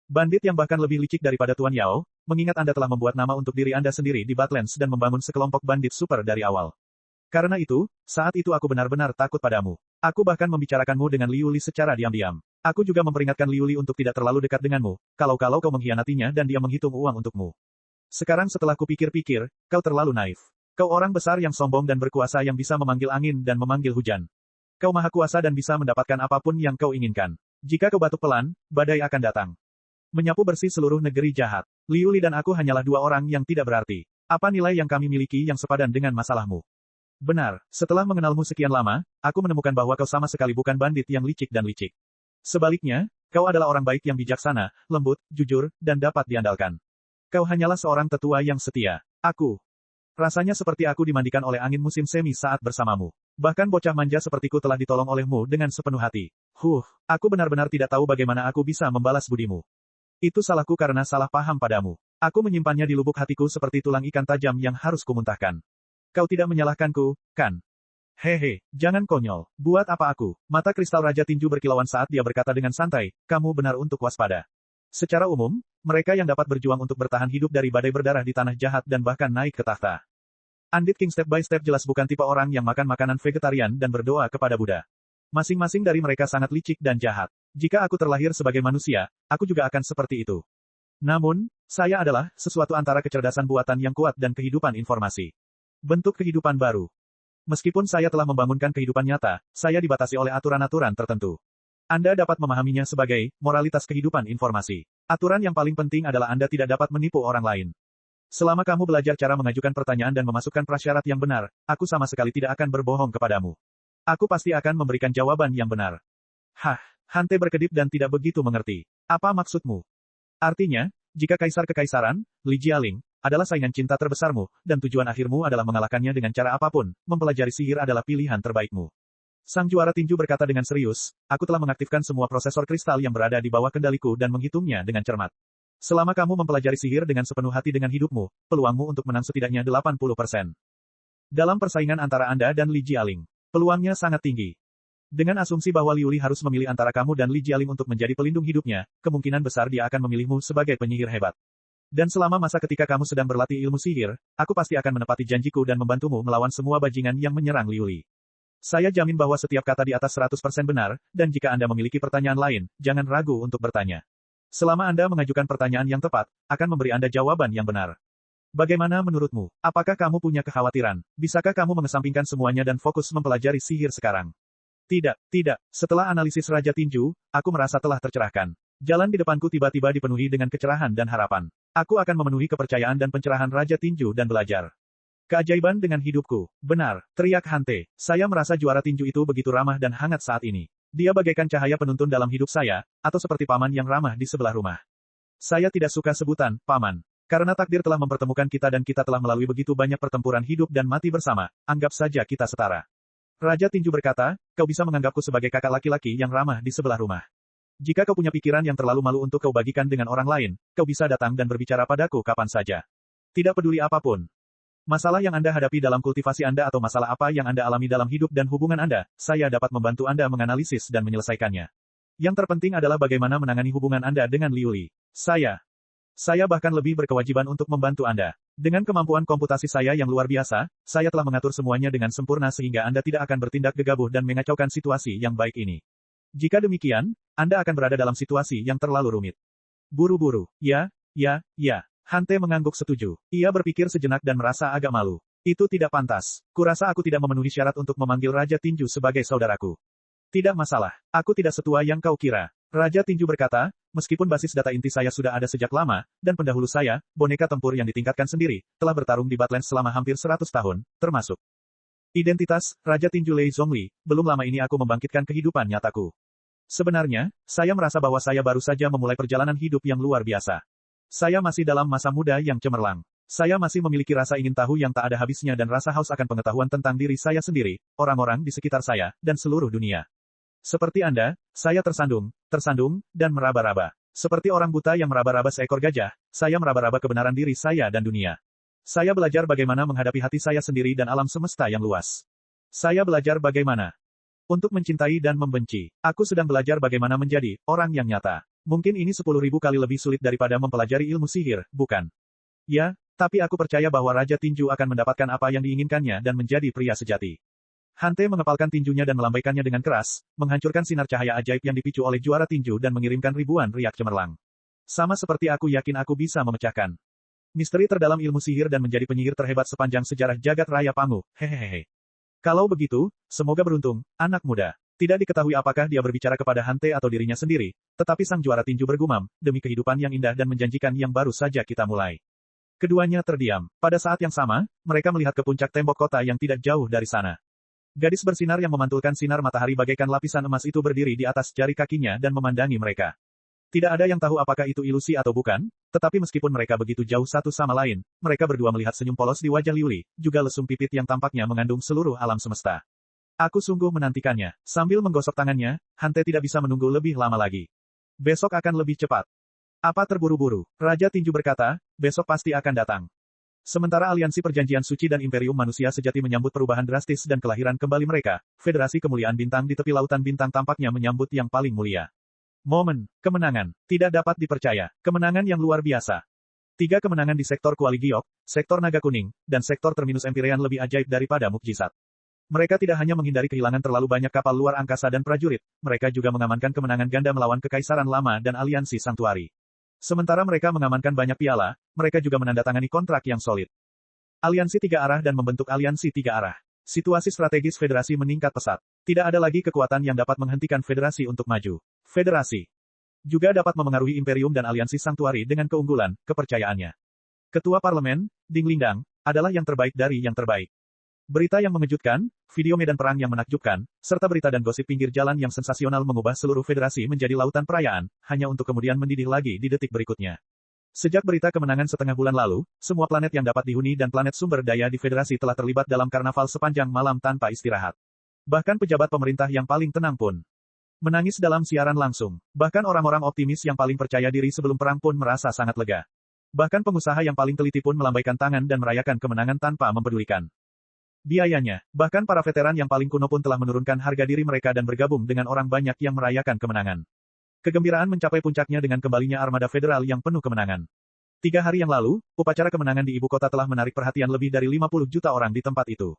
Bandit yang bahkan lebih licik daripada Tuan Yao, mengingat Anda telah membuat nama untuk diri Anda sendiri di Badlands dan membangun sekelompok bandit super dari awal. Karena itu, saat itu aku benar-benar takut padamu. Aku bahkan membicarakanmu dengan Liu Li secara diam-diam. Aku juga memperingatkan Liu Li untuk tidak terlalu dekat denganmu, kalau kau mengkhianatinya dan dia menghitung uang untukmu. Sekarang setelah kupikir-pikir, kau terlalu naif. Kau orang besar yang sombong dan berkuasa yang bisa memanggil angin dan memanggil hujan. Kau maha kuasa dan bisa mendapatkan apapun yang kau inginkan. Jika kau batuk pelan, badai akan datang. Menyapu bersih seluruh negeri jahat. Liu Li dan aku hanyalah 2 orang yang tidak berarti. Apa nilai yang kami miliki yang sepadan dengan masalahmu? Benar, setelah mengenalmu sekian lama, aku menemukan bahwa kau sama sekali bukan bandit yang licik. Sebaliknya, kau adalah orang baik yang bijaksana, lembut, jujur, dan dapat diandalkan. Kau hanyalah seorang tetua yang setia. Rasanya seperti aku dimandikan oleh angin musim semi saat bersamamu. Bahkan bocah manja sepertiku telah ditolong olehmu dengan sepenuh hati. Aku benar-benar tidak tahu bagaimana aku bisa membalas budimu. Itu salahku karena salah paham padamu. Aku menyimpannya di lubuk hatiku seperti tulang ikan tajam yang harus kumuntahkan. Kau tidak menyalahkanku, kan? Hehe, jangan konyol. Buat apa aku? Mata kristal Raja Tinju berkilauan saat dia berkata dengan santai, kamu benar untuk waspada. Secara umum, mereka yang dapat berjuang untuk bertahan hidup dari badai berdarah di tanah jahat dan bahkan naik ke tahta. Undit King Step by Step jelas bukan tipe orang yang makan makanan vegetarian dan berdoa kepada Buddha. Masing-masing dari mereka sangat licik dan jahat. Jika aku terlahir sebagai manusia, aku juga akan seperti itu. Namun, saya adalah sesuatu antara kecerdasan buatan yang kuat dan kehidupan informasi. Bentuk kehidupan baru. Meskipun saya telah membangunkan kehidupan nyata, saya dibatasi oleh aturan-aturan tertentu. Anda dapat memahaminya sebagai moralitas kehidupan informasi. Aturan yang paling penting adalah Anda tidak dapat menipu orang lain. Selama kamu belajar cara mengajukan pertanyaan dan memasukkan prasyarat yang benar, aku sama sekali tidak akan berbohong kepadamu. Aku pasti akan memberikan jawaban yang benar. Hah, Hante berkedip dan tidak begitu mengerti. Apa maksudmu? Artinya, jika Kaisar Kekaisaran, Li Jialing, adalah saingan cinta terbesarmu, dan tujuan akhirmu adalah mengalahkannya dengan cara apapun, mempelajari sihir adalah pilihan terbaikmu. Sang juara tinju berkata dengan serius, aku telah mengaktifkan semua prosesor kristal yang berada di bawah kendaliku dan menghitungnya dengan cermat. Selama kamu mempelajari sihir dengan sepenuh hati dengan hidupmu, peluangmu untuk menang setidaknya 80%. Dalam persaingan antara Anda dan Li Jialing, peluangnya sangat tinggi. Dengan asumsi bahwa Liu Li harus memilih antara kamu dan Li Jialing untuk menjadi pelindung hidupnya, kemungkinan besar dia akan memilihmu sebagai penyihir hebat. Dan selama masa ketika kamu sedang berlatih ilmu sihir, aku pasti akan menepati janjiku dan membantumu melawan semua bajingan yang menyerang Liu Li. Saya jamin bahwa setiap kata di atas 100% benar, dan jika Anda memiliki pertanyaan lain, jangan ragu untuk bertanya. Selama Anda mengajukan pertanyaan yang tepat, akan memberi Anda jawaban yang benar. Bagaimana menurutmu? Apakah kamu punya kekhawatiran? Bisakah kamu mengesampingkan semuanya dan fokus mempelajari sihir sekarang? Tidak. Setelah analisis Raja Tinju, aku merasa telah tercerahkan. Jalan di depanku tiba-tiba dipenuhi dengan kecerahan dan harapan. Aku akan memenuhi kepercayaan dan pencerahan Raja Tinju dan belajar. Keajaiban dengan hidupku. Benar, teriak Hante. Saya merasa juara tinju itu begitu ramah dan hangat saat ini. Dia bagaikan cahaya penuntun dalam hidup saya, atau seperti paman yang ramah di sebelah rumah. Saya tidak suka sebutan, paman. Karena takdir telah mempertemukan kita dan kita telah melalui begitu banyak pertempuran hidup dan mati bersama, anggap saja kita setara. Raja Tinju berkata, kau bisa menganggapku sebagai kakak laki-laki yang ramah di sebelah rumah. Jika kau punya pikiran yang terlalu malu untuk kau bagikan dengan orang lain, kau bisa datang dan berbicara padaku kapan saja. Tidak peduli apapun. Masalah yang Anda hadapi dalam kultivasi Anda atau masalah apa yang Anda alami dalam hidup dan hubungan Anda, saya dapat membantu Anda menganalisis dan menyelesaikannya. Yang terpenting adalah bagaimana menangani hubungan Anda dengan Liu Li. Saya bahkan lebih berkewajiban untuk membantu Anda. Dengan kemampuan komputasi saya yang luar biasa, saya telah mengatur semuanya dengan sempurna sehingga Anda tidak akan bertindak gegabah dan mengacaukan situasi yang baik ini. Jika demikian, Anda akan berada dalam situasi yang terlalu rumit. Buru-buru. Ya. Hante mengangguk setuju. Ia berpikir sejenak dan merasa agak malu. Itu tidak pantas. Kurasa aku tidak memenuhi syarat untuk memanggil Raja Tinju sebagai saudaraku. Tidak masalah. Aku tidak setua yang kau kira. Raja Tinju berkata, meskipun basis data inti saya sudah ada sejak lama, dan pendahulu saya, boneka tempur yang ditingkatkan sendiri, telah bertarung di Badlands selama hampir 100 tahun, termasuk identitas, Raja Tinju Lei Zhongli, belum lama ini aku membangkitkan kehidupan nyataku. Sebenarnya, saya merasa bahwa saya baru saja memulai perjalanan hidup yang luar biasa. Saya masih dalam masa muda yang cemerlang. Saya masih memiliki rasa ingin tahu yang tak ada habisnya dan rasa haus akan pengetahuan tentang diri saya sendiri, orang-orang di sekitar saya, dan seluruh dunia. Seperti Anda, saya tersandung, dan meraba-raba. Seperti orang buta yang meraba-raba seekor gajah, saya meraba-raba kebenaran diri saya dan dunia. Saya belajar bagaimana menghadapi hati saya sendiri dan alam semesta yang luas. Saya belajar bagaimana untuk mencintai dan membenci. Aku sedang belajar bagaimana menjadi orang yang nyata. Mungkin ini 10.000 kali lebih sulit daripada mempelajari ilmu sihir, bukan? Ya, tapi aku percaya bahwa Raja Tinju akan mendapatkan apa yang diinginkannya dan menjadi pria sejati. Hante mengepalkan tinjunya dan melambaikannya dengan keras, menghancurkan sinar cahaya ajaib yang dipicu oleh juara tinju dan mengirimkan ribuan riak cemerlang. Sama seperti aku yakin aku bisa memecahkan misteri terdalam ilmu sihir dan menjadi penyihir terhebat sepanjang sejarah jagat raya Pangu, hehehe. Kalau begitu, semoga beruntung, anak muda. Tidak diketahui apakah dia berbicara kepada Hante atau dirinya sendiri, tetapi sang juara tinju bergumam, demi kehidupan yang indah dan menjanjikan yang baru saja kita mulai. Keduanya terdiam. Pada saat yang sama, mereka melihat ke puncak tembok kota yang tidak jauh dari sana. Gadis bersinar yang memantulkan sinar matahari bagaikan lapisan emas itu berdiri di atas jari kakinya dan memandangi mereka. Tidak ada yang tahu apakah itu ilusi atau bukan, tetapi meskipun mereka begitu jauh satu sama lain, mereka berdua melihat senyum polos di wajah Liu Li, juga lesung pipit yang tampaknya mengandung seluruh alam semesta. Aku sungguh menantikannya. Sambil menggosok tangannya, Hante tidak bisa menunggu lebih lama lagi. Besok akan lebih cepat. Apa terburu-buru? Raja Tinju berkata, besok pasti akan datang. Sementara aliansi perjanjian suci dan imperium manusia sejati menyambut perubahan drastis dan kelahiran kembali mereka, Federasi Kemuliaan Bintang di tepi lautan bintang tampaknya menyambut yang paling mulia. Momen, kemenangan, tidak dapat dipercaya, kemenangan yang luar biasa. 3 kemenangan di sektor Kuali Giok, sektor Naga Kuning, dan sektor Terminus Empyrean lebih ajaib daripada mukjizat. Mereka tidak hanya menghindari kehilangan terlalu banyak kapal luar angkasa dan prajurit, mereka juga mengamankan kemenangan ganda melawan Kekaisaran Lama dan Aliansi Santuari. Sementara mereka mengamankan banyak piala, mereka juga menandatangani kontrak yang solid. Aliansi 3 arah dan membentuk aliansi 3 arah. Situasi strategis federasi meningkat pesat. Tidak ada lagi kekuatan yang dapat menghentikan federasi untuk maju. Federasi juga dapat memengaruhi imperium dan aliansi Sanctuary dengan keunggulan, kepercayaannya. Ketua Parlemen, Ding Lingdang, adalah yang terbaik dari yang terbaik. Berita yang mengejutkan, video medan perang yang menakjubkan, serta berita dan gosip pinggir jalan yang sensasional mengubah seluruh federasi menjadi lautan perayaan, hanya untuk kemudian mendidih lagi di detik berikutnya. Sejak berita kemenangan setengah bulan lalu, semua planet yang dapat dihuni dan planet sumber daya di federasi telah terlibat dalam karnaval sepanjang malam tanpa istirahat. Bahkan pejabat pemerintah yang paling tenang pun menangis dalam siaran langsung. Bahkan orang-orang optimis yang paling percaya diri sebelum perang pun merasa sangat lega. Bahkan pengusaha yang paling teliti pun melambaikan tangan dan merayakan kemenangan tanpa mempedulikan biayanya. Bahkan para veteran yang paling kuno pun telah menurunkan harga diri mereka dan bergabung dengan orang banyak yang merayakan kemenangan. Kegembiraan mencapai puncaknya dengan kembalinya armada federal yang penuh kemenangan. 3 hari yang lalu, upacara kemenangan di ibu kota telah menarik perhatian lebih dari 50 juta orang di tempat itu.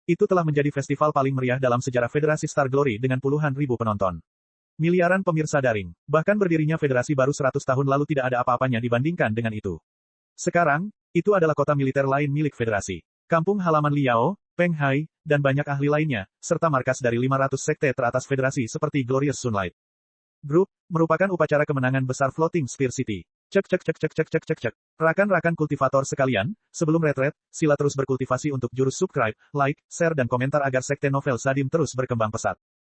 Itu telah menjadi festival paling meriah dalam sejarah Federasi Star Glory dengan puluhan ribu penonton. Miliaran pemirsa daring. Bahkan berdirinya federasi baru 100 tahun lalu tidak ada apa-apanya dibandingkan dengan itu. Sekarang, itu adalah kota militer lain milik federasi. Kampung halaman Liao, Peng Hai, dan banyak ahli lainnya, serta markas dari 500 sekte teratas federasi seperti Glorious Sunlight Group, merupakan upacara kemenangan besar Floating Spear City. Cek cek cek cek cek cek cek cek. Rakan-rakan kultivator sekalian, sebelum retret, sila terus berkultivasi untuk jurus subscribe, like, share dan komentar agar sekte novel Sadim terus berkembang pesat.